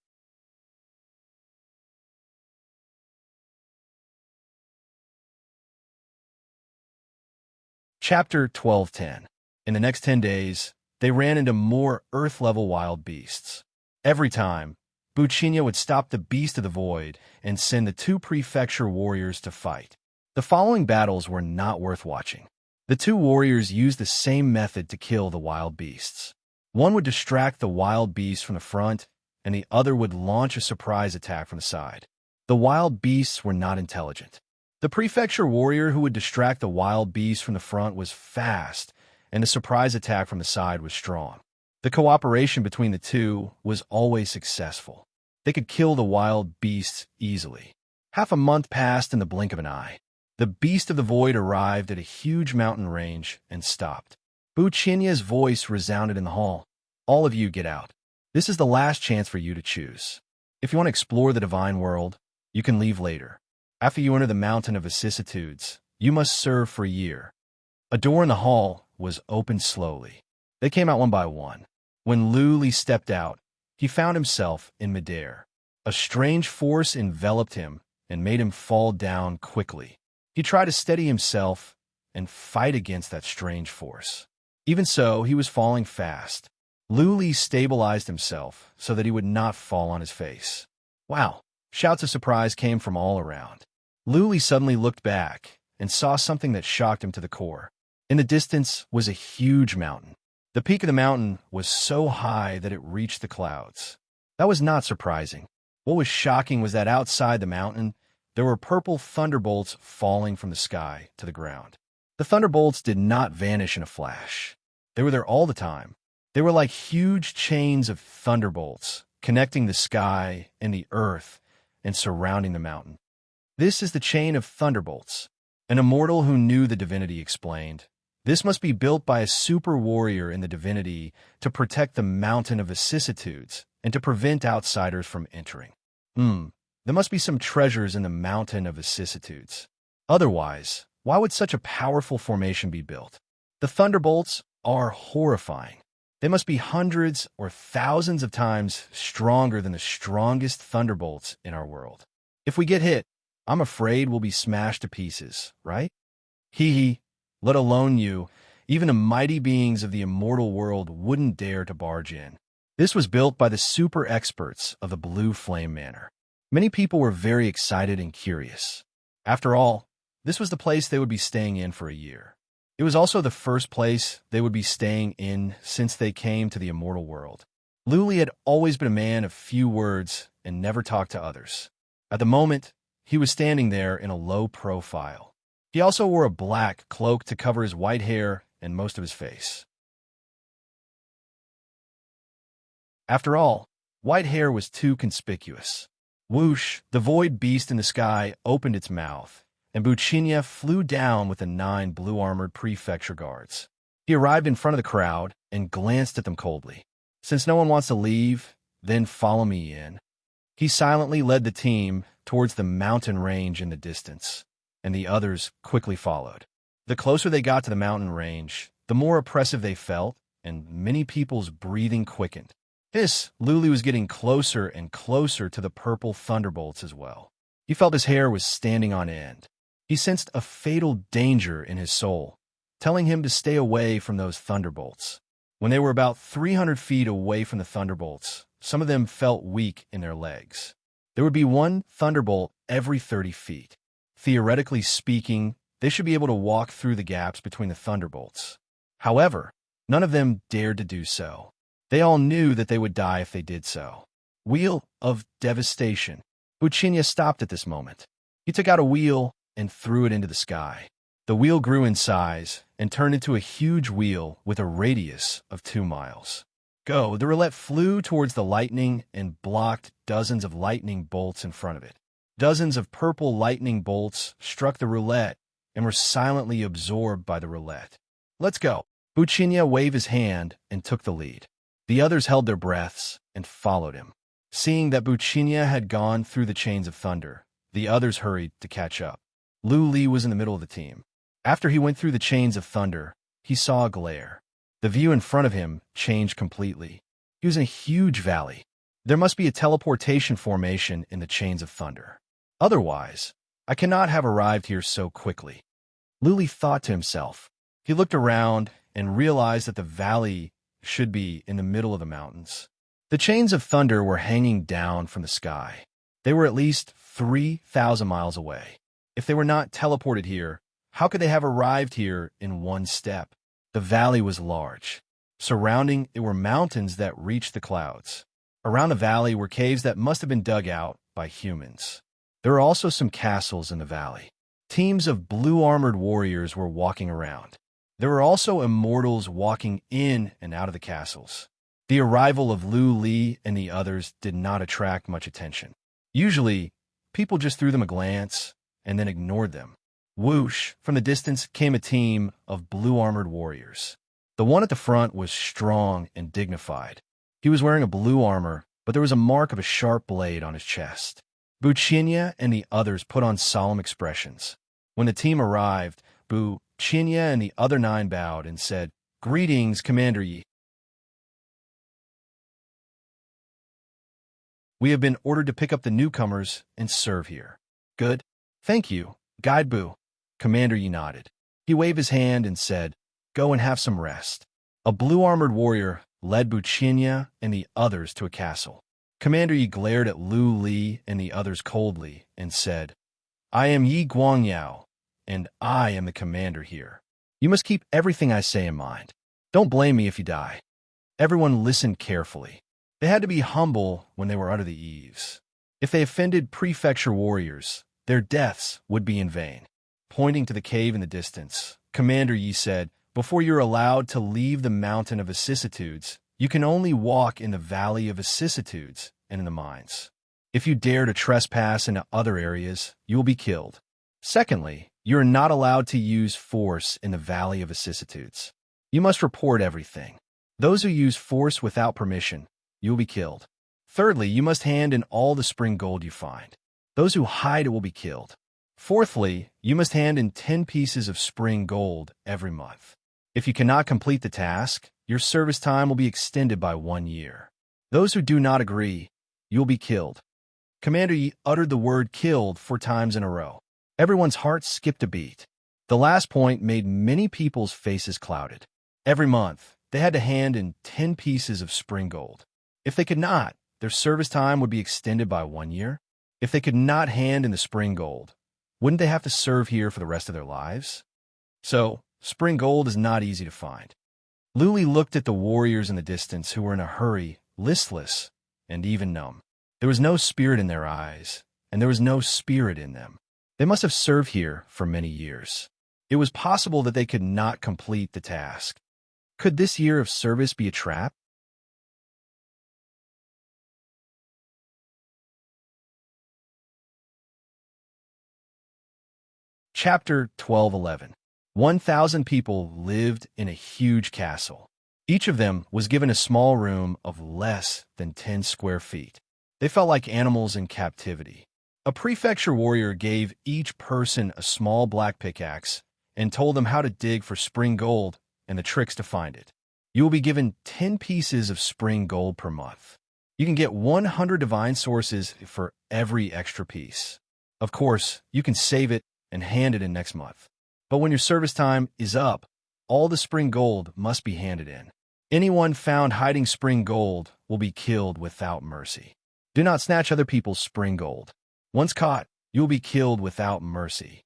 Chapter 12:10. In the next 10 days, they ran into more Earth-level wild beasts. Every time, Buchinya would stop the beast of the void and send the two prefecture warriors to fight. The following battles were not worth watching. The two warriors used the same method to kill the wild beasts. One would distract the wild beast from the front, and the other would launch a surprise attack from the side. The wild beasts were not intelligent. The prefecture warrior who would distract the wild beast from the front was fast, and the surprise attack from the side was strong. The cooperation between the two was always successful. They could kill the wild beasts easily. Half a month passed in the blink of an eye. The beast of the void arrived at a huge mountain range and stopped. Buchinya's voice resounded in the hall. All of you get out. This is the last chance for you to choose. If you want to explore the divine world, you can leave later. After you enter the Mountain of Vicissitudes, you must serve for a year. A door in the hall was opened slowly. They came out one by one. When Lu Li stepped out, he found himself in midair. A strange force enveloped him and made him fall down quickly. He tried to steady himself and fight against that strange force. Even so, he was falling fast. Lu Li stabilized himself so that he would not fall on his face. Wow! Shouts of surprise came from all around. Lu Li suddenly looked back and saw something that shocked him to the core. In the distance was a huge mountain. The peak of the mountain was so high that it reached the clouds. That was not surprising. What was shocking was that outside the mountain, there were purple thunderbolts falling from the sky to the ground. The thunderbolts did not vanish in a flash. They were there all the time. They were like huge chains of thunderbolts, connecting the sky and the earth and surrounding the mountain. This is the chain of thunderbolts. An immortal who knew the divinity explained. This must be built by a super warrior in the divinity to protect the mountain of vicissitudes and to prevent outsiders from entering. There must be some treasures in the mountain of vicissitudes. Otherwise, why would such a powerful formation be built? The thunderbolts are horrifying. They must be hundreds or thousands of times stronger than the strongest thunderbolts in our world. If we get hit, I'm afraid we'll be smashed to pieces, right? Hee, let alone you. Even the mighty beings of the immortal world wouldn't dare to barge in. This was built by the super experts of the Blue Flame Manor. Many people were very excited and curious. After all, this was the place they would be staying in for a year. It was also the first place they would be staying in since they came to the immortal world. Luli had always been a man of few words and never talked to others. At the moment, he was standing there in a low profile. He also wore a black cloak to cover his white hair and most of his face. After all, white hair was too conspicuous. Whoosh, the void beast in the sky opened its mouth, and Buchinia flew down with the 9 blue-armored prefecture guards. He arrived in front of the crowd and glanced at them coldly. Since no one wants to leave, then follow me in. He silently led the team towards the mountain range in the distance, and the others quickly followed. The closer they got to the mountain range, the more oppressive they felt, and many people's breathing quickened. Luli was getting closer and closer to the purple thunderbolts as well. He felt his hair was standing on end. He sensed a fatal danger in his soul, telling him to stay away from those thunderbolts. When they were about 300 feet away from the thunderbolts, some of them felt weak in their legs. There would be one thunderbolt every 30 feet. Theoretically speaking, they should be able to walk through the gaps between the thunderbolts. However, none of them dared to do so. They all knew that they would die if they did so. Wheel of Devastation. Buchinia stopped at this moment. He took out a wheel and threw it into the sky. The wheel grew in size and turned into a huge wheel with a radius of 2 miles. The roulette flew towards the lightning and blocked dozens of lightning bolts in front of it. Dozens of purple lightning bolts struck the roulette and were silently absorbed by the roulette. Let's go. Buchinia waved his hand and took the lead. The others held their breaths and followed him. Seeing that Buchinia had gone through the chains of thunder, the others hurried to catch up. Luli was in the middle of the team. After he went through the chains of thunder, he saw a glare. The view in front of him changed completely. He was in a huge valley. There must be a teleportation formation in the chains of thunder. Otherwise, I cannot have arrived here so quickly. Luli thought to himself. He looked around and realized that the valley should be in the middle of the mountains. The chains of thunder were hanging down from the sky. They were at least 3,000 miles away. If they were not teleported here, how could they have arrived here in one step? The valley was large. Surrounding it were mountains that reached the clouds. Around the valley were caves that must have been dug out by humans. There were also some castles in the valley. Teams of blue-armored warriors were walking around. There were also immortals walking in and out of the castles. The arrival of Lu Li and the others did not attract much attention. Usually, people just threw them a glance and then ignored them. Whoosh, from the distance came a team of blue-armored warriors. The one at the front was strong and dignified. He was wearing a blue armor, but there was a mark of a sharp blade on his chest. Buchinia and the others put on solemn expressions. When the team arrived, Buchinia and the other 9 bowed and said, "Greetings, Commander Yi. We have been ordered to pick up the newcomers and serve here." "Good. Thank you, Guide Bu." Commander Yi nodded. He waved his hand and said, "Go and have some rest." A blue-armored warrior led Buchinia and the others to a castle. Commander Yi glared at Lu Li and the others coldly and said, "I am Yi Guangyao, and I am the commander here. You must keep everything I say in mind. Don't blame me if you die." Everyone listened carefully. They had to be humble when they were under the eaves. If they offended prefecture warriors, their deaths would be in vain. Pointing to the cave in the distance, Commander Yi said, Before you're allowed to leave the mountain of vicissitudes, you can only walk in the valley of vicissitudes and in the mines. If you dare to trespass into other areas, you will be killed. Secondly, you are not allowed to use force in the valley of vicissitudes. You must report everything. Those who use force without permission, you will be killed. Thirdly, you must hand in all the spring gold you find. Those who hide it will be killed. Fourthly, you must hand in 10 pieces of spring gold every month. If you cannot complete the task, your service time will be extended by 1 year. Those who do not agree, you will be killed. Commander Yi uttered the word killed 4 times in a row. Everyone's heart skipped a beat. The last point made many people's faces clouded. Every month, they had to hand in 10 pieces of spring gold. If they could not, their service time would be extended by 1 year. If they could not hand in the spring gold, wouldn't they have to serve here for the rest of their lives? So, spring gold is not easy to find. Luli looked at the warriors in the distance who were in a hurry, listless, and even numb. There was no spirit in their eyes, and there was no spirit in them. They must have served here for many years. It was possible that they could not complete the task. Could this year of service be a trap? Chapter 12:11. 1,000 people lived in a huge castle. Each of them was given a small room of less than 10 square feet. They felt like animals in captivity. A prefecture warrior gave each person a small black pickaxe and told them how to dig for spring gold and the tricks to find it. You will be given 10 pieces of spring gold per month. You can get 100 divine sources for every extra piece. Of course, you can save it and hand it in next month. But when your service time is up, all the spring gold must be handed in. Anyone found hiding spring gold will be killed without mercy. Do not snatch other people's spring gold. Once caught, you will be killed without mercy.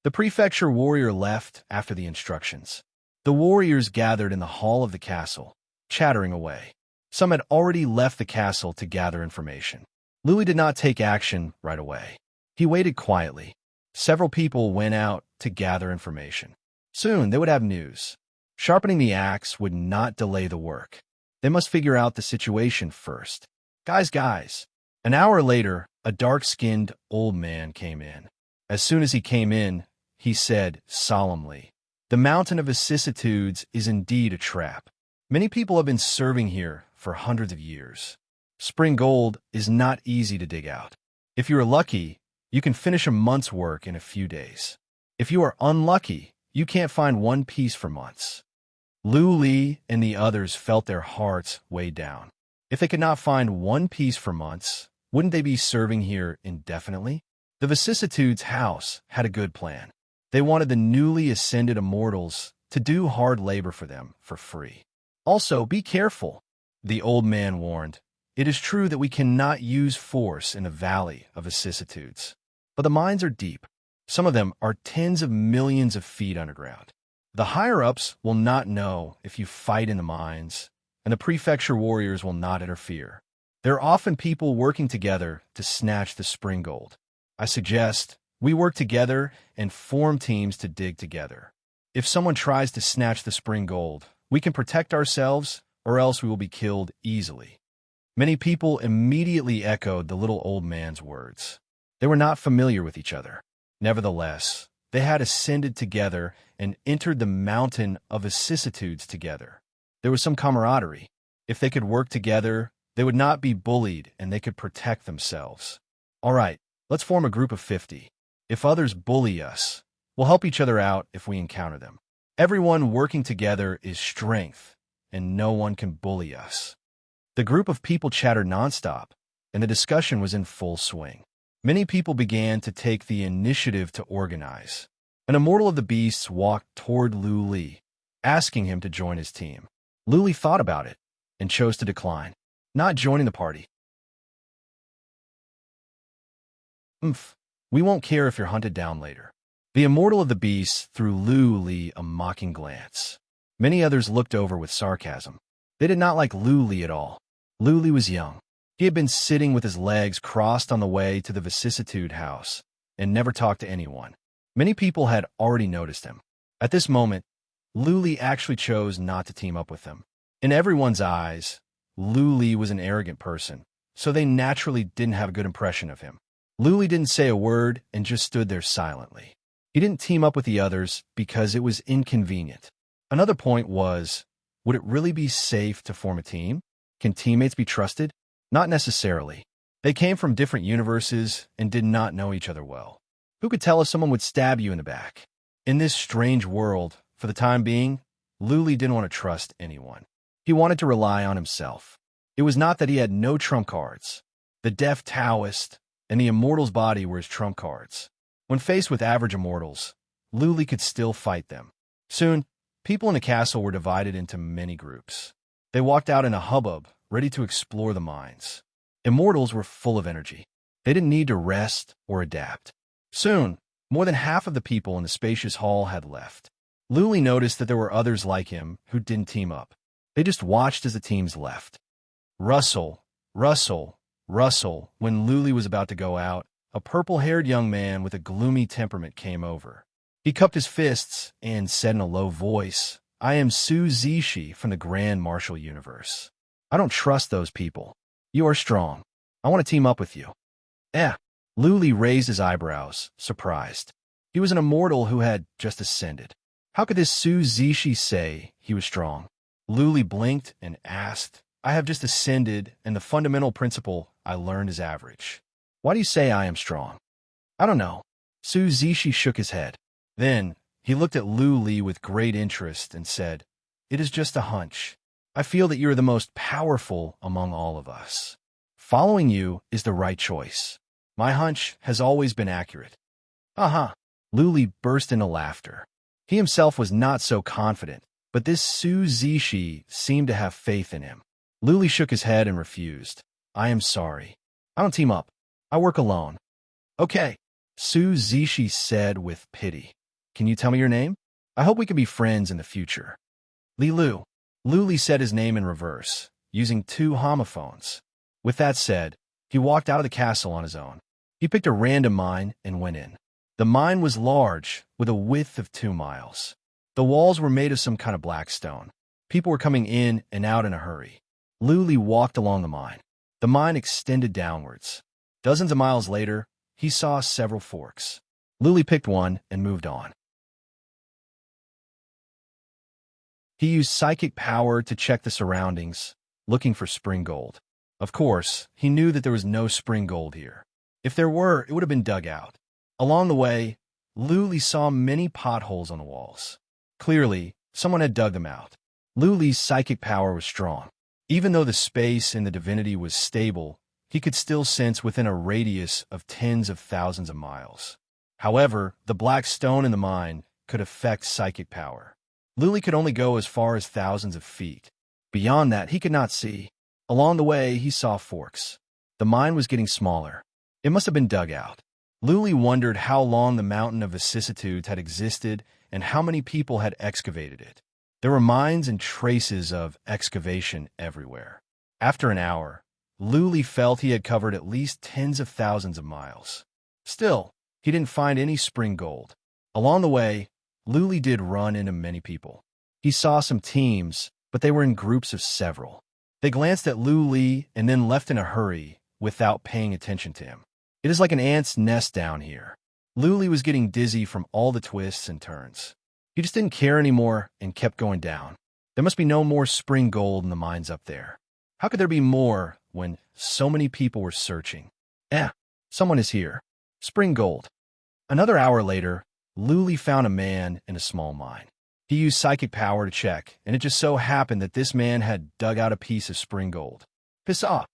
The prefecture warrior left after the instructions. The warriors gathered in the hall of the castle, chattering away. Some had already left the castle to gather information. Louis did not take action right away. He waited quietly. Several people went out to gather information. Soon they would have news. Sharpening the axe would not delay the work. They must figure out the situation first. Guys. An hour later, a dark-skinned old man came in. As soon as he came in, he said solemnly, "The mountain of vicissitudes is indeed a trap. Many people have been serving here for hundreds of years. Spring gold is not easy to dig out. If you are lucky, you can finish a month's work in a few days. If you are unlucky, you can't find 1 piece for months." Lu Li and the others felt their hearts weighed down. If they could not find 1 piece for months, wouldn't they be serving here indefinitely? The vicissitudes house had a good plan. They wanted the newly ascended immortals to do hard labor for them for free. Also, be careful, the old man warned. It is true that we cannot use force in the valley of vicissitudes. But the mines are deep. Some of them are tens of millions of feet underground. The higher-ups will not know if you fight in the mines, and the prefecture warriors will not interfere. There are often people working together to snatch the spring gold. I suggest we work together and form teams to dig together. If someone tries to snatch the spring gold, we can protect ourselves, or else we will be killed easily. Many people immediately echoed the little old man's words. They were not familiar with each other. Nevertheless, they had ascended together and entered the mountain of vicissitudes together. There was some camaraderie. If they could work together, they would not be bullied and they could protect themselves. All right, let's form a group of 50. If others bully us, we'll help each other out if we encounter them. Everyone working together is strength, and no one can bully us. The group of people chattered nonstop, and the discussion was in full swing. Many people began to take the initiative to organize. An immortal of the beasts walked toward Lu Li, asking him to join his team. Lu Li thought about it and chose to decline, not joining the party. We won't care if you're hunted down later. The immortal of the beasts threw Lu Li a mocking glance. Many others looked over with sarcasm. They did not like Lu Li at all. Lu Li was young. He had been sitting with his legs crossed on the way to the vicissitude house and never talked to anyone. Many people had already noticed him. At this moment, Luli actually chose not to team up with him. In everyone's eyes, Luli was an arrogant person, so they naturally didn't have a good impression of him. Luli didn't say a word and just stood there silently. He didn't team up with the others because it was inconvenient. Another point was, would it really be safe to form a team? Can teammates be trusted? Not necessarily. They came from different universes and did not know each other well. Who could tell if someone would stab you in the back? In this strange world, for the time being, Luli didn't want to trust anyone. He wanted to rely on himself. It was not that he had no trump cards. The deaf Taoist and the immortal's body were his trump cards. When faced with average immortals, Luli could still fight them. Soon, people in the castle were divided into many groups. They walked out in a hubbub, ready to explore the mines. Immortals were full of energy. They didn't need to rest or adapt. Soon, more than half of the people in the spacious hall had left. Luli noticed that there were others like him who didn't team up. They just watched as the teams left. Rustle, rustle, rustle. When Luli was about to go out, a purple-haired young man with a gloomy temperament came over. He cupped his fists and said in a low voice, "I am Su Zishi from the Grand Martial Universe. I don't trust those people. You are strong. I want to team up with you." Luli raised his eyebrows, surprised. He was an immortal who had just ascended. How could this Su Zishi say he was strong? Luli blinked and asked, "I have just ascended, and the fundamental principle I learned is average. Why do you say I am strong?" "I don't know." Su Zishi shook his head. Then he looked at Luli with great interest and said, "It is just a hunch. I feel that you are the most powerful among all of us. Following you is the right choice. My hunch has always been accurate." "Uh-huh." Luli burst into laughter. He himself was not so confident, but this Su Zishi seemed to have faith in him. Luli shook his head and refused. "I am sorry. I don't team up. I work alone." "Okay," Su Zishi said with pity. "Can you tell me your name? I hope we can be friends in the future." "Lilu." Luli said his name in reverse, using 2 homophones. With that said, he walked out of the castle on his own. He picked a random mine and went in. The mine was large, with a width of 2 miles. The walls were made of some kind of black stone. People were coming in and out in a hurry. Luli walked along the mine. The mine extended downwards. Dozens of miles later, he saw several forks. Luli picked one and moved on. He used psychic power to check the surroundings, looking for spring gold. Of course, he knew that there was no spring gold here. If there were, it would have been dug out. Along the way, Luli saw many potholes on the walls. Clearly, someone had dug them out. Luli's psychic power was strong. Even though the space in the divinity was stable, he could still sense within a radius of tens of thousands of miles. However, the black stone in the mine could affect psychic power. Luli could only go as far as thousands of feet. Beyond that, he could not see. Along the way, he saw forks. The mine was getting smaller. It must have been dug out. Luli wondered how long the mountain of vicissitudes had existed and how many people had excavated it. There were mines and traces of excavation everywhere. After an hour, Luli felt he had covered at least tens of thousands of miles. Still, he didn't find any spring gold. Along the way, Luli did run into many people. He saw some teams, but they were in groups of several. They glanced at Luli and then left in a hurry without paying attention to him. It is like an ant's nest down here. Luli was getting dizzy from all the twists and turns. He just didn't care anymore and kept going down. There must be no more spring gold in the mines up there. How could there be more when so many people were searching? Someone is here. Spring gold. Another hour later, Luli found a man in a small mine. He used psychic power to check, and it just so happened that this man had dug out a piece of spring gold. Piss off.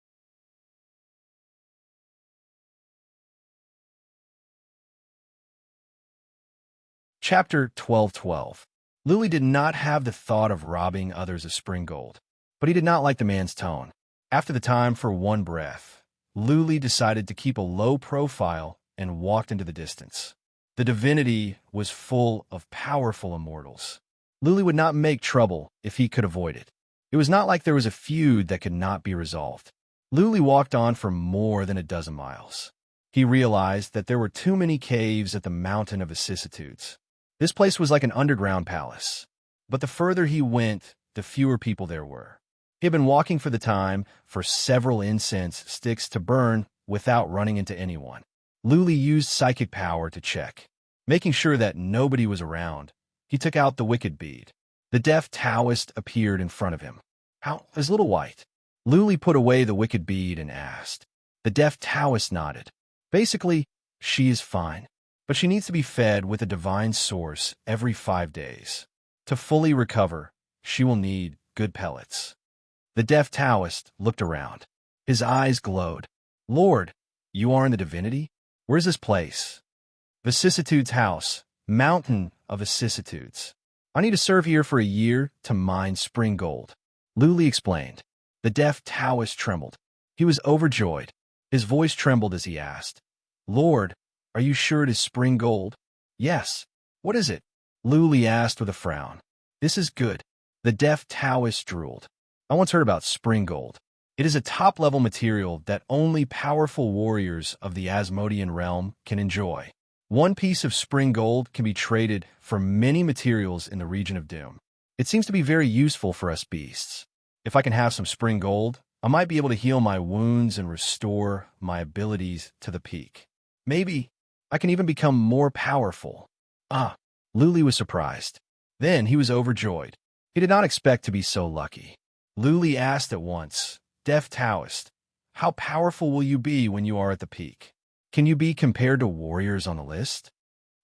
Chapter 12:12. Luli did not have the thought of robbing others of spring gold, but he did not like the man's tone. After the time for one breath, Luli decided to keep a low profile and walked into the distance. The divinity was full of powerful immortals. Luli would not make trouble if he could avoid it. It was not like there was a feud that could not be resolved. Luli walked on for more than a dozen miles. He realized that there were too many caves at the mountain of vicissitudes. This place was like an underground palace. But the further he went, the fewer people there were. He had been walking for the time for several incense sticks to burn without running into anyone. Luli used psychic power to check. Making sure that nobody was around, he took out the wicked bead. The deaf Taoist appeared in front of him. "How is Little White?" Luli put away the wicked bead and asked. The deaf Taoist nodded. "Basically, she is fine, but she needs to be fed with a divine source every 5 days. To fully recover, she will need good pellets." The deaf Taoist looked around. His eyes glowed. "Lord, you are in the divinity? Where's this place?" "Vicissitude's house, mountain of vicissitudes. I need to serve here for a year to mine spring gold," Luli explained. The deaf Taoist trembled. He was overjoyed. His voice trembled as he asked, "Lord, are you sure it is spring gold?" "Yes." "What is it?" Luli asked with a frown. "This is good." The deaf Taoist drooled. "I once heard about spring gold. It is a top-level material that only powerful warriors of the Asmodean realm can enjoy. One piece of spring gold can be traded for many materials in the region of Doom. It seems to be very useful for us beasts. If I can have some spring gold, I might be able to heal my wounds and restore my abilities to the peak. Maybe I can even become more powerful." "Ah," Luli was surprised. Then he was overjoyed. He did not expect to be so lucky. Luli asked at once, "Deaf Taoist, how powerful will you be when you are at the peak? Can you be compared to warriors on the list?"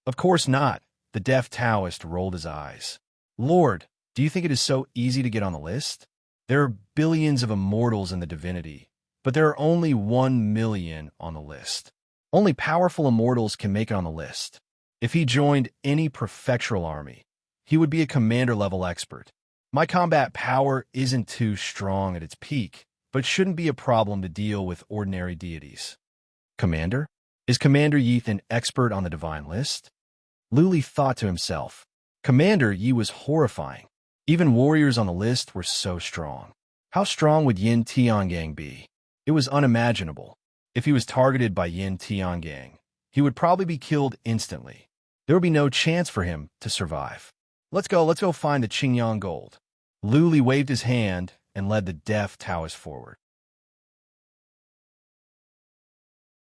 "Of course not." The deaf Taoist rolled his eyes. "Lord, do you think it is so easy to get on the list? There are billions of immortals in the divinity, but there are only 1 million on the list. Only powerful immortals can make it on the list. If he joined any prefectural army, he would be a commander-level expert. My combat power isn't too strong at its peak, but shouldn't be a problem to deal with ordinary deities." "Commander? Is Commander Yeath an expert on the divine list?" Luli thought to himself. Commander Yi was horrifying. Even warriors on the list were so strong. How strong would Yin Tiangang be? It was unimaginable. If he was targeted by Yin Tiangang, he would probably be killed instantly. There would be no chance for him to survive. Let's go find the Qingyang gold." Luli waved his hand and led the deaf Taoist forward.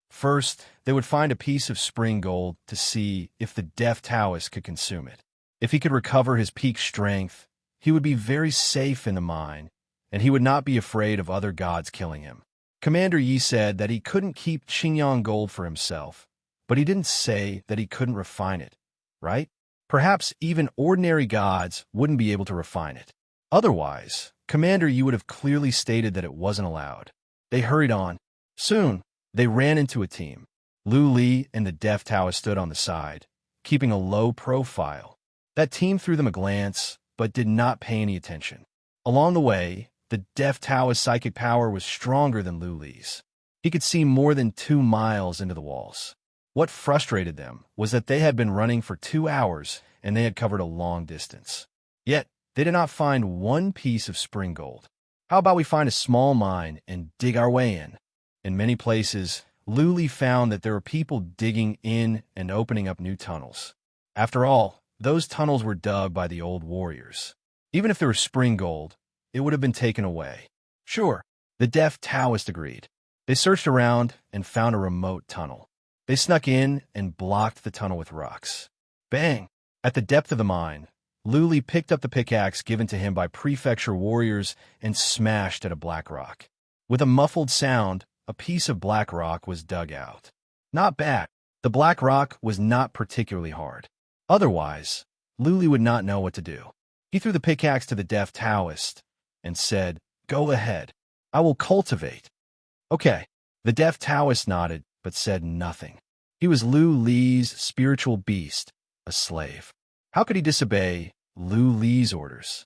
First, they would find a piece of spring gold to see if the deaf Taoist could consume it. If he could recover his peak strength, he would be very safe in the mine, and he would not be afraid of other gods killing him. Commander Yi said that he couldn't keep Qingyang gold for himself, but he didn't say that he couldn't refine it, right? Perhaps even ordinary gods wouldn't be able to refine it. Otherwise, Commander Yi would have clearly stated that it wasn't allowed. They hurried on. Soon, they ran into a team. Lu Li and the deaf Taoist stood on the side, keeping a low profile. That team threw them a glance, but did not pay any attention. Along the way, the deaf Taoist's psychic power was stronger than Lu Li's. He could see more than 2 miles into the walls. What frustrated them was that they had been running for 2 hours and they had covered a long distance. Yet, they did not find one piece of spring gold. "How about we find a small mine and dig our way in?" In many places, Luli found that there were people digging in and opening up new tunnels. After all, those tunnels were dug by the old warriors. Even if there was spring gold, it would have been taken away. "Sure," the deaf Taoist agreed. They searched around and found a remote tunnel. They snuck in and blocked the tunnel with rocks. Bang! At the depth of the mine, Luli picked up the pickaxe given to him by prefecture warriors and smashed at a black rock. With a muffled sound, a piece of black rock was dug out. Not bad. The black rock was not particularly hard. Otherwise, Luli would not know what to do. He threw the pickaxe to the deaf Taoist and said, "Go ahead. I will cultivate." "Okay." The deaf Taoist nodded, but said nothing. He was Lu Li's spiritual beast, a slave. How could he disobey Lu Li's orders?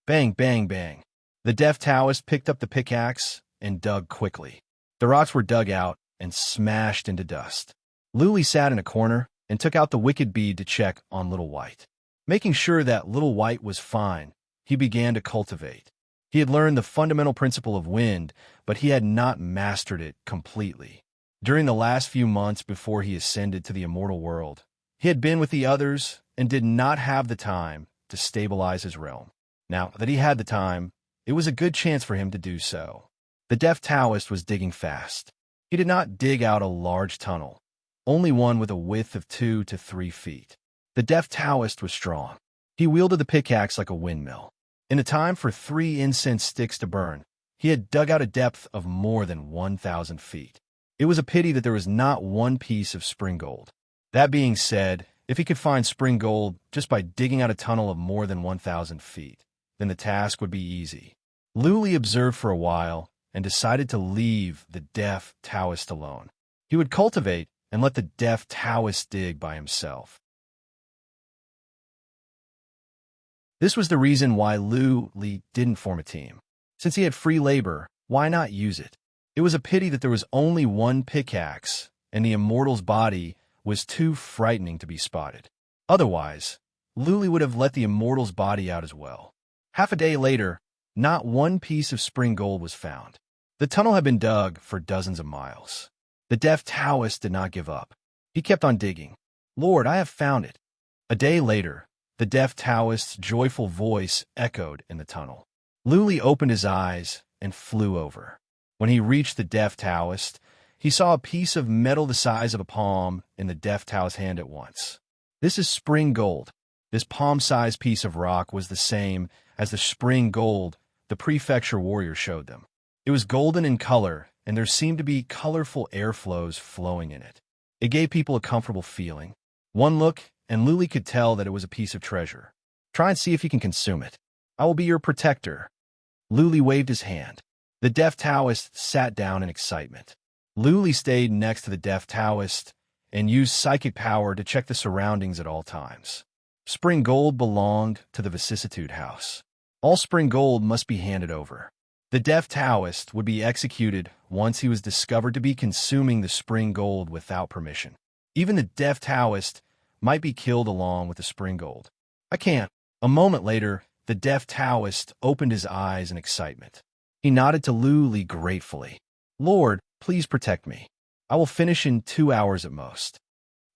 Bang, bang, bang. The deaf Taoist picked up the pickaxe and dug quickly. The rocks were dug out and smashed into dust. Lu Li sat in a corner and took out the wicked bead to check on Little White. Making sure that Little White was fine, he began to cultivate. He had learned the fundamental principle of wind, but he had not mastered it completely. During the last few months before he ascended to the immortal world, he had been with the others and did not have the time to stabilize his realm. Now that he had the time, it was a good chance for him to do so. The deaf Taoist was digging fast. He did not dig out a large tunnel, only one with a width of 2 to 3 feet. The deaf Taoist was strong. He wielded the pickaxe like a windmill. In a time for 3 incense sticks to burn, he had dug out a depth of more than 1,000 feet. It was a pity that there was not one piece of spring gold. That being said, if he could find spring gold just by digging out a tunnel of more than 1,000 feet, then the task would be easy. Luli observed for a while and decided to leave the deaf Taoist alone. He would cultivate and let the deaf Taoist dig by himself. This was the reason why Luli didn't form a team. Since he had free labor, why not use it? It was a pity that there was only one pickaxe, and the immortal's body was too frightening to be spotted. Otherwise, Luli would have let the immortal's body out as well. Half a day later, not one piece of spring gold was found. The tunnel had been dug for dozens of miles. The deaf Taoist did not give up. He kept on digging. "Lord, I have found it." A day later, the deaf Taoist's joyful voice echoed in the tunnel. Luli opened his eyes and flew over. When he reached the deaf Taoist, he saw a piece of metal the size of a palm in the deaf Taoist's hand at once. "This is spring gold." This palm-sized piece of rock was the same as the spring gold the prefecture warrior showed them. It was golden in color, and there seemed to be colorful airflows flowing in it. It gave people a comfortable feeling. One look, and Luli could tell that it was a piece of treasure. "Try and see if you can consume it. I will be your protector." Luli waved his hand. The deaf Taoist sat down in excitement. Luli stayed next to the deaf Taoist and used psychic power to check the surroundings at all times. Spring gold belonged to the vicissitude house. All spring gold must be handed over. The deaf Taoist would be executed once he was discovered to be consuming the spring gold without permission. Even the deaf Taoist might be killed along with the spring gold. "I can't." A moment later, the deaf Taoist opened his eyes in excitement. He nodded to Luli gratefully. "Lord, please protect me. I will finish in 2 hours at most."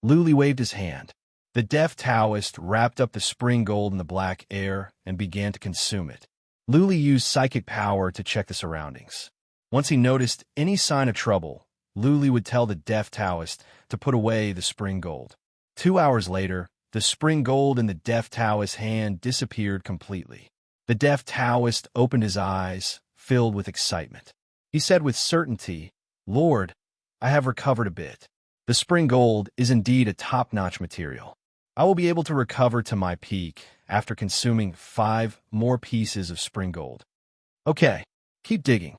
Luli waved his hand. The deaf Taoist wrapped up the spring gold in the black air and began to consume it. Luli used psychic power to check the surroundings. Once he noticed any sign of trouble, Luli would tell the deaf Taoist to put away the spring gold. 2 hours later, the spring gold in the deaf Taoist's hand disappeared completely. The deaf Taoist opened his eyes, filled with excitement. He said with certainty, "Lord, I have recovered a bit. The spring gold is indeed a top-notch material. I will be able to recover to my peak after consuming 5 more pieces of spring gold." "Okay, keep digging."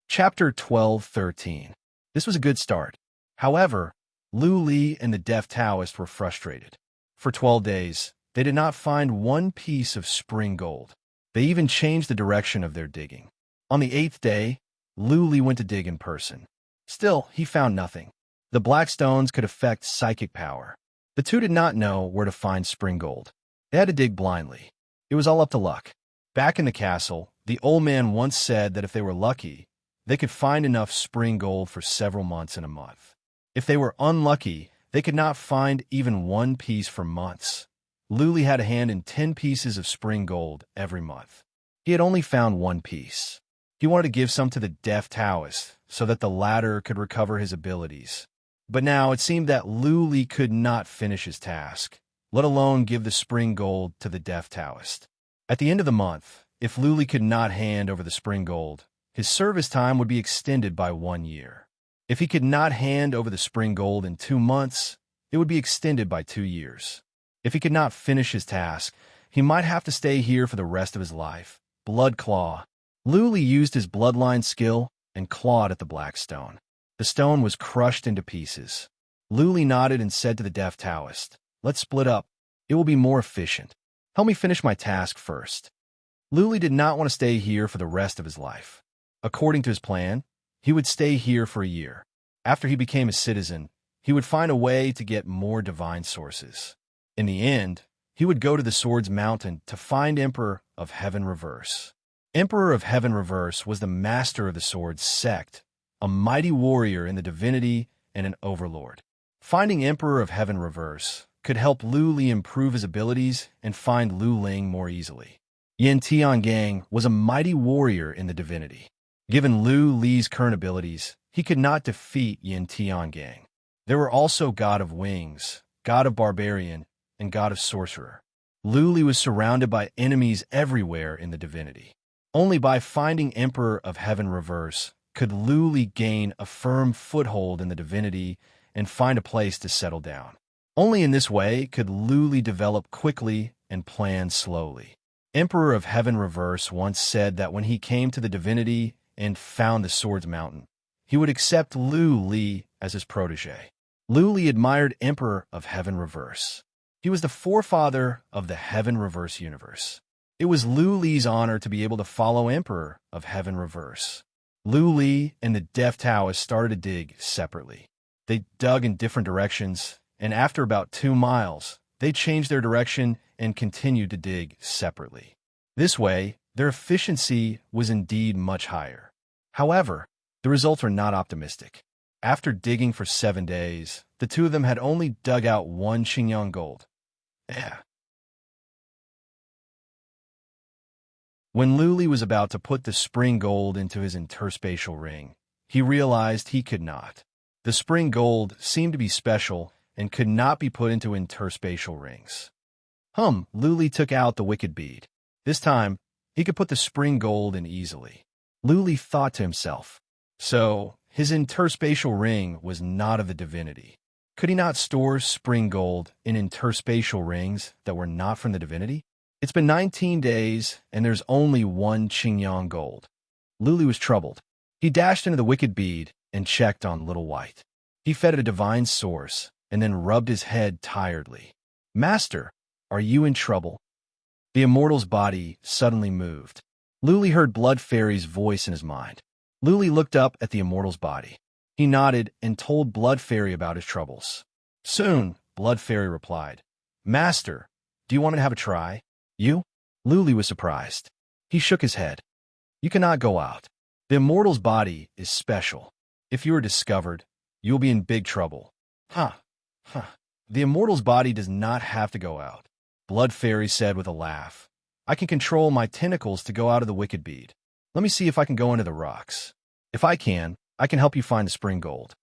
Chapter 12:13. This was a good start. However, Luli and the deaf Taoist were frustrated. For 12 days, they did not find one piece of spring gold. They even changed the direction of their digging. On the 8th day, Luli went to dig in person. Still, he found nothing. The black stones could affect psychic power. The two did not know where to find spring gold. They had to dig blindly. It was all up to luck. Back in the castle, the old man once said that if they were lucky, they could find enough spring gold for several months in a month. If they were unlucky, they could not find even one piece for months. Luli had a hand in 10 pieces of spring gold every month. He had only found one piece. He wanted to give some to the deaf Taoist so that the latter could recover his abilities. But now it seemed that Luli could not finish his task, let alone give the spring gold to the deaf Taoist. At the end of the month, if Luli could not hand over the spring gold, his service time would be extended by 1 year. If he could not hand over the spring gold in 2 months, it would be extended by 2 years. If he could not finish his task, he might have to stay here for the rest of his life. Blood Claw. Luli used his bloodline skill and clawed at the black stone. The stone was crushed into pieces. Luli nodded and said to the deaf Taoist, "Let's split up. It will be more efficient. Help me finish my task first." Luli did not want to stay here for the rest of his life. According to his plan, he would stay here for a year. After he became a citizen, he would find a way to get more divine sources. In the end, he would go to the Swords Mountain to find Emperor of Heaven Reverse. Emperor of Heaven Reverse was the master of the Swords sect a mighty warrior in the divinity and an overlord. Finding Emperor of Heaven reverse could help Lu Li improve his abilities and find Lu Ling more easily. Yin Tiangang was a mighty warrior in the divinity. Given Lu Li's current abilities, he could not defeat Yin Tiangang. There were also God of Wings, God of Barbarian, and God of Sorcerer. Lu Li was surrounded by enemies everywhere in the divinity. Only by finding Emperor of Heaven reverse could Lu Li gain a firm foothold in the divinity and find a place to settle down. Only in this way could Lu Li develop quickly and plan slowly. Emperor of Heaven reverse once said that when he came to the divinity and found the Swords Mountain, he would accept Lu Li as his protege. Lu Li admired Emperor of Heaven reverse. He was the forefather of the Heaven reverse universe. It was Lu Li's honor to be able to follow Emperor of Heaven reverse. Lu Li and the Deaf Taoist started to dig separately. They dug in different directions, and after about 2 miles, they changed their direction and continued to dig separately. This way, their efficiency was indeed much higher. However, the results were not optimistic. After digging for 7 days, the two of them had only dug out 1 Xingyang gold. When Lu Li was about to put the spring gold into his interspatial ring, he realized he could not. The spring gold seemed to be special and could not be put into interspatial rings. Lu Li took out the wicked bead. This time, he could put the spring gold in easily. Lu Li thought to himself, so his interspatial ring was not of the divinity. Could he not store spring gold in interspatial rings that were not from the divinity? It's been 19 days, and there's only 1 Xingyang gold. Lu Li was troubled. He dashed into the wicked bead and checked on Little White. He fed at a divine source and then rubbed his head tiredly. Master, are you in trouble? The immortal's body suddenly moved. Lu Li heard Blood Fairy's voice in his mind. Lu Li looked up at the immortal's body. He nodded and told Blood Fairy about his troubles. Soon, Blood Fairy replied, Master, do you want to have a try? You? Lu Li was surprised. He shook his head. You cannot go out. The immortal's body is special. If you are discovered, you will be in big trouble. The immortal's body does not have to go out. Blood Fairy said with a laugh. I can control my tentacles to go out of the wicked bead. Let me see if I can go into the rocks. If I can help you find the spring gold.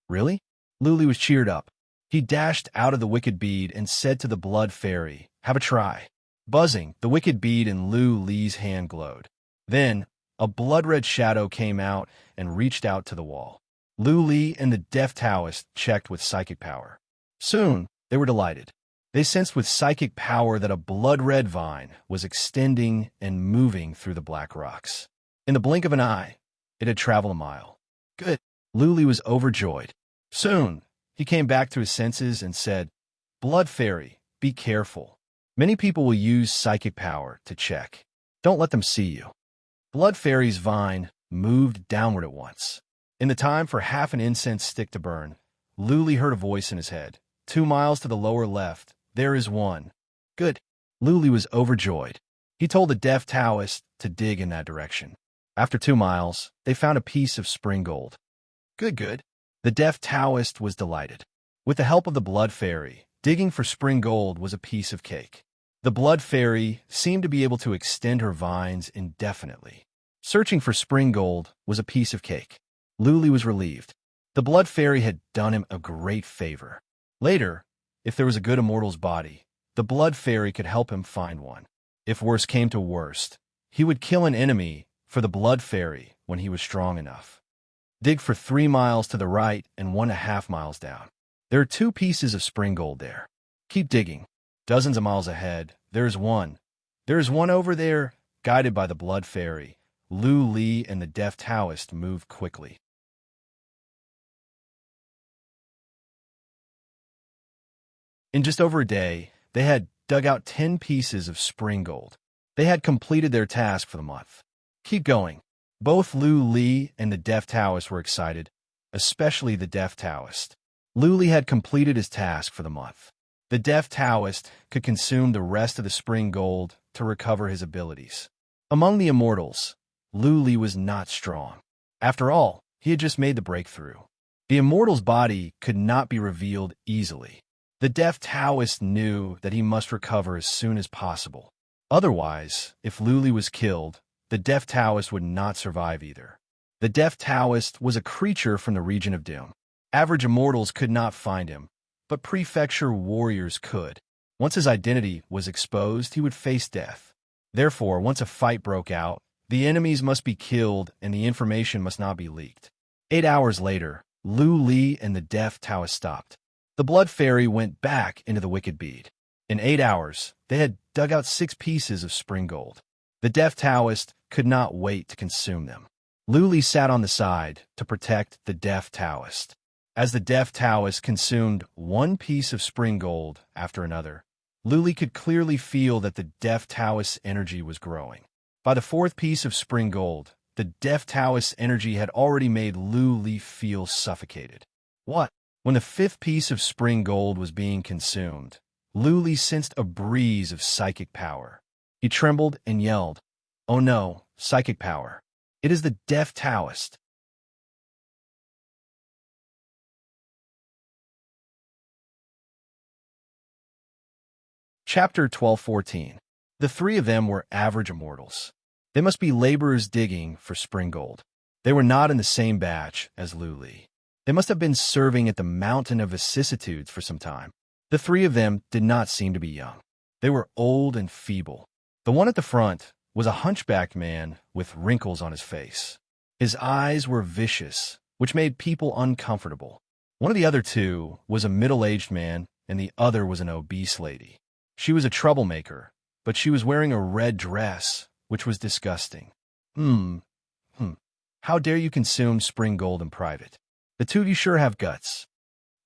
Really? Lu Li was cheered up. He dashed out of the wicked bead and said to the Blood Fairy, have a try. Buzzing, the wicked bead in Lu Li's hand glowed. Then, a blood-red shadow came out and reached out to the wall. Lu Li and the Deaf Taoist checked with psychic power. Soon, they were delighted. They sensed with psychic power that a blood-red vine was extending and moving through the black rocks. In the blink of an eye, it had traveled a mile. Good. Lu Li was overjoyed. Soon, he came back to his senses and said, Blood Fairy, be careful. Many people will use psychic power to check. Don't let them see you. Blood Fairy's vine moved downward at once. In the time for half an incense stick to burn, Lu Li heard a voice in his head. 2 miles to the lower left, there is one. Good. Lu Li was overjoyed. He told the Deaf Taoist to dig in that direction. After 2 miles, they found a piece of spring gold. Good. The Deaf Taoist was delighted. With the help of the Blood Fairy, digging for spring gold was a piece of cake. The Blood Fairy seemed to be able to extend her vines indefinitely. Searching for spring gold was a piece of cake. Lu Li was relieved. The Blood Fairy had done him a great favor. Later, if there was a good immortal's body, the Blood Fairy could help him find one. If worst came to worst, he would kill an enemy for the Blood Fairy when he was strong enough. Dig for 3 miles to the right and 1.5 miles down. There are 2 pieces of spring gold there. Keep digging. Dozens of miles ahead, there is one. There is one over there. Guided by the Blood Fairy, Lu Li and the Deaf Taoist moved quickly. In just over a day, they had dug out 10 pieces of spring gold. They had completed their task for the month. Keep going. Both Lu Li and the Deaf Taoist were excited, especially the Deaf Taoist. Lu Li had completed his task for the month. The Deaf Taoist could consume the rest of the spring gold to recover his abilities. Among the immortals, Lu Li was not strong. After all, He had just made the breakthrough. The immortal's body could not be revealed easily. The deaf Taoist knew that he must recover as soon as possible. Otherwise, if Luli was killed, the deaf Taoist would not survive either. The deaf Taoist was a creature from the region of doom. Average immortals could not find him, but prefecture warriors could. Once his identity was exposed, he would face death. Therefore, once a fight broke out, the enemies must be killed and the information must not be leaked. 8 hours later, Lu Li and the deaf Taoist stopped. The blood fairy went back into the wicked bead. In 8 hours, they had dug out 6 pieces of spring gold. The deaf Taoist could not wait to consume them. Lu Li sat on the side to protect the deaf Taoist. As the deaf Taoist consumed one piece of spring gold after another, Lu Li could clearly feel that the deaf Taoist's energy was growing. By the 4th piece of spring gold, the deaf Taoist's energy had already made Lu Li feel suffocated. What? When the 5th piece of spring gold was being consumed, Lu Li sensed a breeze of psychic power. He trembled and yelled, "Oh no, psychic power. It is the deaf Taoist." Chapter 12:14. The 3 of them were average immortals. They must be laborers digging for spring gold. They were not in the same batch as Lu Li. They must have been serving at the Mountain of Vicissitudes for some time. The 3 of them did not seem to be young. They were old and feeble. The one at the front was a hunchbacked man with wrinkles on his face. His eyes were vicious, which made people uncomfortable. One of the other 2 was a middle-aged man, and the other was an obese lady. She was a troublemaker, but she was wearing a red dress, which was disgusting. How dare you consume spring gold in private? The 2 of you sure have guts.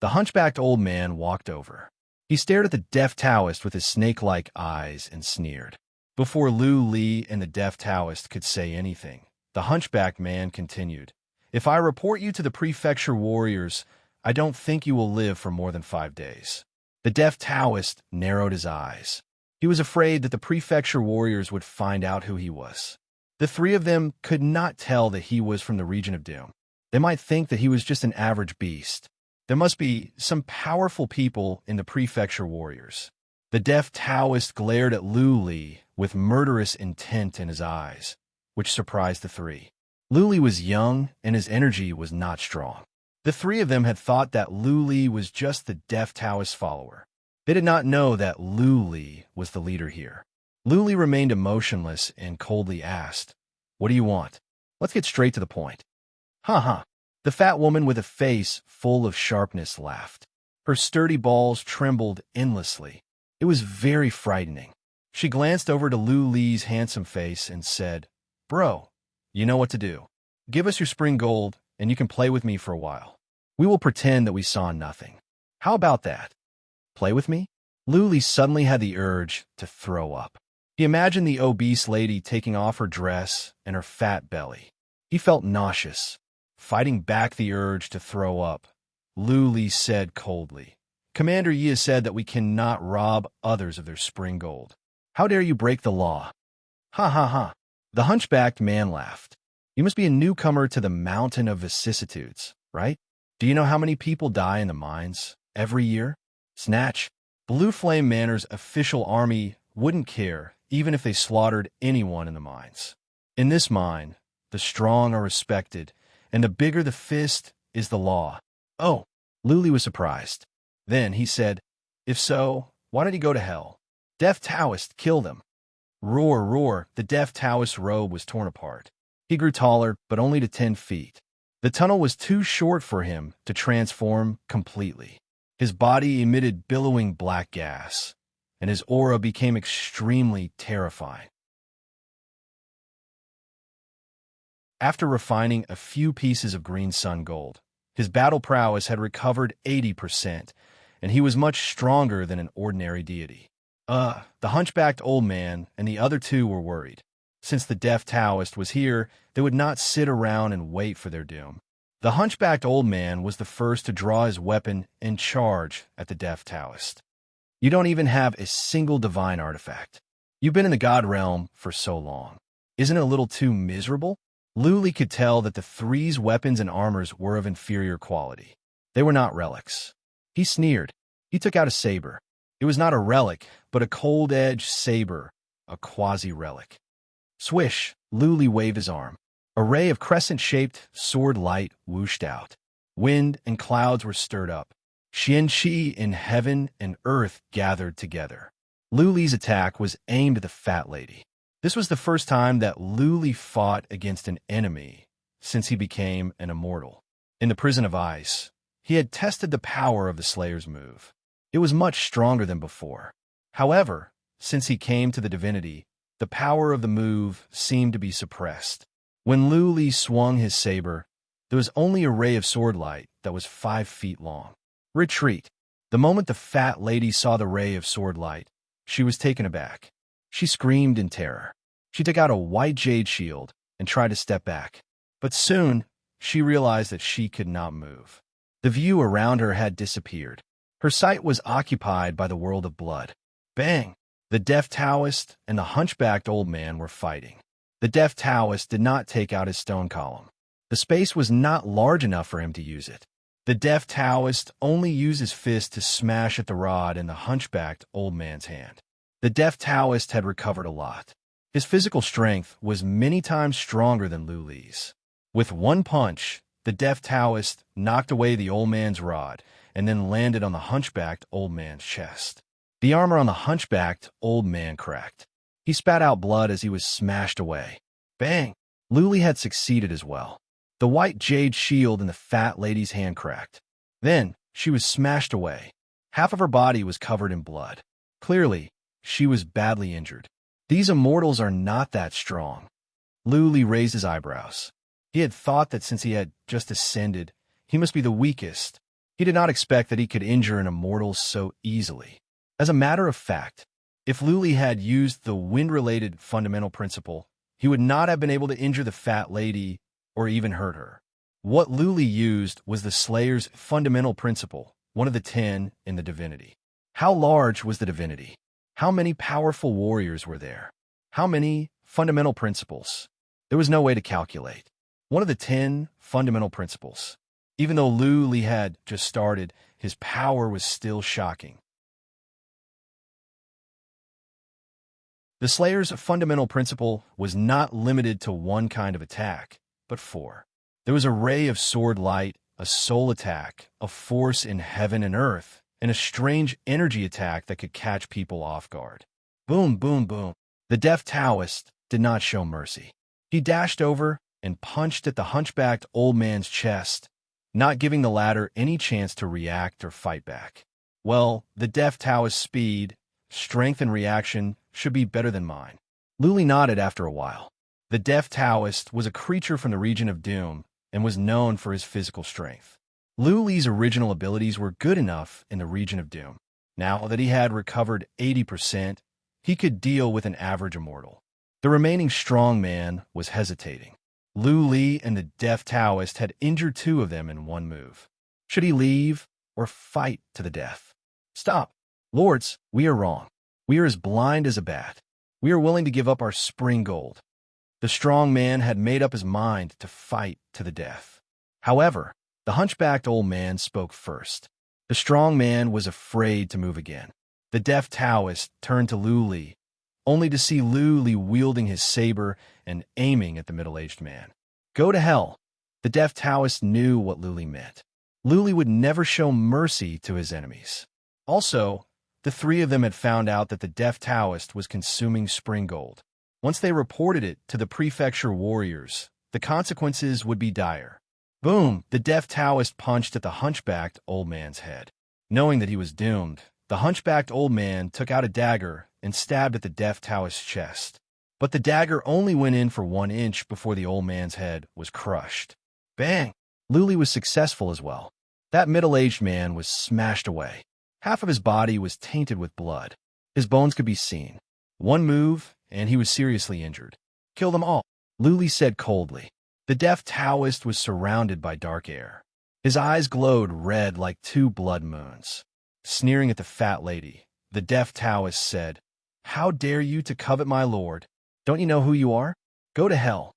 The hunchbacked old man walked over. He stared at the deaf Taoist with his snake-like eyes and sneered. Before Lu Li and the deaf Taoist could say anything, the hunchbacked man continued, "If I report you to the prefecture warriors, I don't think you will live for more than 5 days." The deaf Taoist narrowed his eyes. He was afraid that the prefecture warriors would find out who he was. The 3 of them could not tell that he was from the region of doom. They might think that he was just an average beast. There must be some powerful people in the prefecture warriors. The deaf Taoist glared at Lu Li with murderous intent in his eyes, which surprised the 3. Lu Li was young, and his energy was not strong. The 3 of them had thought that Lu Li was just the deaf Taoist follower. They did not know that Lu Li was the leader here. Lu Li remained emotionless and coldly asked, "What do you want? Let's get straight to the point." "Ha ha." The fat woman with a face full of sharpness laughed. Her sturdy balls trembled endlessly. It was very frightening. She glanced over to Lu Li's handsome face and said, "Bro, you know what to do. Give us your spring gold, and you can play with me for a while. We will pretend that we saw nothing. How about that? Play with me?" Lu Li suddenly had the urge to throw up. He imagined the obese lady taking off her dress and her fat belly. He felt nauseous. Fighting back the urge to throw up, Lu Li said coldly, "Commander Yi has said that we cannot rob others of their spring gold. How dare you break the law?" "Ha ha ha." The hunchbacked man laughed. "You must be a newcomer to the Mountain of Vicissitudes, right? Do you know how many people die in the mines every year? Snatch. Blue Flame Manor's official army wouldn't care even if they slaughtered anyone in the mines. In this mine, the strong are respected, and the bigger the fist is the law." "Oh." Lu Li was surprised. Then he said, "If so, why don't he go to hell? Deaf Taoist, kill them." Roar, roar, the deaf Taoist's robe was torn apart. He grew taller, but only to 10 feet. The tunnel was too short for him to transform completely. His body emitted billowing black gas, and his aura became extremely terrifying. After refining a few pieces of green sun gold, his battle prowess had recovered 80%, and he was much stronger than an ordinary deity. The hunchbacked old man and the other 2 were worried. Since the deaf Taoist was here, they would not sit around and wait for their doom. The hunchbacked old man was the first to draw his weapon and charge at the deaf Taoist. "You don't even have a single divine artifact. You've been in the God realm for so long. Isn't it a little too miserable? Luli could tell that the three's weapons and armors were of inferior quality. They were not relics. He sneered. He took out a saber. It was not a relic, but a cold-edged saber, a quasi-relic. Swish, Luli waved his arm. A ray of crescent-shaped sword light whooshed out. Wind and clouds were stirred up. Xianqi in heaven and earth gathered together. Luli's attack was aimed at the fat lady. This was the first time that Luli fought against an enemy since he became an immortal. In the prison of ice, he had tested the power of the Slayer's move. It was much stronger than before. However, since he came to the divinity, the power of the move seemed to be suppressed. When Luli swung his saber, there was only a ray of sword light that was 5 feet long. Retreat. The moment the fat lady saw the ray of sword light, she was taken aback. She screamed in terror. She took out a white jade shield and tried to step back. But soon, she realized that she could not move. The view around her had disappeared. Her sight was occupied by the world of blood. Bang! The deaf Taoist and the hunchbacked old man were fighting. The deaf Taoist did not take out his stone column. The space was not large enough for him to use it. The deaf Taoist only used his fist to smash at the rod in the hunchbacked old man's hand. The deaf Taoist had recovered a lot. His physical strength was many times stronger than Luli's. With one punch, the deaf Taoist knocked away the old man's rod and then landed on the hunchbacked old man's chest. The armor on the hunchbacked old man cracked. He spat out blood as he was smashed away. Bang! Luli had succeeded as well. The white jade shield in the fat lady's hand cracked. Then, she was smashed away. Half of her body was covered in blood. Clearly, she was badly injured. These immortals are not that strong. Luli raised his eyebrows. He had thought that since he had just ascended, he must be the weakest. He did not expect that he could injure an immortal so easily. As a matter of fact, if Luli had used the wind-related fundamental principle, he would not have been able to injure the fat lady or even hurt her. What Luli used was the Slayer's fundamental principle, one of the 10 in the divinity. How large was the divinity? How many powerful warriors were there? How many fundamental principles? There was no way to calculate. One of the 10 fundamental principles. Even though Luli had just started, his power was still shocking. The Slayer's fundamental principle was not limited to one kind of attack, but 4. There was a ray of sword light, a soul attack, a force in heaven and earth, and a strange energy attack that could catch people off guard. Boom, boom, boom. The deaf Taoist did not show mercy. He dashed over and punched at the hunchbacked old man's chest, not giving the latter any chance to react or fight back. Well, the deaf Taoist's speed, strength, and reaction should be better than mine. Luli nodded after a while. The deaf Taoist was a creature from the region of Doom and was known for his physical strength. Luli's original abilities were good enough in the region of Doom. Now that he had recovered 80%, he could deal with an average immortal. The remaining strong man was hesitating. Luli and the deaf Taoist had injured 2 of them in one move. Should he leave or fight to the death? Stop. Lords, we are wrong. We are as blind as a bat. We are willing to give up our spring gold. The strong man had made up his mind to fight to the death. However, the hunchbacked old man spoke first. The strong man was afraid to move again. The deaf Taoist turned to Luli, only to see Luli wielding his saber and aiming at the middle-aged man. Go to hell. The deaf Taoist knew what Luli meant. Luli would never show mercy to his enemies. Also, the 3 of them had found out that the deaf Taoist was consuming spring gold. Once they reported it to the prefecture warriors, the consequences would be dire. Boom! The deaf Taoist punched at the hunchbacked old man's head. Knowing that he was doomed, the hunchbacked old man took out a dagger and stabbed at the deaf Taoist's chest. But the dagger only went in for 1 inch before the old man's head was crushed. Bang! Luli was successful as well. That middle-aged man was smashed away. Half of his body was tainted with blood. His bones could be seen. One move, and he was seriously injured. Kill them all, Luli said coldly. The deaf Taoist was surrounded by dark air. His eyes glowed red like 2 blood moons. Sneering at the fat lady, the deaf Taoist said, "How dare you to covet my lord? Don't you know who you are? Go to hell."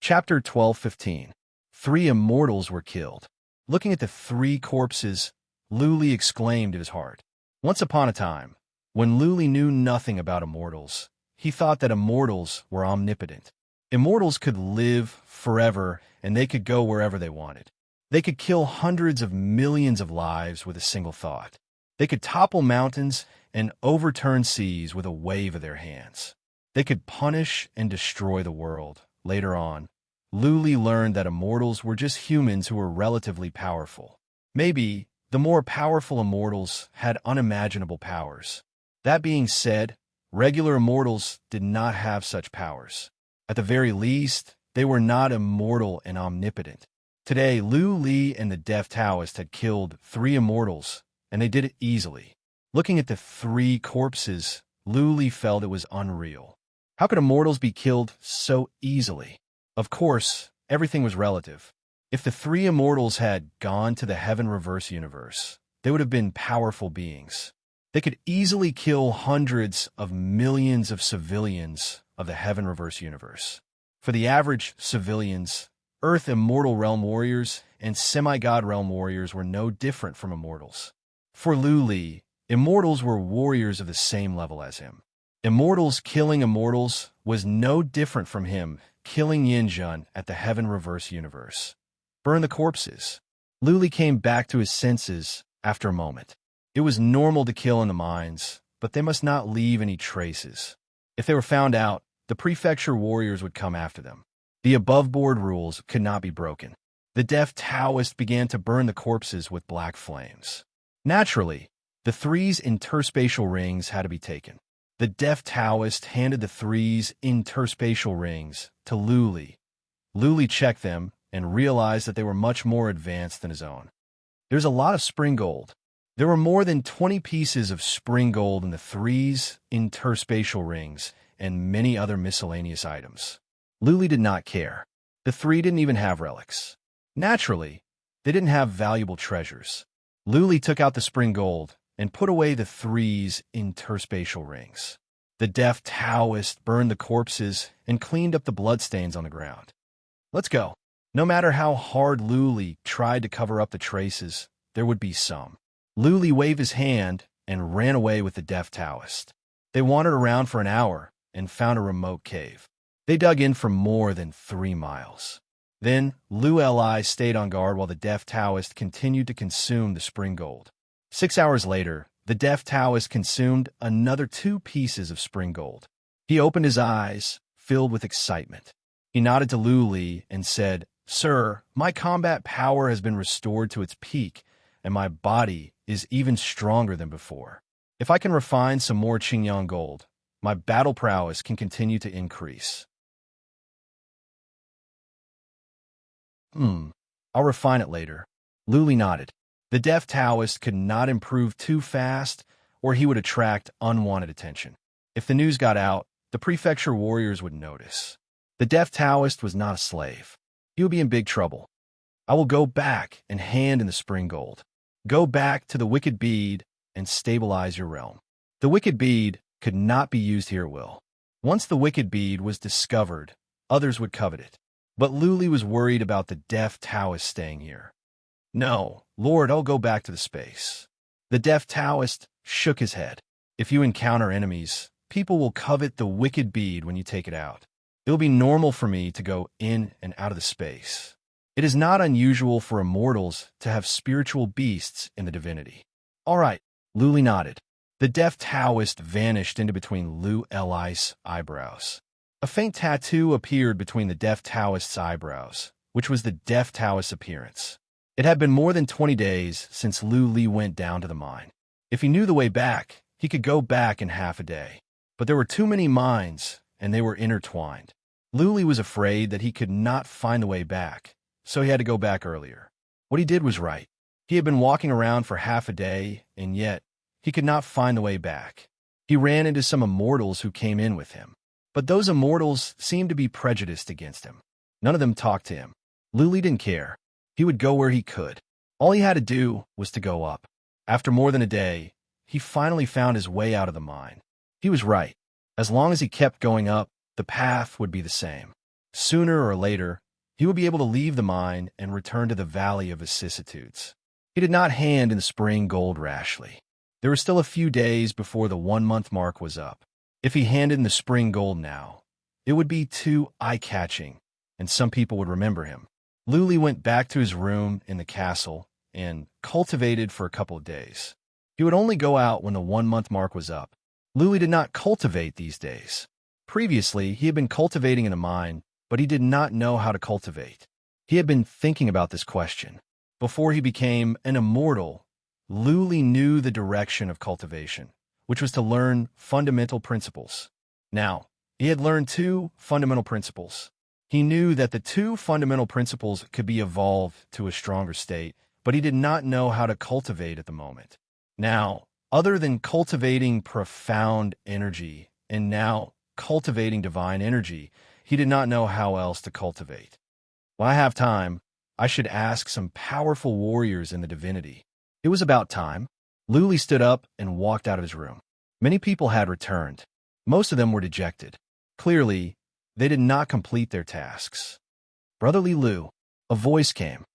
Chapter 12:15. 3 immortals were killed. Looking at the 3 corpses, Luli exclaimed in his heart. Once upon a time, when Luli knew nothing about immortals, he thought that immortals were omnipotent. Immortals could live forever, and they could go wherever they wanted. They could kill hundreds of millions of lives with a single thought. They could topple mountains and overturn seas with a wave of their hands. They could punish and destroy the world. Later on, Luli learned that immortals were just humans who were relatively powerful. Maybe the more powerful immortals had unimaginable powers. That being said, regular immortals did not have such powers. At the very least, they were not immortal and omnipotent. Today, Luli and the Deaf Taoist had killed 3 immortals, and they did it easily. Looking at the 3 corpses, Luli felt it was unreal. How could immortals be killed so easily? Of course, everything was relative. If the 3 immortals had gone to the Heaven Reverse universe, they would have been powerful beings. They could easily kill hundreds of millions of civilians of the Heaven Reverse universe. For the average civilians, Earth Immortal Realm warriors and Semi-God Realm warriors were no different from immortals. For Luli, immortals were warriors of the same level as him. Immortals killing immortals was no different from him killing Yinjun at the Heaven Reverse universe. Burn the corpses. Luli came back to his senses after a moment. It was normal to kill in the mines, but they must not leave any traces. If they were found out, the prefecture warriors would come after them. The above-board rules could not be broken. The Deaf Taoist began to burn the corpses with black flames. Naturally, the 3's interspatial rings had to be taken. The Deaf Taoist handed the 3's interspatial rings to Luli. Luli checked them and realized that they were much more advanced than his own. There's a lot of spring gold. There were more than 20 pieces of spring gold in the 3's interspatial rings and many other miscellaneous items. Luli did not care. The 3 didn't even have relics. Naturally, they didn't have valuable treasures. Luli took out the spring gold and put away the 3's interspatial rings. The Deaf Taoist burned the corpses and cleaned up the bloodstains on the ground. Let's go. No matter how hard Luli tried to cover up the traces, there would be some. Luli waved his hand and ran away with the Deaf Taoist. They wandered around for an hour and found a remote cave. They dug in for more than 3 miles. Then, Luli stayed on guard while the Deaf Taoist continued to consume the spring gold. 6 hours later, the Deaf Taoist consumed another 2 pieces of spring gold. He opened his eyes, filled with excitement. He nodded to Luli and said, "Sir, my combat power has been restored to its peak, and my body is even stronger than before. If I can refine some more Qingyang gold, my battle prowess can continue to increase." I'll refine it later. Luli nodded. The Deaf Taoist could not improve too fast, or he would attract unwanted attention. If the news got out, the prefecture warriors would notice. The Deaf Taoist was not a slave. He would be in big trouble. I will go back and hand in the spring gold. Go back to the wicked bead and stabilize your realm. The wicked bead could not be used here at will. Once the wicked bead was discovered, others would covet it. But Luli was worried about the Deaf Taoist staying here. "No, Lord, I'll go back to the space." The Deaf Taoist shook his head. "If you encounter enemies, people will covet the wicked bead when you take it out. It will be normal for me to go in and out of the space. It is not unusual for immortals to have spiritual beasts in the divinity." "All right," Luli nodded. The Deaf Taoist vanished into between Luli's eyebrows. A faint tattoo appeared between the Deaf Taoist's eyebrows, which was the Deaf Taoist's appearance. It had been more than 20 days since Luli went down to the mine. If he knew the way back, he could go back in half a day. But there were too many mines, and they were intertwined. Luli was afraid that he could not find the way back, so he had to go back earlier. What he did was right. He had been walking around for half a day, and yet he could not find the way back. He ran into some immortals who came in with him. But those immortals seemed to be prejudiced against him. None of them talked to him. Luli didn't care. He would go where he could. All he had to do was to go up. After more than a day, he finally found his way out of the mine. He was right. As long as he kept going up, the path would be the same. Sooner or later, he would be able to leave the mine and return to the valley of vicissitudes. He did not hand in the spring gold rashly. There were still a few days before the 1-month mark was up. If he handed in the spring gold now, it would be too eye-catching, and some people would remember him. Luli went back to his room in the castle and cultivated for a couple of days. He would only go out when the 1-month mark was up. Luli did not cultivate these days. Previously, he had been cultivating in a mine, but he did not know how to cultivate. He had been thinking about this question. Before he became an immortal, Luli knew the direction of cultivation, which was to learn fundamental principles. Now, he had learned 2 fundamental principles. He knew that the 2 fundamental principles could be evolved to a stronger state, but he did not know how to cultivate at the moment. Now, other than cultivating profound energy and now cultivating divine energy, he did not know how else to cultivate. When I have time, I should ask some powerful warriors in the divinity. It was about time. Luli stood up and walked out of his room. Many people had returned. Most of them were dejected. Clearly, they did not complete their tasks. "Brotherly Lu," a voice came.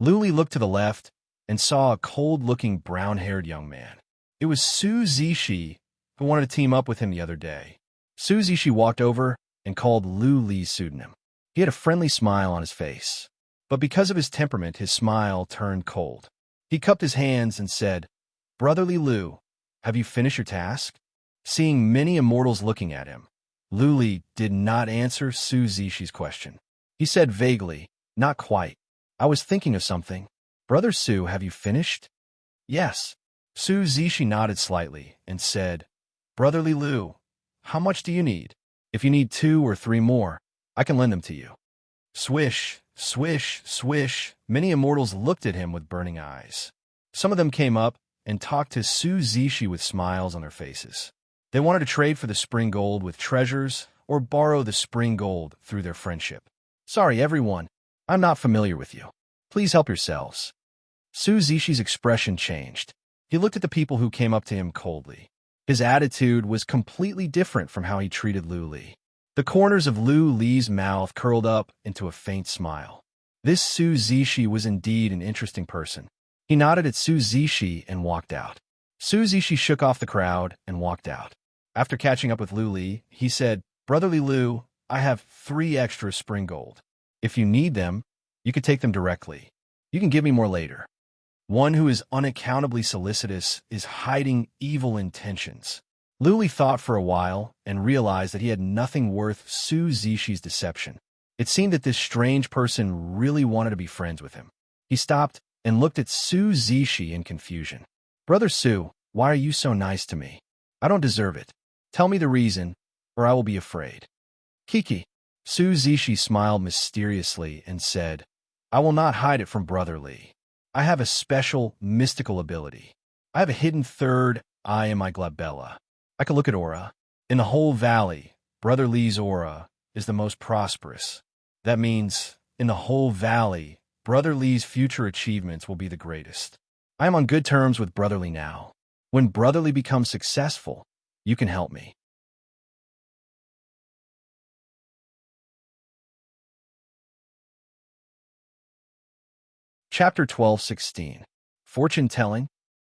Luli looked to the left and saw a cold-looking brown-haired young man. It was Su Zishi, who wanted to team up with him the other day. Su Zishi walked over and called Luli's pseudonym. He had a friendly smile on his face, but because of his temperament, his smile turned cold. He cupped his hands and said, "Brotherly Lu, have you finished your task?" Seeing many immortals looking at him, Luli did not answer Su Zishi's question. He said vaguely, "Not quite. I was thinking of something." "Brother Su, have you finished?" "Yes." Su Zishi nodded slightly and said, "Brotherly Lu, how much do you need? If you need 2 or 3 more, I can lend them to you." Swish, swish, swish. Many immortals looked at him with burning eyes. Some of them came up and talked to Su Zishi with smiles on their faces. They wanted to trade for the spring gold with treasures or borrow the spring gold through their friendship. "Sorry, everyone. I'm not familiar with you. Please help yourselves." Su Zishi's expression changed. He looked at the people who came up to him coldly. His attitude was completely different from how he treated Lu Li. The corners of Lu Li's mouth curled up into a faint smile. This Su Zishi was indeed an interesting person. He nodded at Su Zishi and walked out. Su Zishi shook off the crowd and walked out. After catching up with Lu Li, he said, "Brotherly Lu, I have 3 extra spring gold. If you need them, you could take them directly. You can give me more later." One who is unaccountably solicitous is hiding evil intentions. Lu Li thought for a while and realized that he had nothing worth Su Zishi's deception. It seemed that this strange person really wanted to be friends with him. He stopped and looked at Su Zishi in confusion. "Brother Su, why are you so nice to me? I don't deserve it. Tell me the reason, or I will be afraid." "Kiki." Su Zishi smiled mysteriously and said, "I will not hide it from Brother Li. I have a special mystical ability. I have a hidden third eye in my glabella. I can look at aura. In the whole valley, Brother Li's aura is the most prosperous. That means, in the whole valley, Brother Li's future achievements will be the greatest. I am on good terms with Brother Li now. When Brother Li becomes successful, you can help me." Chapter 12:16. Fortune-telling.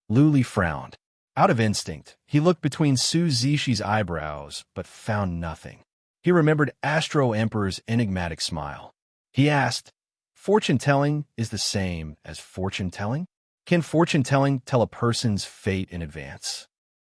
Lu Li frowned. Out of instinct, he looked between Su Zishi's eyebrows, but found nothing. He remembered Astro Emperor's enigmatic smile. He asked, "Fortune-telling is the same as fortune-telling? Can fortune-telling tell a person's fate in advance?"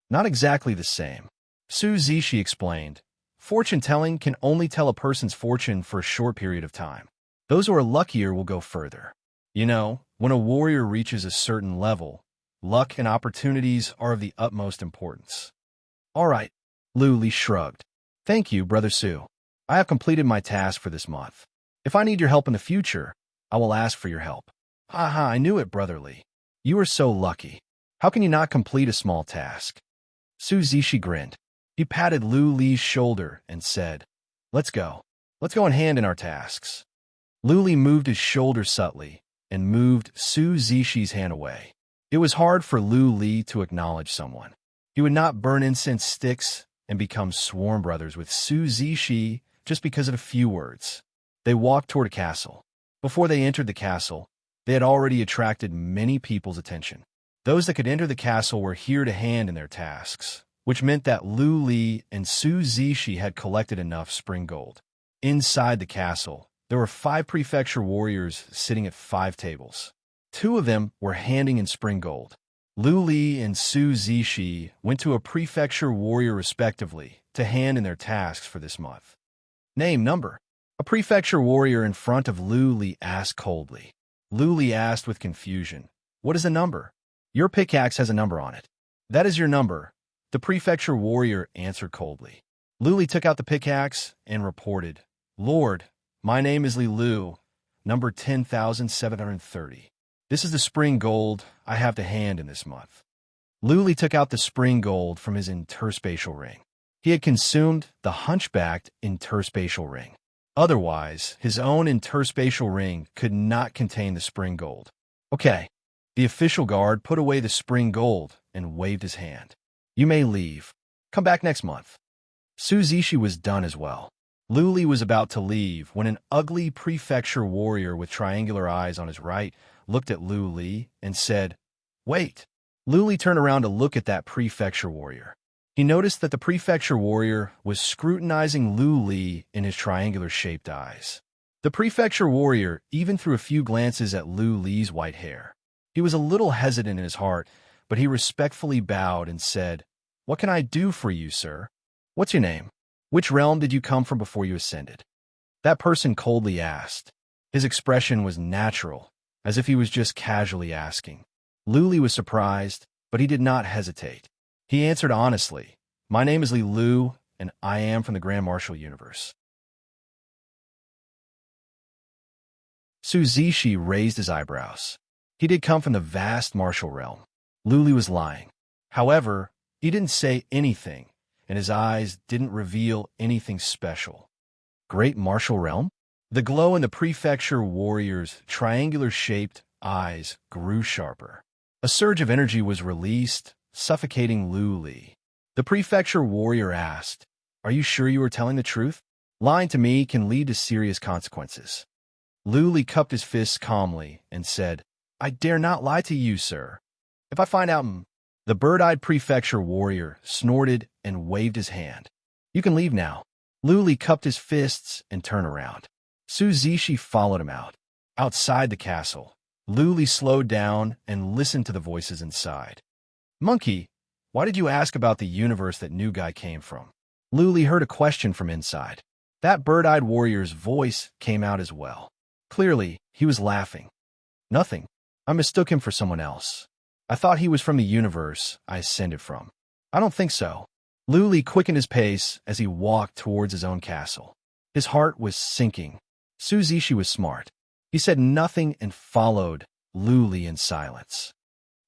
"Not exactly the same." Su Zishi explained, "Fortune-telling can only tell a person's fortune for a short period of time. Those who are luckier will go further. You know, when a warrior reaches a certain level, luck and opportunities are of the utmost importance." "All right." Lu Li shrugged. "Thank you, Brother Su. I have completed my task for this month. If I need your help in the future, I will ask for your help." "Haha, I knew it, Brother Li. You are so lucky. How can you not complete a small task?" Su Zishi grinned. He patted Lu Li's shoulder and said, "Let's go. Let's go in hand in our tasks." Lu Li moved his shoulder subtly and moved Su Zishi's hand away. It was hard for Lu Li to acknowledge someone. He would not burn incense sticks and become sworn brothers with Su Zishi just because of a few words. They walked toward a castle. Before they entered the castle, they had already attracted many people's attention. Those that could enter the castle were here to hand in their tasks, which meant that Lu Li and Su Zishi had collected enough spring gold. Inside the castle, there were 5 prefecture warriors sitting at 5 tables. 2 of them were handing in spring gold. Lu Li and Su Zishi went to a prefecture warrior respectively to hand in their tasks for this month. Name, number. A prefecture warrior in front of Lu Li asked coldly. Lu Li asked with confusion, "What is the number?" "Your pickaxe has a number on it." "That is your number," the prefecture warrior answered coldly. Lu Li took out the pickaxe and reported, "Lord, my name is Li Lu, number 10,730. This is the spring gold I have to hand in this month." Lu Li took out the spring gold from his interspatial ring. He had consumed the hunchbacked interspatial ring. Otherwise, his own interspatial ring could not contain the spring gold. "Okay." The official guard put away the spring gold and waved his hand. "You may leave. Come back next month." Su Zishi was done as well. Lu Li was about to leave when an ugly prefecture warrior with triangular eyes on his right looked at Lu Li and said, "Wait." Lu Li turned around to look at that prefecture warrior. He noticed that the prefecture warrior was scrutinizing Lu Li in his triangular-shaped eyes. The prefecture warrior even threw a few glances at Lu Li's white hair. He was a little hesitant in his heart, but he respectfully bowed and said, "What can I do for you, sir? What's your name? Which realm did you come from before you ascended?" That person coldly asked. His expression was natural, as if he was just casually asking. Lu Li was surprised, but he did not hesitate. He answered honestly, "My name is Li Lu, and I am from the Grand Martial Universe." Su Zishi raised his eyebrows. He did come from the vast martial realm. Lu Li was lying. However, he didn't say anything, and his eyes didn't reveal anything special. Great martial realm? The glow in the prefecture warrior's triangular-shaped eyes grew sharper. A surge of energy was released, suffocating Lu Li. The prefecture warrior asked, "Are you sure you are telling the truth? Lying to me can lead to serious consequences." Lu Li cupped his fists calmly and said, "I dare not lie to you, sir. If I find out..." The bird-eyed prefecture warrior snorted and waved his hand. "You can leave now." Lu Li cupped his fists and turned around. Su Zishi followed him out. Outside the castle, Lu Li slowed down and listened to the voices inside. "Monkey, why did you ask about the universe that new guy came from?" Lu Li heard a question from inside. That bird-eyed warrior's voice came out as well. Clearly, he was laughing. "Nothing. I mistook him for someone else. I thought he was from the universe I ascended from." "I don't think so." Lu Li quickened his pace as he walked towards his own castle. His heart was sinking. Su Zishi was smart. He said nothing and followed Lu Li in silence.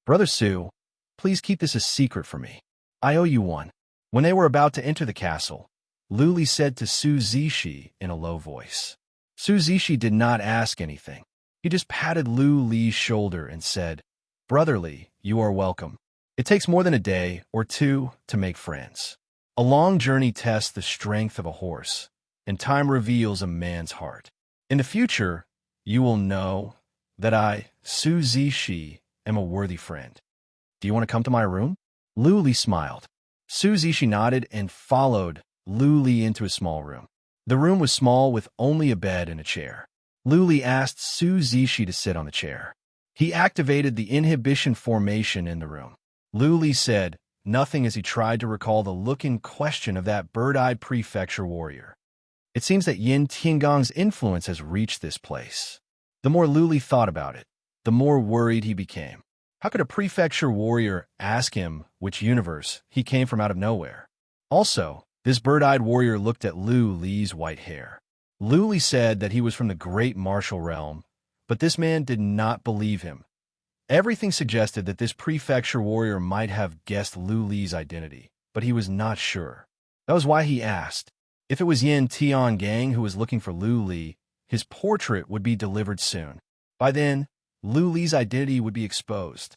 "Brother Su, please keep this a secret for me. I owe you one." When they were about to enter the castle, Lu Li said to Su Zishi in a low voice. Su Zishi did not ask anything. He just patted Lu Li's shoulder and said, "Brother Li, you are welcome. It takes more than a day or two to make friends. A long journey tests the strength of a horse, and time reveals a man's heart. In the future, you will know that I, Su Zishi, am a worthy friend. Do you want to come to my room?" Lu Li smiled. Su Zishi nodded and followed Lu Li into a small room. The room was small with only a bed and a chair. Lu Li asked Su Zishi to sit on the chair. He activated the inhibition formation in the room. Lu Li said nothing as he tried to recall the look in question of that bird-eyed prefecture warrior. It seems that Yin Tiangong's influence has reached this place. The more Lu Li thought about it, the more worried he became. How could a prefecture warrior ask him which universe he came from out of nowhere? Also, this bird-eyed warrior looked at Lu Li's white hair. Lu Li said that he was from the great martial realm, but this man did not believe him. Everything suggested that this prefecture warrior might have guessed Lu Li's identity, but he was not sure. That was why he asked. If it was Yin Tiangong who was looking for Lu Li, his portrait would be delivered soon. By then, Lu Li's identity would be exposed.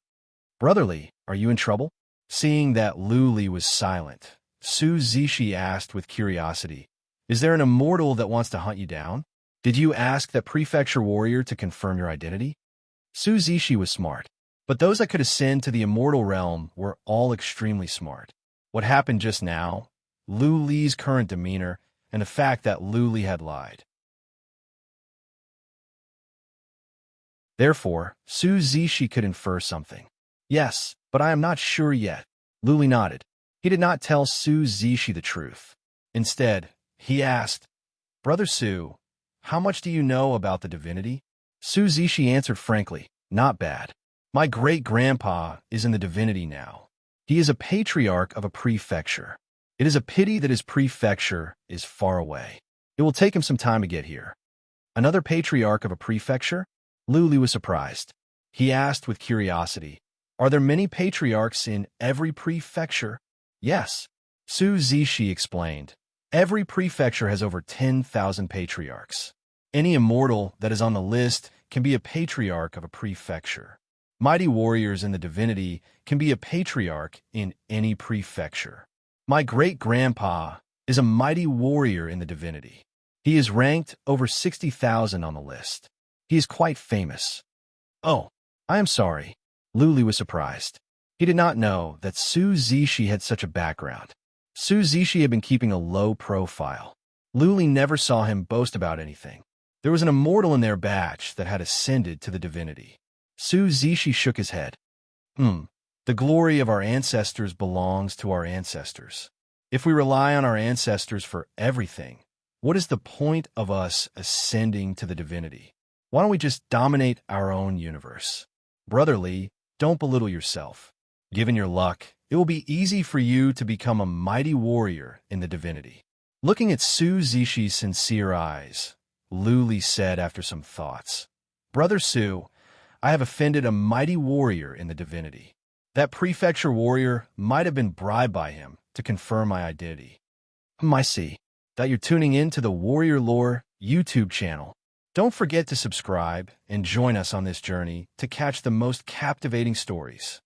"Brother Li, are you in trouble?" Seeing that Lu Li was silent, Su Zishi asked with curiosity. Is there an immortal that wants to hunt you down? Did you ask that prefecture warrior to confirm your identity? Su Zishi was smart, but those that could ascend to the immortal realm were all extremely smart. What happened just now, Lu Li's current demeanor, and the fact that Lu Li had lied. Therefore, Su Zishi could infer something. Yes, but I am not sure yet. Lu Li nodded. He did not tell Su Zishi the truth. Instead, he asked, Brother Su, how much do you know about the divinity? Su Zishi answered frankly, not bad. My great-grandpa is in the divinity now. He is a patriarch of a prefecture. It is a pity that his prefecture is far away. It will take him some time to get here. Another patriarch of a prefecture? Lu Li was surprised. He asked with curiosity, Are there many patriarchs in every prefecture? Yes. Su Zishi explained. Every prefecture has over 10,000 patriarchs. Any immortal that is on the list can be a patriarch of a prefecture. Mighty warriors in the divinity can be a patriarch in any prefecture. My great-grandpa is a mighty warrior in the divinity. He is ranked over 60,000 on the list. He is quite famous. Oh, I am sorry. Lu Li was surprised. He did not know that Su Zishi had such a background. Su Zishi had been keeping a low profile. Lu Li never saw him boast about anything. There was an immortal in their batch that had ascended to the divinity. Su Zishi shook his head. The glory of our ancestors belongs to our ancestors. If we rely on our ancestors for everything, what is the point of us ascending to the divinity? Why don't we just dominate our own universe? Brother Li, don't belittle yourself. Given your luck, it will be easy for you to become a mighty warrior in the divinity. Looking at Su Zishi's sincere eyes, Lu Li said after some thoughts, Brother Su, I have offended a mighty warrior in the divinity. That prefecture warrior might have been bribed by him to confirm my identity. I see that you're tuning in to the Warrior Lore YouTube channel. Don't forget to subscribe and join us on this journey to catch the most captivating stories.